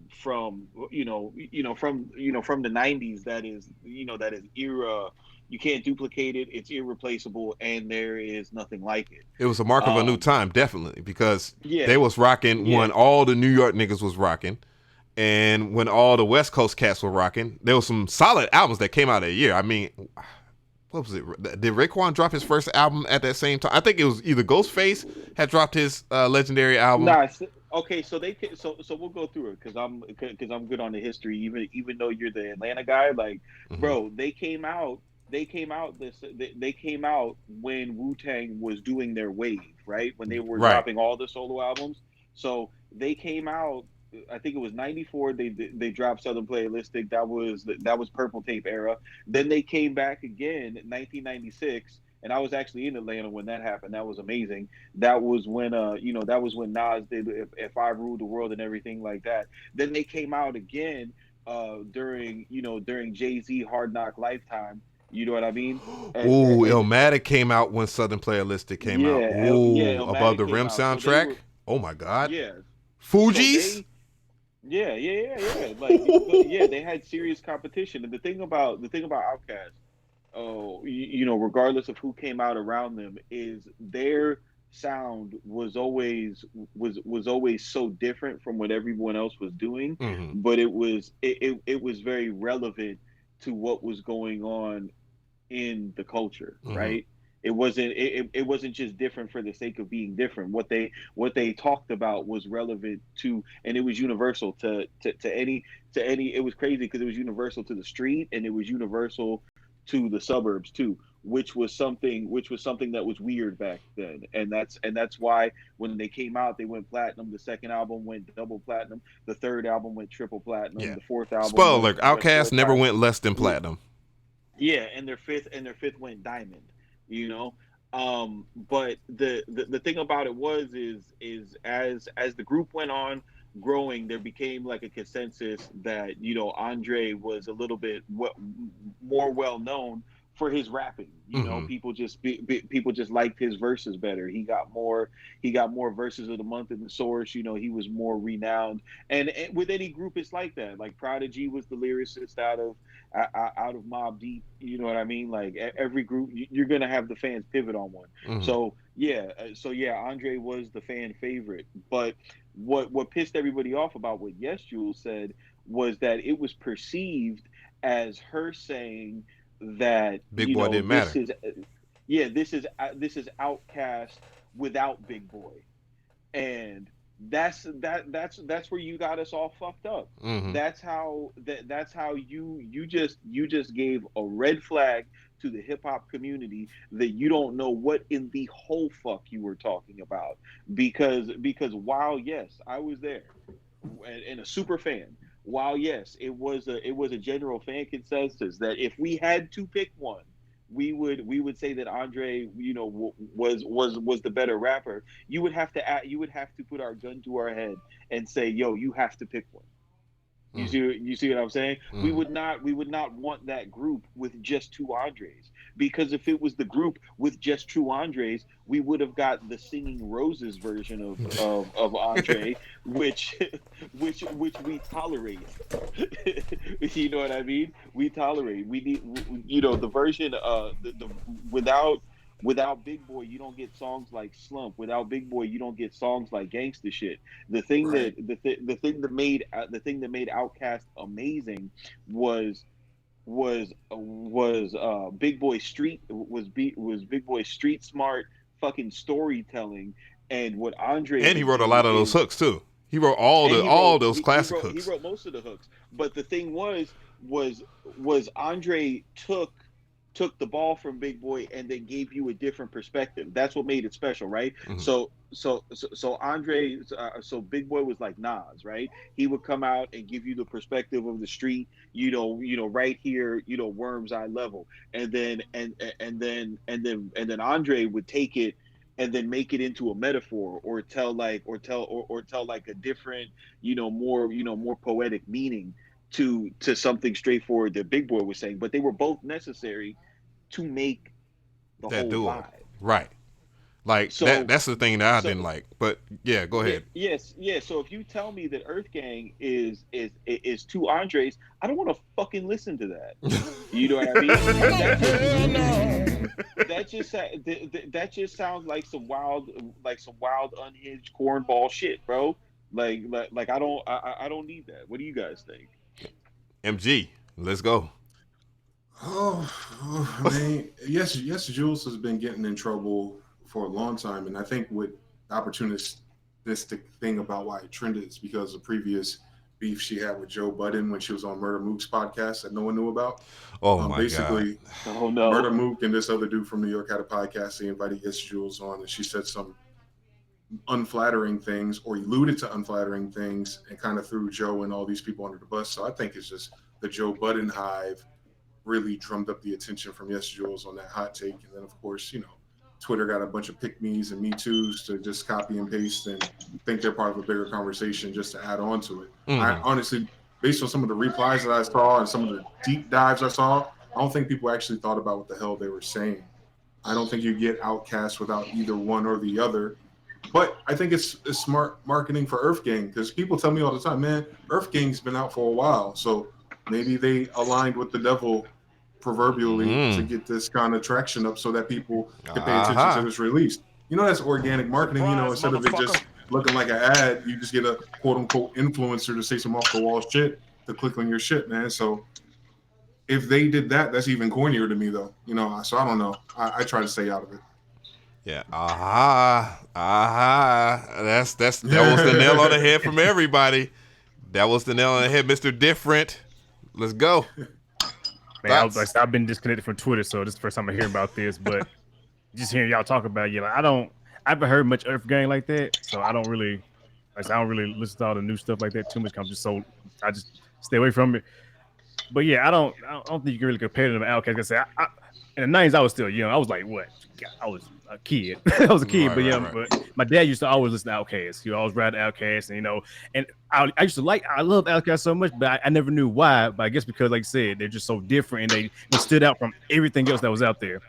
the 90s that is era. You can't duplicate it. It's irreplaceable, and there is nothing like it. It was a mark of a new time, definitely, because they was rocking when all the New York niggas was rocking, And when all the West Coast cats were rocking, there was some solid albums that came out that year. I mean, what was it? Did Raekwon drop his first album at that same time? I think it was either Ghostface had dropped his legendary album. Nah, okay, so we'll go through it because I'm good on the history. Even though you're the Atlanta guy, like, bro, they came out when Wu-Tang was doing their wave, right? When they were dropping all the solo albums. So they came out. I think it was '94. They dropped Southern Playalistic. That was Purple Tape era. Then they came back again in 1996, and I was actually in Atlanta when that happened. That was amazing. That was when that was when Nas did If I Ruled the World and everything like that. Then they came out again during Jay-Z Hard Knock Lifetime. You know what I mean? Ooh, Illmatic came out when Southern Playalistic came out. Ooh, Above the Rim soundtrack. Oh my God. Yeah. Fugees. Yeah. Like, they had serious competition, and the thing about Outkast, regardless of who came out around them, is their sound was always so different from what everyone else was doing, but it was very relevant to what was going on in the culture, right? It wasn't just different for the sake of being different. What they talked about was relevant to, and it was universal to any. It was crazy because it was universal to the street, and it was universal to the suburbs too, which was something that was weird back then. And that's why when they came out, they went platinum. The second album went double platinum. The third album went triple platinum. Yeah. The fourth album. Spoiler: Outkast never went less than platinum. Yeah, and their fifth went diamond. But the thing about it is as the group went on growing, there became like a consensus that Andre was a little bit more well known for his rapping. People just liked his verses better. He got more verses of the month in the Source. He was more renowned, and with any group it's like that. Like Prodigy was the lyricist out of Mobb Deep. You know what I mean? Like every group, you're gonna have the fans pivot on one. So Andre was the fan favorite. But what pissed everybody off about what YesJulz said was that it was perceived as her saying that Big Boy didn't matter. This is Outkast without Big Boy, and that's where you got us all fucked up. That's how you just gave a red flag to the hip hop community that you don't know what in the whole fuck you were talking about, because while yes, I was there and a super fan. While yes, it was a general fan consensus that if we had to pick one, we would say that Andre, was the better rapper. You would have to put our gun to our head and say, yo, you have to pick one. You see what I'm saying? We would not want that group with just two Andres, because if it was the group with just two Andres, we would have got the Singing Roses version of Andre, which we tolerate. You know what I mean? We tolerate. We need, the version without Big Boy, you don't get songs like Slump. Without Big Boy, you don't get songs like Gangsta Shit. The thing that made Outkast amazing was Big Boy street smart fucking storytelling, and what Andre, and he wrote a lot of those hooks too. He wrote all those classic hooks. He wrote most of the hooks. But the thing was Andre took the ball from Big Boy and then gave you a different perspective. That's what made it special, right? So Andre, so Big Boy was like Nas, right? He would come out and give you the perspective of the street, right here, worm's eye level, and then Andre would take it and then make it into a metaphor, or tell like a different, more poetic meaning to something straightforward that Big Boy was saying. But they were both necessary to make the whole vibe. Right. Like, so, that's the thing that I didn't like. But yeah, go ahead. Yes. So if you tell me that Earth Gang is two Andres, I don't want to fucking listen to that. You know what I mean? That just sounds like some wild unhinged cornball shit, bro. Like I don't need that. What do you guys think? MG, let's go. Oh man, YesJulz has been getting in trouble for a long time, and I think what the opportunistic thing about why it trended is because of previous beef she had with Joe Budden when she was on Murder Mook's podcast that no one knew about. Oh my Basically, God. Oh no. Murder Mook and this other dude from New York had a podcast. They invited YesJulz on, and she said some unflattering things or alluded to unflattering things and kind of threw Joe and all these people under the bus. So I think it's just the Joe Budden hive really drummed up the attention from YesJulz on that hot take. And then, of course, Twitter got a bunch of pick-me's and me-toos to just copy and paste and think they're part of a bigger conversation just to add on to it. I honestly, based on some of the replies that I saw and some of the deep dives I saw, I don't think people actually thought about what the hell they were saying. I don't think you get Outkast without either one or the other. But I think it's smart marketing for Earth Gang, because people tell me all the time, man, Earth Gang's been out for a while. So maybe they aligned with the devil proverbially to get this kind of traction up so that people can pay attention to this release. That's organic marketing, instead of it just looking like an ad, you just get a quote unquote influencer to say some off the wall shit to click on your shit, man. So if they did that, that's even cornier to me though. So I don't know. I try to stay out of it. Yeah. That was the nail on the head from everybody. That was the nail on the head, Mr.Different. Let's go. Man, I've been disconnected from Twitter, so this is the first time I hear about this. But just hearing y'all talk about it, I haven't heard much Earth Gang like that, so I don't really listen to all the new stuff like that too much. I just stay away from it. But yeah, I don't think you can really compare them to Outkast. In the 90s, I was still young. I was like, what? I was a kid. I was a kid, right. But my dad used to always listen to Outkast. He always ride Outkast, and I used to I love Outkast so much, but I never knew why. But I guess because, like I said, they're just so different, and they stood out from everything else that was out there.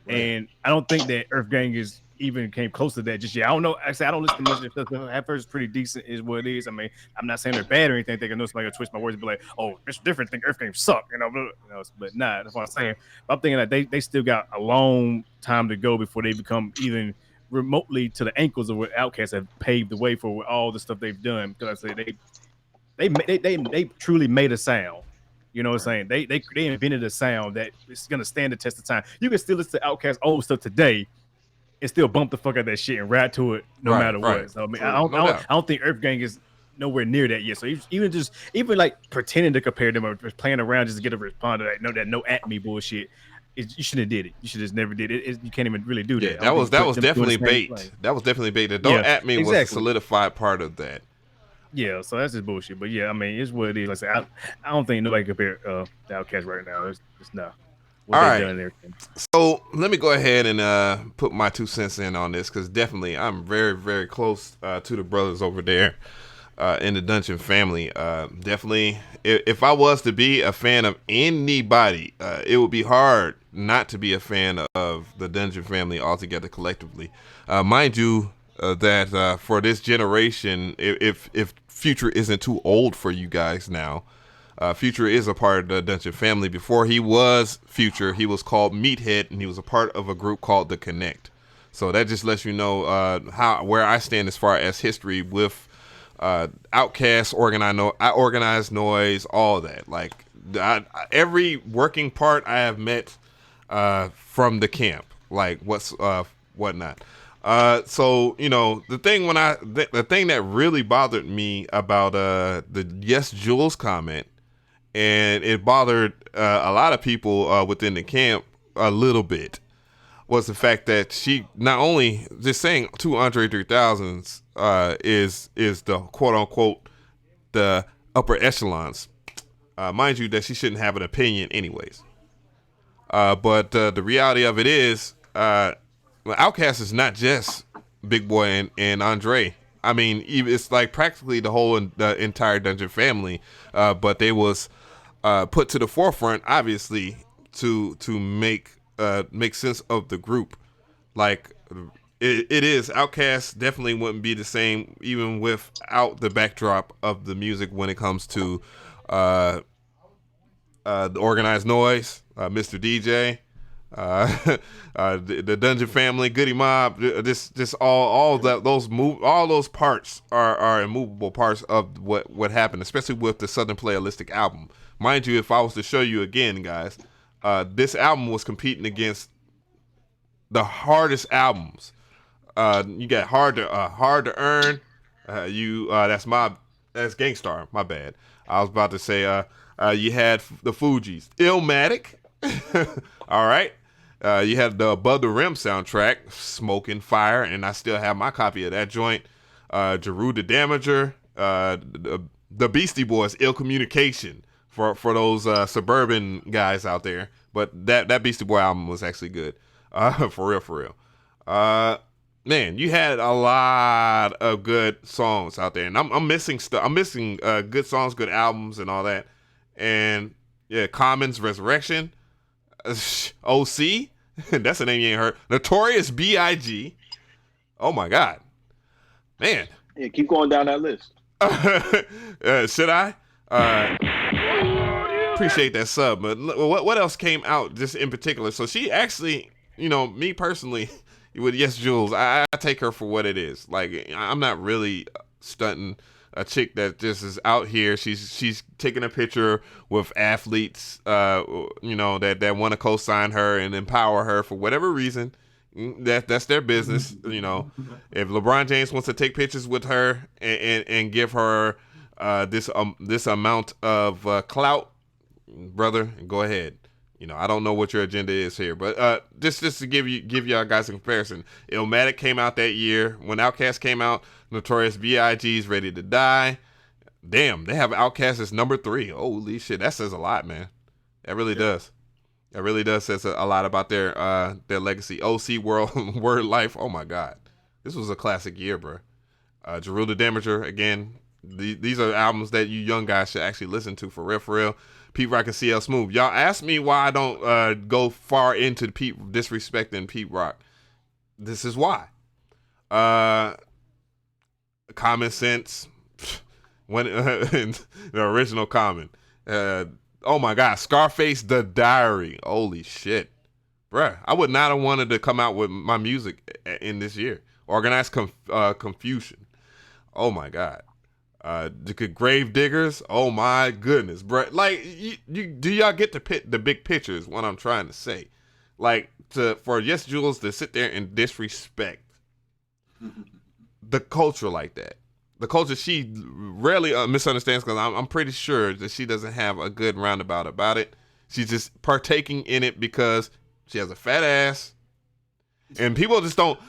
Right. And I don't think that Earth Gang even came close to that just yet. I don't know. Actually, I don't listen to much of stuff. At first, it's pretty decent, is what it is. I mean, I'm not saying they're bad or anything. I know somebody gonna twist my words and be like, "Oh, it's different. Think Earth Gang suck," But nah, that's what I'm saying. But I'm thinking that they still got a long time to go before they become even remotely to the ankles of what Outkast have paved the way for all the stuff they've done. Because I say they truly made a sound. You know what I'm saying? They invented a sound that is gonna stand the test of time. You can still listen to Outkast old stuff today and still bump the fuck out that shit and rap to it no matter what. So I mean, I don't think Earth Gang is nowhere near that yet. So even like pretending to compare them or playing around just to get a response to that no at me bullshit, you shouldn't have did it. You should just never did it. You can't even really do that. Yeah, that was definitely bait. That was definitely bait. Don't at me was a solidified part of that. Yeah, so that's just bullshit. But yeah, I mean, it's what it is. Like I said, I don't think nobody can compare to Outkast right now. It's not. All right. So let me go ahead and put my 2 cents in on this, because definitely I'm very, very close to the brothers over there in the Dungeon family. Definitely, if I was to be a fan of anybody, it would be hard not to be a fan of the Dungeon family altogether collectively. Mind you, that for this generation, if Future isn't too old for you guys now, Future is a part of the Dungeon family. Before he was Future, he was called Meathead, and he was a part of a group called The Connect. So that just lets you know where I stand as far as history with Outkast, organized noise, all that. Like every working part I have met from the camp, like whatnot. So the thing that really bothered me about the YesJulz comment, and it bothered a lot of people within the camp a little bit, was the fact that she not only just saying 2 Andre 3000s is the quote unquote the upper echelons. Mind you, that she shouldn't have an opinion anyways. But the reality of it is, Outkast is not just Big Boy and Andre. I mean, it's like practically the entire Dungeon family, but they was put to the forefront, obviously, to make sense of the group. Like it is. Outkast definitely wouldn't be the same even without the backdrop of the music when it comes to the organized noise, Mr. DJ, the Dungeon Family, Goody Mob, just all those parts are immovable parts of what happened, especially with the Southern Playalistic album. Mind you, if I was to show you again, guys, this album was competing against the hardest albums. You got hard to earn. That's Gangstar. My bad. I was about to say you had the Fugees, Illmatic. All right. You had the Above the Rim soundtrack, Smoking Fire, and I still have my copy of that joint. Jeru the Damager, the Beastie Boys, Ill Communication for those suburban guys out there. But that Beastie Boy album was actually good, for real. Man, you had a lot of good songs out there, and I'm missing stuff. I'm missing good songs, good albums, and all that. And yeah, Common's Resurrection. OC, that's a name you ain't heard. Notorious B.I.G. Oh my God, man. Yeah, keep going down that list. Should I? Appreciate that sub. But what else came out just in particular? So she actually, me personally, with YesJulz, I take her for what it is. Like, I'm not really stunting a chick that just is out here. She's taking a picture with athletes, that want to co-sign her and empower her for whatever reason. That's their business. If LeBron James wants to take pictures with her and give her this amount of clout, brother, go ahead. I don't know what your agenda is here, but just to give y'all guys a comparison, Illmatic came out that year. When Outkast came out, Notorious B.I.G.'s Ready to Die. Damn, they have Outkast as number 3. Holy shit, that says a lot, man. That really does. That really does says a lot about their legacy. OC World Word Life. Oh my God, this was a classic year, bro. Jeru the Damager again. These are albums that you young guys should actually listen to for real. Pete Rock and CL Smooth. Y'all ask me why I don't go far into disrespecting Pete Rock. This is why. Common Sense. When the original Common. Oh my God. Scarface the Diary. Holy shit. Bruh, I would not have wanted to come out with my music in this year. Organized Confusion. Oh my God. The Grave Diggers. Oh my goodness, bro. Like, do y'all get the big picture is what I'm trying to say. Like, for YesJulz to sit there and disrespect the culture like that. The culture she rarely misunderstands, because I'm pretty sure that she doesn't have a good roundabout about it. She's just partaking in it because she has a fat ass, and people just don't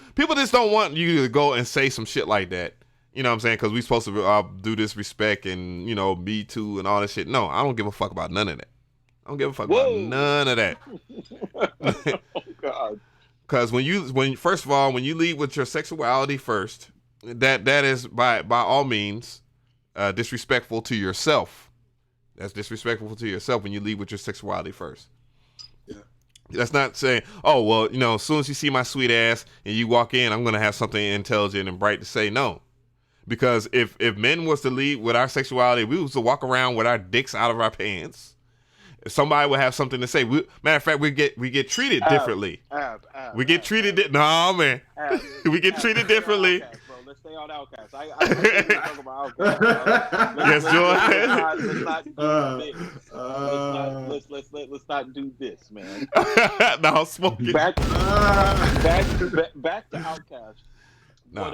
want you to go and say some shit like that. You know what I'm saying? Because we supposed to do this respect and, Me Too and all that shit. No, I don't give a fuck about none of that. I don't give a fuck about none of that. Oh God. Because first of all, when you lead with your sexuality first, that is by all means disrespectful to yourself. That's disrespectful to yourself when you lead with your sexuality first. Yeah. That's not saying, oh well, as soon as you see my sweet ass and you walk in, I'm gonna have something intelligent and bright to say. No. Because if men was to lead with our sexuality, we was to walk around with our dicks out of our pants, somebody would have something to say. Matter of fact, we get treated differently. We get treated. No, man. We get treated differently. Outkast, bro. Let's stay on Outkast. I talk about Outkast. Let's not do this, man. No, smoking. Back to Outkast. No.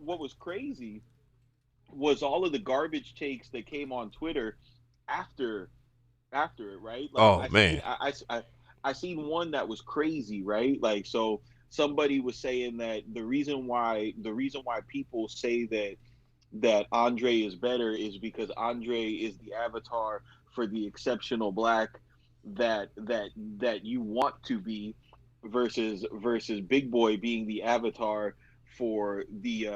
What was crazy was all of the garbage takes that came on Twitter after it, right? Like, man. I seen one that was crazy, right? Like, so somebody was saying that the reason why people say that Andre is better is because Andre is the avatar for the exceptional black that you want to be, versus Big Boy being the avatar for the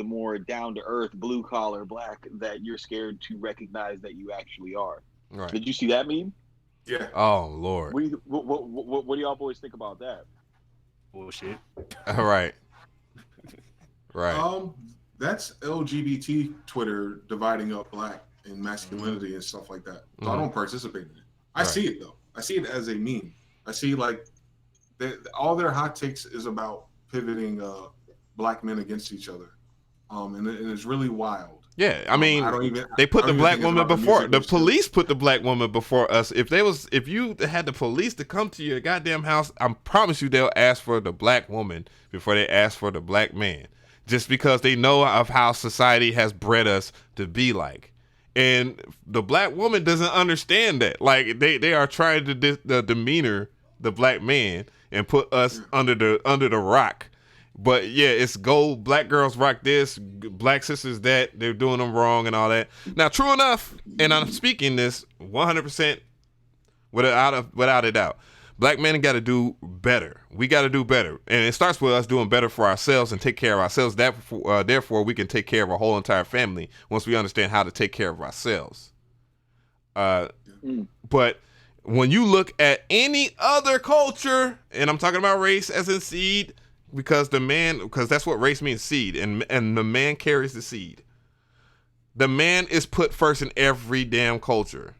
more down to earth blue collar black that you're scared to recognize that you actually are. Right. Did you see that meme? Yeah. Oh Lord. What do y'all boys think about that? Bullshit. All right. Right. That's LGBT Twitter dividing up black and masculinity and stuff like that. So I don't participate in it. I see it though. I see it as a meme. I see like all their hot takes is about pivoting black men against each other, and it's really wild. Yeah, I mean, they put the black woman before the police. Put the black woman before us. If you had the police to come to your goddamn house, I promise you they'll ask for the black woman before they ask for the black man, just because they know of how society has bred us to be like. And the black woman doesn't understand that. Like they are trying to demeanor the black man and put us under the rock. But yeah, it's gold. Black girls rock this, black sisters that. They're doing them wrong and all that. Now, true enough, and I'm speaking this 100% without a doubt. Black men got to do better. We got to do better, and it starts with us doing better for ourselves and take care of ourselves. Therefore, we can take care of our whole entire family once we understand how to take care of ourselves. But when you look at any other culture, and I'm talking about race as in seed. Because that's what race means, seed, and the man carries the seed. The man is put first in every damn culture.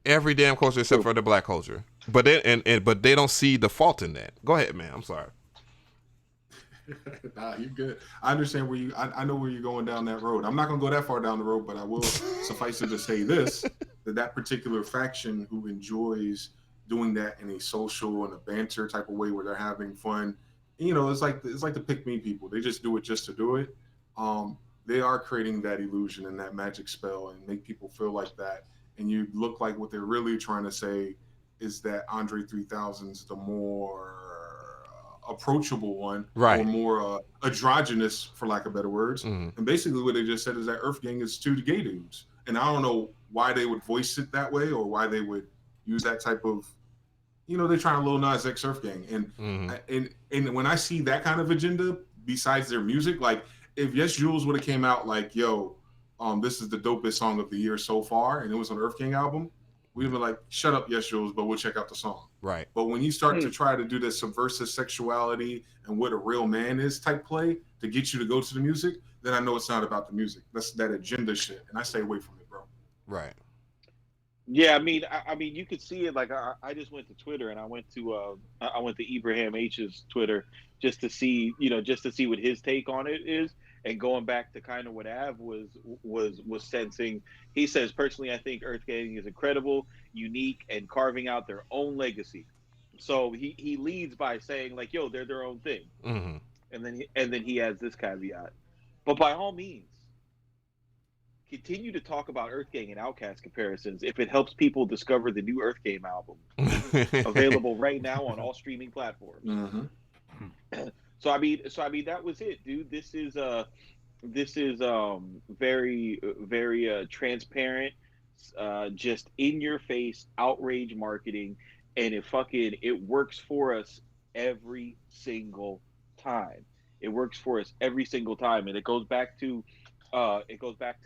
Every damn culture except for the black culture. But they don't see the fault in that. Go ahead, man. I'm sorry. Nah, you're good. I understand where I know where you're going down that road. I'm not gonna go that far down the road, but I will suffice it to say this: that particular faction who enjoys doing that in a social and a banter type of way where they're having fun, it's like the pick me people. They just do it just to do it. They are creating that illusion and that magic spell and make people feel like that. And you look like what they're really trying to say is that Andre 3000's the more approachable one, right? Or more androgynous, for lack of better words. And basically what they just said is that Earth Gang is two gay dudes. And I don't know why they would voice it that way or why they would use that type of, they're trying to Lil Nas X Surf Gang. And when I see that kind of agenda, besides their music, like if YesJulz would have came out like, yo, this is the dopest song of the year so far, and it was an Earth Gang album, we'd have been like, shut up, YesJulz, but we'll check out the song. Right. But when you start to try to do this subversive sexuality and what a real man is type play to get you to go to the music, then I know it's not about the music. That's that agenda shit, and I stay away from it, bro. Right. Yeah, I mean, you could see it. Like, I just went to Twitter and I went to Ibrahim H's Twitter just to see what his take on it is. And going back to kind of what Av was sensing, he says, personally, I think Earth Gang is incredible, unique, and carving out their own legacy. So he leads by saying like, yo, they're their own thing. Mm-hmm. And then he adds this caveat. But by all means, continue to talk about Earth Gang and Outkast comparisons if it helps people discover the new Earth Gang album, available right now on all streaming platforms. Mm-hmm. So I mean that was it, dude. This is very very transparent, just in your face outrage marketing, and it works for us every single time. It works for us every single time, and it goes back to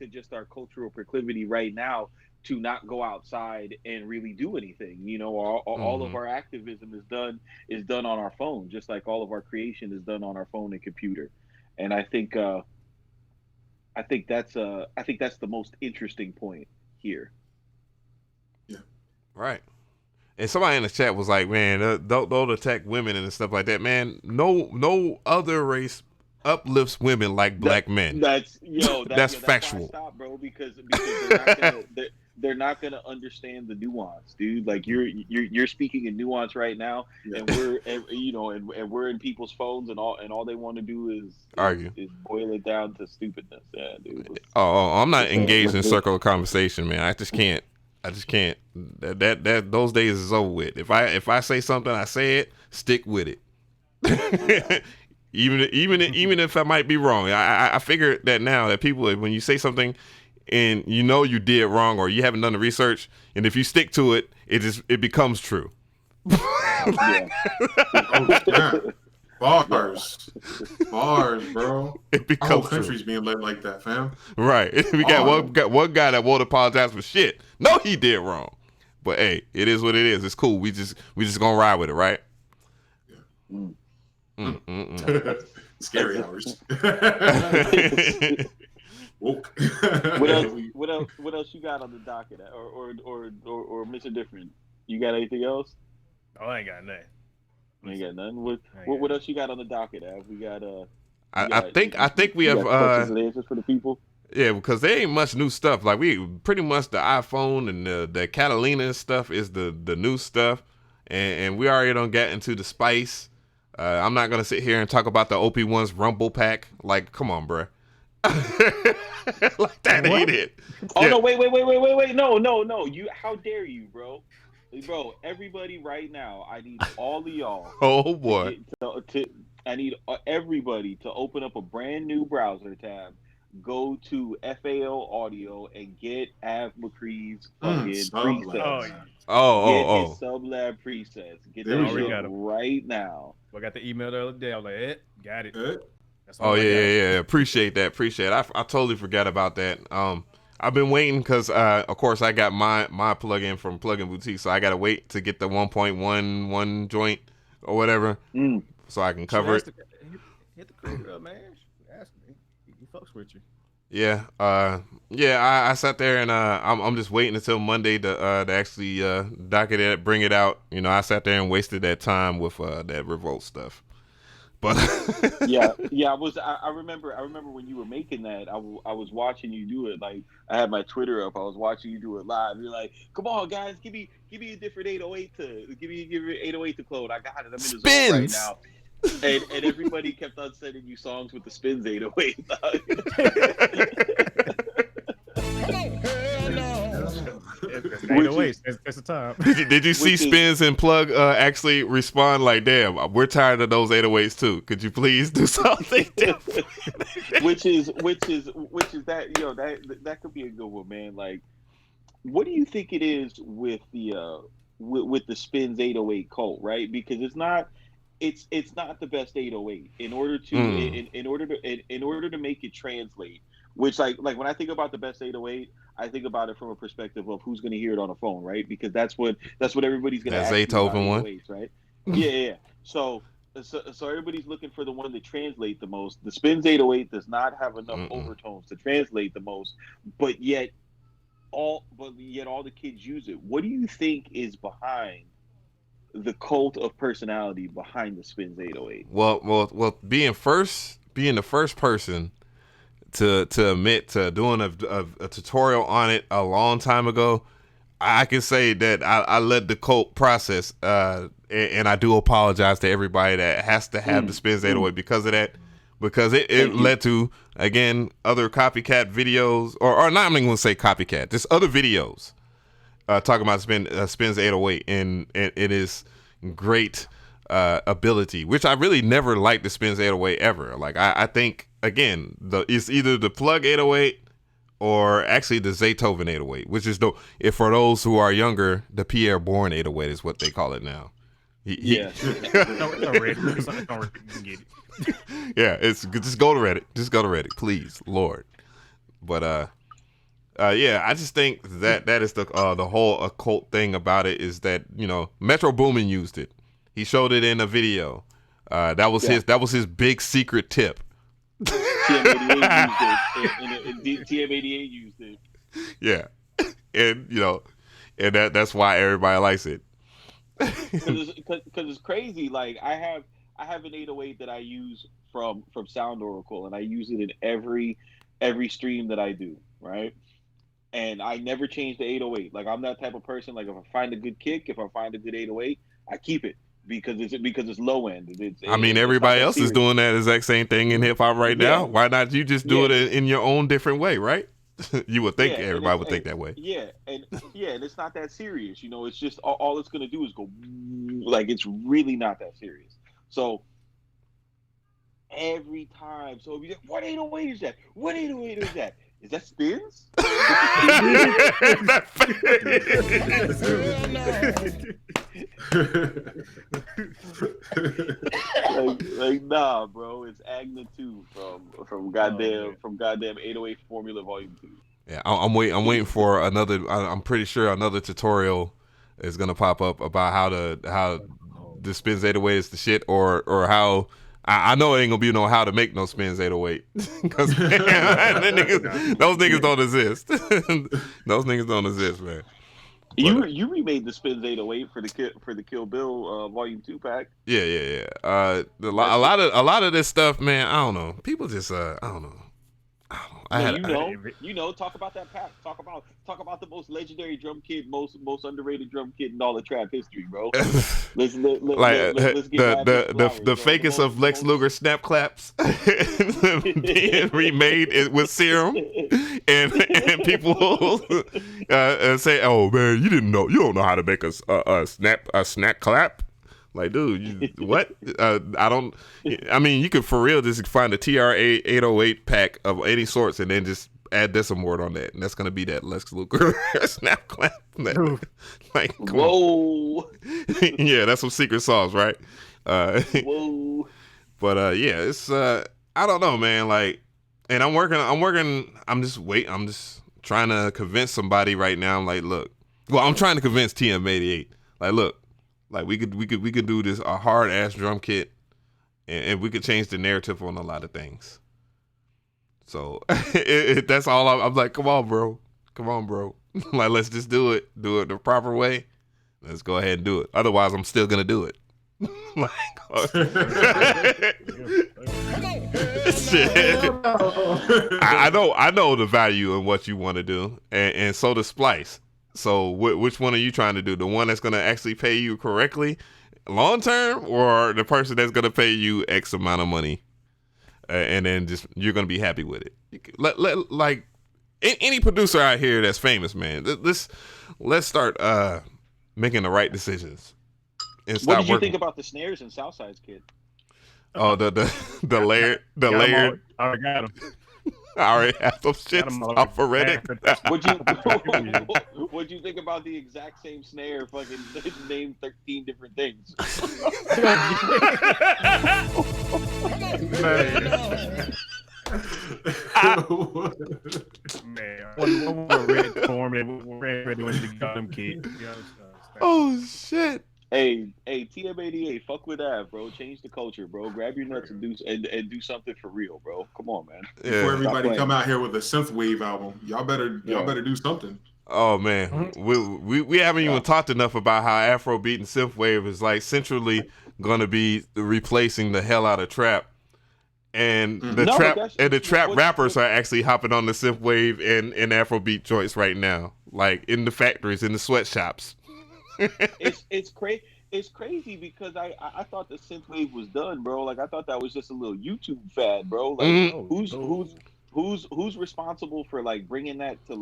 just our cultural proclivity right now to not go outside and really do anything. All of our activism is done on our phone, just like all of our creation is done on our phone and computer. And I think that's the most interesting point here. Yeah. Right. And somebody in the chat was like, man, don't attack women and stuff like that, man. No other race uplifts women like black men. That's factual. Why I stop, bro, because they're not gonna understand the nuance, dude. Like you're speaking in nuance right now, and we're in people's phones, and all they want to do is argue, is boil it down to stupidness. Yeah, dude. Oh, I'm not engaged in a circle of conversation, man. I just can't. That those days is over with. If I say something, I say it. Stick with it. Even if I might be wrong, I figure that now that people, when you say something and you did wrong or you haven't done the research, and if you stick to it, it becomes true. Yeah. Bars, bro. It becomes Our whole country's true. Being led like that, fam. Right. We got one guy that won't apologize for shit. No, he did wrong. But hey, it is what it is. It's cool. We just gonna ride with it, right? Yeah. Scary hours. Woke. What else? What else you got on the docket? Or Mr. Different? You got anything else? Oh, I ain't got nothing. You ain't got nothing. What else you got on the docket? Av? We got I think we have questions and answers for the people. Yeah, because there ain't much new stuff. Like we pretty much the iPhone and the Catalina stuff is the new stuff, and we already don't get into the spice. I'm not gonna sit here and talk about the OP1's Rumble Pack. Like, come on, bruh. Like that ain't it. Oh no! Wait! No! You, how dare you, bro? Bro, everybody right now, I need all of y'all. Oh boy! I need everybody to open up a brand new browser tab. Go to FAO Audio and get Av McCree's fucking presets. Oh. His Sublab presets. Get There that we shit go. right now. I got the email the other day. I was like, got it. That's Oh yeah. Appreciate that. I totally forgot about that. I've been waiting because of course I got my plugin from Plugin Boutique, so I gotta wait to get the 1.11 joint or whatever, so I can cover it. Hit the creator up, man. Ask me. He fucks with you. Yeah. I sat there and I'm just waiting until Monday to actually docket it, bring it out. You know, I sat there and wasted that time with that Revolt stuff. But yeah. I remember when you were making that. I was watching you do it. Like, I had my Twitter up. I was watching you do it live. You're like, "Come on, guys, give me a different 808 to give me 808 to clone. I got it. I'm in the zone right now." And everybody kept on sending you songs with the Spins 808. That's the time. Did you see Spins and Plug actually respond like, "Damn, we're tired of those 808s too. Could you please do something different?" which is that, you know, that could be a good one, man. Like, what do you think it is with the Spins 808 cult, right? Because it's not the best 808. In order to make it translate, which like when I think about the best 808, I think about it from a perspective of who's going to hear it on a phone, right? Because that's what everybody's going to ask you about 808s, right? Yeah. So everybody's looking for the one that translates the most. The Spins 808 does not have enough overtones to translate the most, but yet all the kids use it. What do you think is behind the cult of personality behind the Spins 808? Well, being the first person to admit to doing a tutorial on it a long time ago, I can say that I led the cult process, and I do apologize to everybody that has to have the Spins 808 because of that, because it led to, again, other copycat videos, or not even going to say copycat, just other videos talking about Spins 808, and it is great ability, which I really never liked the Spins 808 ever. Like, I think, again, it's either the Plug 808 or actually the Zaytoven 808, which is if for those who are younger, the Pierre Bourne 808 is what they call it now. Yeah, it's just go to Reddit, please, Lord. But yeah, I just think that is the whole occult thing about it, is that, you know, Metro Boomin used it. He showed it in a video. That was his big secret tip. TM88 used it. Yeah, and you know, and that's why everybody likes it. Because it's crazy. Like, I have an 808 that I use from Sound Oracle, and I use it in every stream that I do, right? And I never change the 808. Like, I'm that type of person. Like, if I find a good kick, if I find a good 808, I keep it because it's low end. Everybody else is doing that exact same thing in hip hop right now. Why not you just do it in your own different way, right? You would think everybody would think that way. Yeah, and it's not that serious. You know, it's just all it's gonna do is go, like, it's really not that serious. So every time, so if you say, what 808 is that? What 808 is that? Is that Spins? like nah, bro. It's Agna 2 from goddamn 808 Formula Volume 2. Yeah, I'm waiting for another. I'm pretty sure another tutorial is gonna pop up about how the Spins 808 is the shit, or how I know it ain't gonna be no how to make no spins 808 because those niggas don't exist. Those niggas don't exist, man. You remade the Spins 808 for the Kill Bill Volume 2 pack. Yeah. A lot of this stuff, man. I don't know. People just I don't know. Talk about that pack. Talk about the most legendary drum kit, most underrated drum kit in all of trap history, bro. Let's get the fakest of Lex Luger snap claps being remade with serum, and people say, "Oh man, you don't know how to make a snap clap." Like, dude, what? I mean, you could for real just find a TRA 808 pack of any sorts and then just add decim word on that. And that's going to be that Lex Luger snap clap. Like, come on. Yeah, that's some secret sauce, right? Whoa. But, yeah, it's, I don't know, man. Like, and I'm just trying to convince somebody right now. I'm like, look, I'm trying to convince TM88. Like, look. Like we could do this a hard ass drum kit, and we could change the narrative on a lot of things. So that's all. I'm like, come on, bro. Like, let's just do it the proper way. Let's go ahead and do it. Otherwise, I'm still gonna do it. Shit. I know the value in what you want to do, and so does Splice. So which one are you trying to do? The one that's going to actually pay you correctly long term, or the person that's going to pay you X amount of money and then just you're going to be happy with it? Like any producer out here that's famous, man, let's start making the right decisions. And what did you think about the snares in Southside's kit? Oh, the layered. I got him. I already have those shits up already. What'd you think about the exact same snare? Fucking name 13 different things. Man, one red form and red went to got him kid. Oh shit. Hey, TM88, fuck with that, bro. Change the culture, bro. Grab your nuts and do something for real, bro. Come on, man. Before everybody come out here with a synthwave album, y'all better do something. Oh man, we haven't even talked enough about how Afrobeat and synthwave is like centrally gonna be replacing the hell out of trap, and the trap rappers are actually hopping on the synthwave and Afrobeat joints right now, like in the factories, in the sweatshops. It's crazy because I thought the synthwave was done, bro. Like I thought that was just a little YouTube fad, bro. Like who's responsible for like bringing that to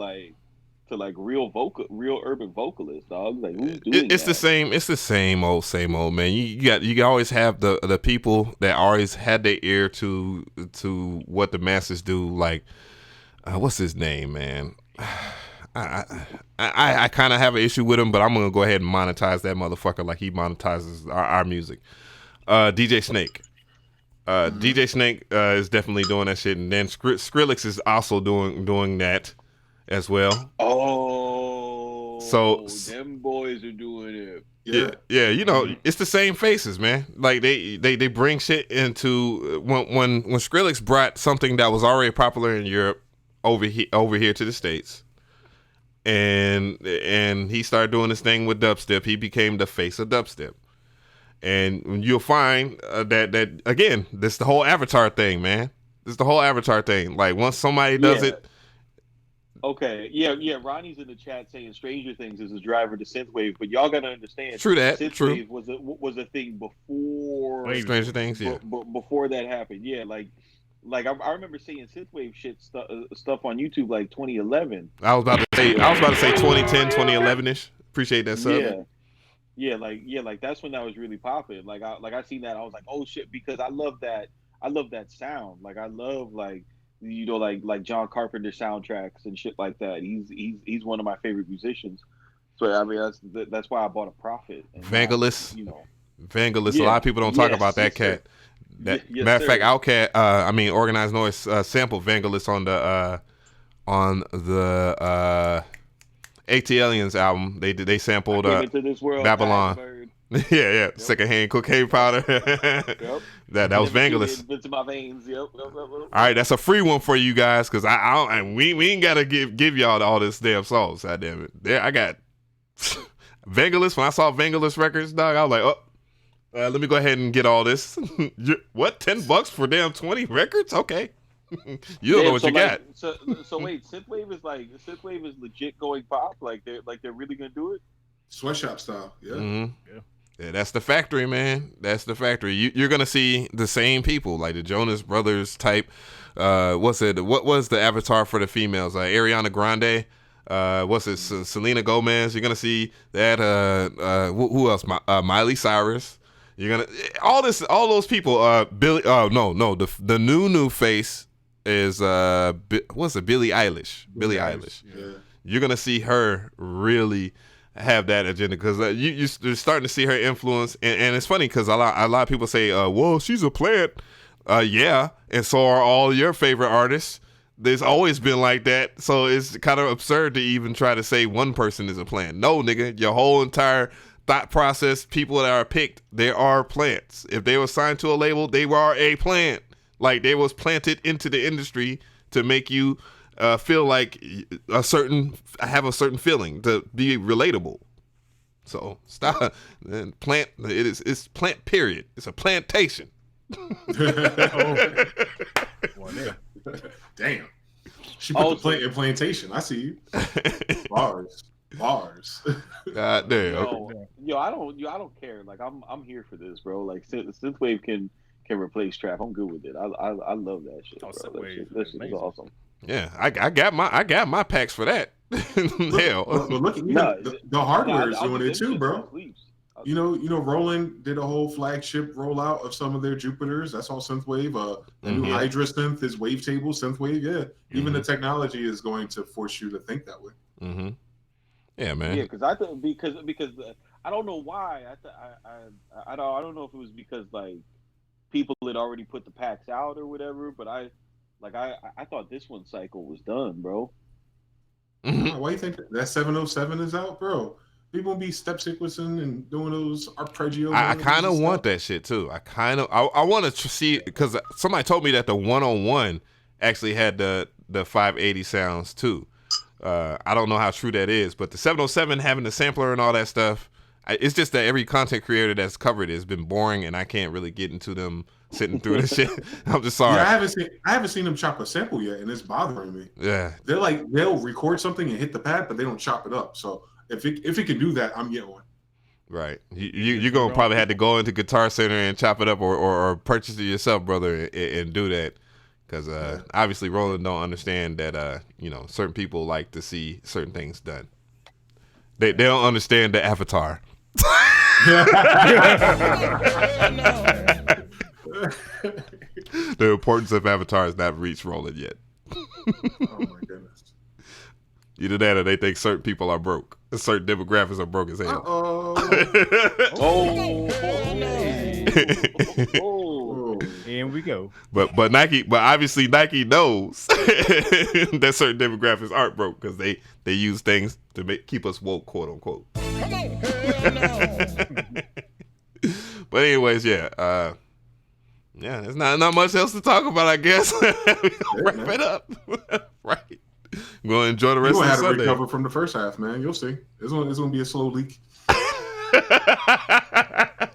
real urban vocalists, dog? Like who's doing it's that? It's the same old man. You always have the people that always had their ear to what the masses do. Like what's his name, man? I kind of have an issue with him, but I'm gonna go ahead and monetize that motherfucker like he monetizes our music. DJ Snake. DJ Snake is definitely doing that shit, and then Skrillex is also doing that as well. Oh, so them boys are doing it. Yeah. You know, it's the same faces, man. Like they bring shit into when Skrillex brought something that was already popular in Europe over here to the States. And he started doing this thing with dubstep. He became the face of dubstep, and you'll find that again. This the whole Avatar thing, man. This is the whole Avatar thing. Like once somebody does it. Okay, yeah. Ronnie's in the chat saying Stranger Things is a driver to synthwave, but y'all gotta understand. True that. Synthwave was a thing before Stranger Things. Yeah. Before that happened, yeah. Like I remember seeing synthwave shit stuff on YouTube like 2011. I was about to say 2010, 2011ish. Appreciate that sub. Yeah, like that's when that was really popping. Like I seen that, I was like, oh shit, because I love that sound. Like I love like John Carpenter soundtracks and shit like that. He's one of my favorite musicians. So I mean that's why I bought a Prophet. Vangelis. Vangelis. A lot of people don't talk about that cat. Matter of fact, Outkast, Organized Noise sampled Vangelis on the AT Aliens album. They sampled Babylon. Yeah. Secondhand cocaine powder. Yep. That was Vangelis. Into my veins. Yep. All right, that's a free one for you guys because we ain't gotta give y'all all this damn sauce. God damn it. There, I got Vangelis. When I saw Vangelis records, dog, I was like, let me go ahead and get all this. What? $10 for damn 20 records? Okay. You don't know what you got. So wait, synthwave is legit going pop. Like they're really gonna do it. Sweatshop style. Yeah. Mm-hmm. Yeah, that's the factory, man. That's the factory. You're gonna see the same people, like the Jonas Brothers type. What was the avatar for the females? Ariana Grande. Selena Gomez. You're gonna see that. Who else? Miley Cyrus. You're gonna all those people. Billy. No. The new face is what's it? Billie Eilish. Billie Eilish. Yeah. You're gonna see her really have that agenda because you're starting to see her influence, and it's funny because a lot of people say, well, she's a plant. Yeah, and so are all your favorite artists. There's always been like that, so it's kind of absurd to even try to say one person is a plant. No, nigga, your whole entire thought process, people that are picked, they are plants. If they were signed to a label, they were a plant. Like they was planted into the industry to make you feel like have a certain feeling, to be relatable. So stop and plant. It's plant. Period. It's a plantation. Damn. She put the plant in plantation. I see you. Bars. God damn. Yo, I don't care. Like I'm here for this, bro. Like synthwave can replace trap. I'm good with it. I love that shit, bro. That shit is awesome. Yeah, I got my packs for that. Hell, but look at the hardware is doing it too, bro. You know, Roland did a whole flagship rollout of some of their Jupiters. That's all synthwave. The new Hydra synth is wavetable synthwave. Yeah, even the technology is going to force you to think that way. Mm-hmm. Yeah, man. Yeah, because I thought because I don't know why. I don't know if it was because like people had already put the packs out or whatever, but I thought this one cycle was done, bro. Mm-hmm. Why do you think that 707 is out, bro? People be step sequencing and doing those arpeggio. I kind of want that shit too. I want to see, because somebody told me that the 101 actually had the 580 sounds too. I don't know how true that is, but the 707 having the sampler and all that stuff, it's just that every content creator that's covered it has been boring, and I can't really get into them sitting through this shit. I'm just sorry. Yeah, I haven't seen them chop a sample yet, and it's bothering me. Yeah, they'll record something and hit the pad, but they don't chop it up. So if it can do that, I'm getting one. Right. You're gonna probably have to go into Guitar Center and chop it up, or purchase it yourself, brother, and do that. Because obviously Roland don't understand that certain people like to see certain things done. They don't understand the avatar. The importance of avatar has not reached Roland yet. Oh my goodness. Either that or they think certain people are broke. Certain demographics are broke as hell. Here we go. But obviously Nike knows that certain demographics aren't broke because they use things to keep us woke, quote unquote. But anyways, yeah, there's not much else to talk about, I guess. Wrap it up. Right. I'm gonna enjoy the rest of the Sunday. You're gonna have to recover from the first half, man. You'll see. It's gonna be a slow leak.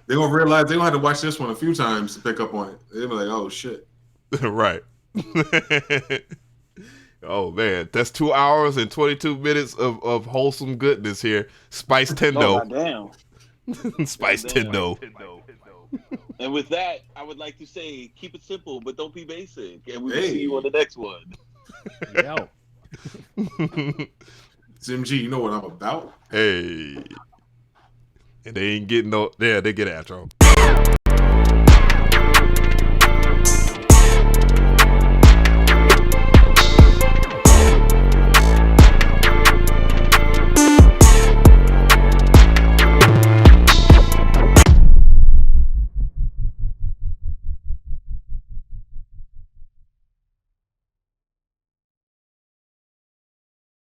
They're gonna realize they're gonna have to watch this one a few times to pick up on it. They'll be like, oh shit. Right. Oh man, that's 2 hours and 22 minutes of wholesome goodness here. Spice Tendo. Oh, damn. Spice Tendo. And with that, I would like to say, keep it simple, but don't be basic. And we will see you on the next one. Yo. MG, you know what I'm about. Hey. And they ain't getting no. Yeah, they get an outro.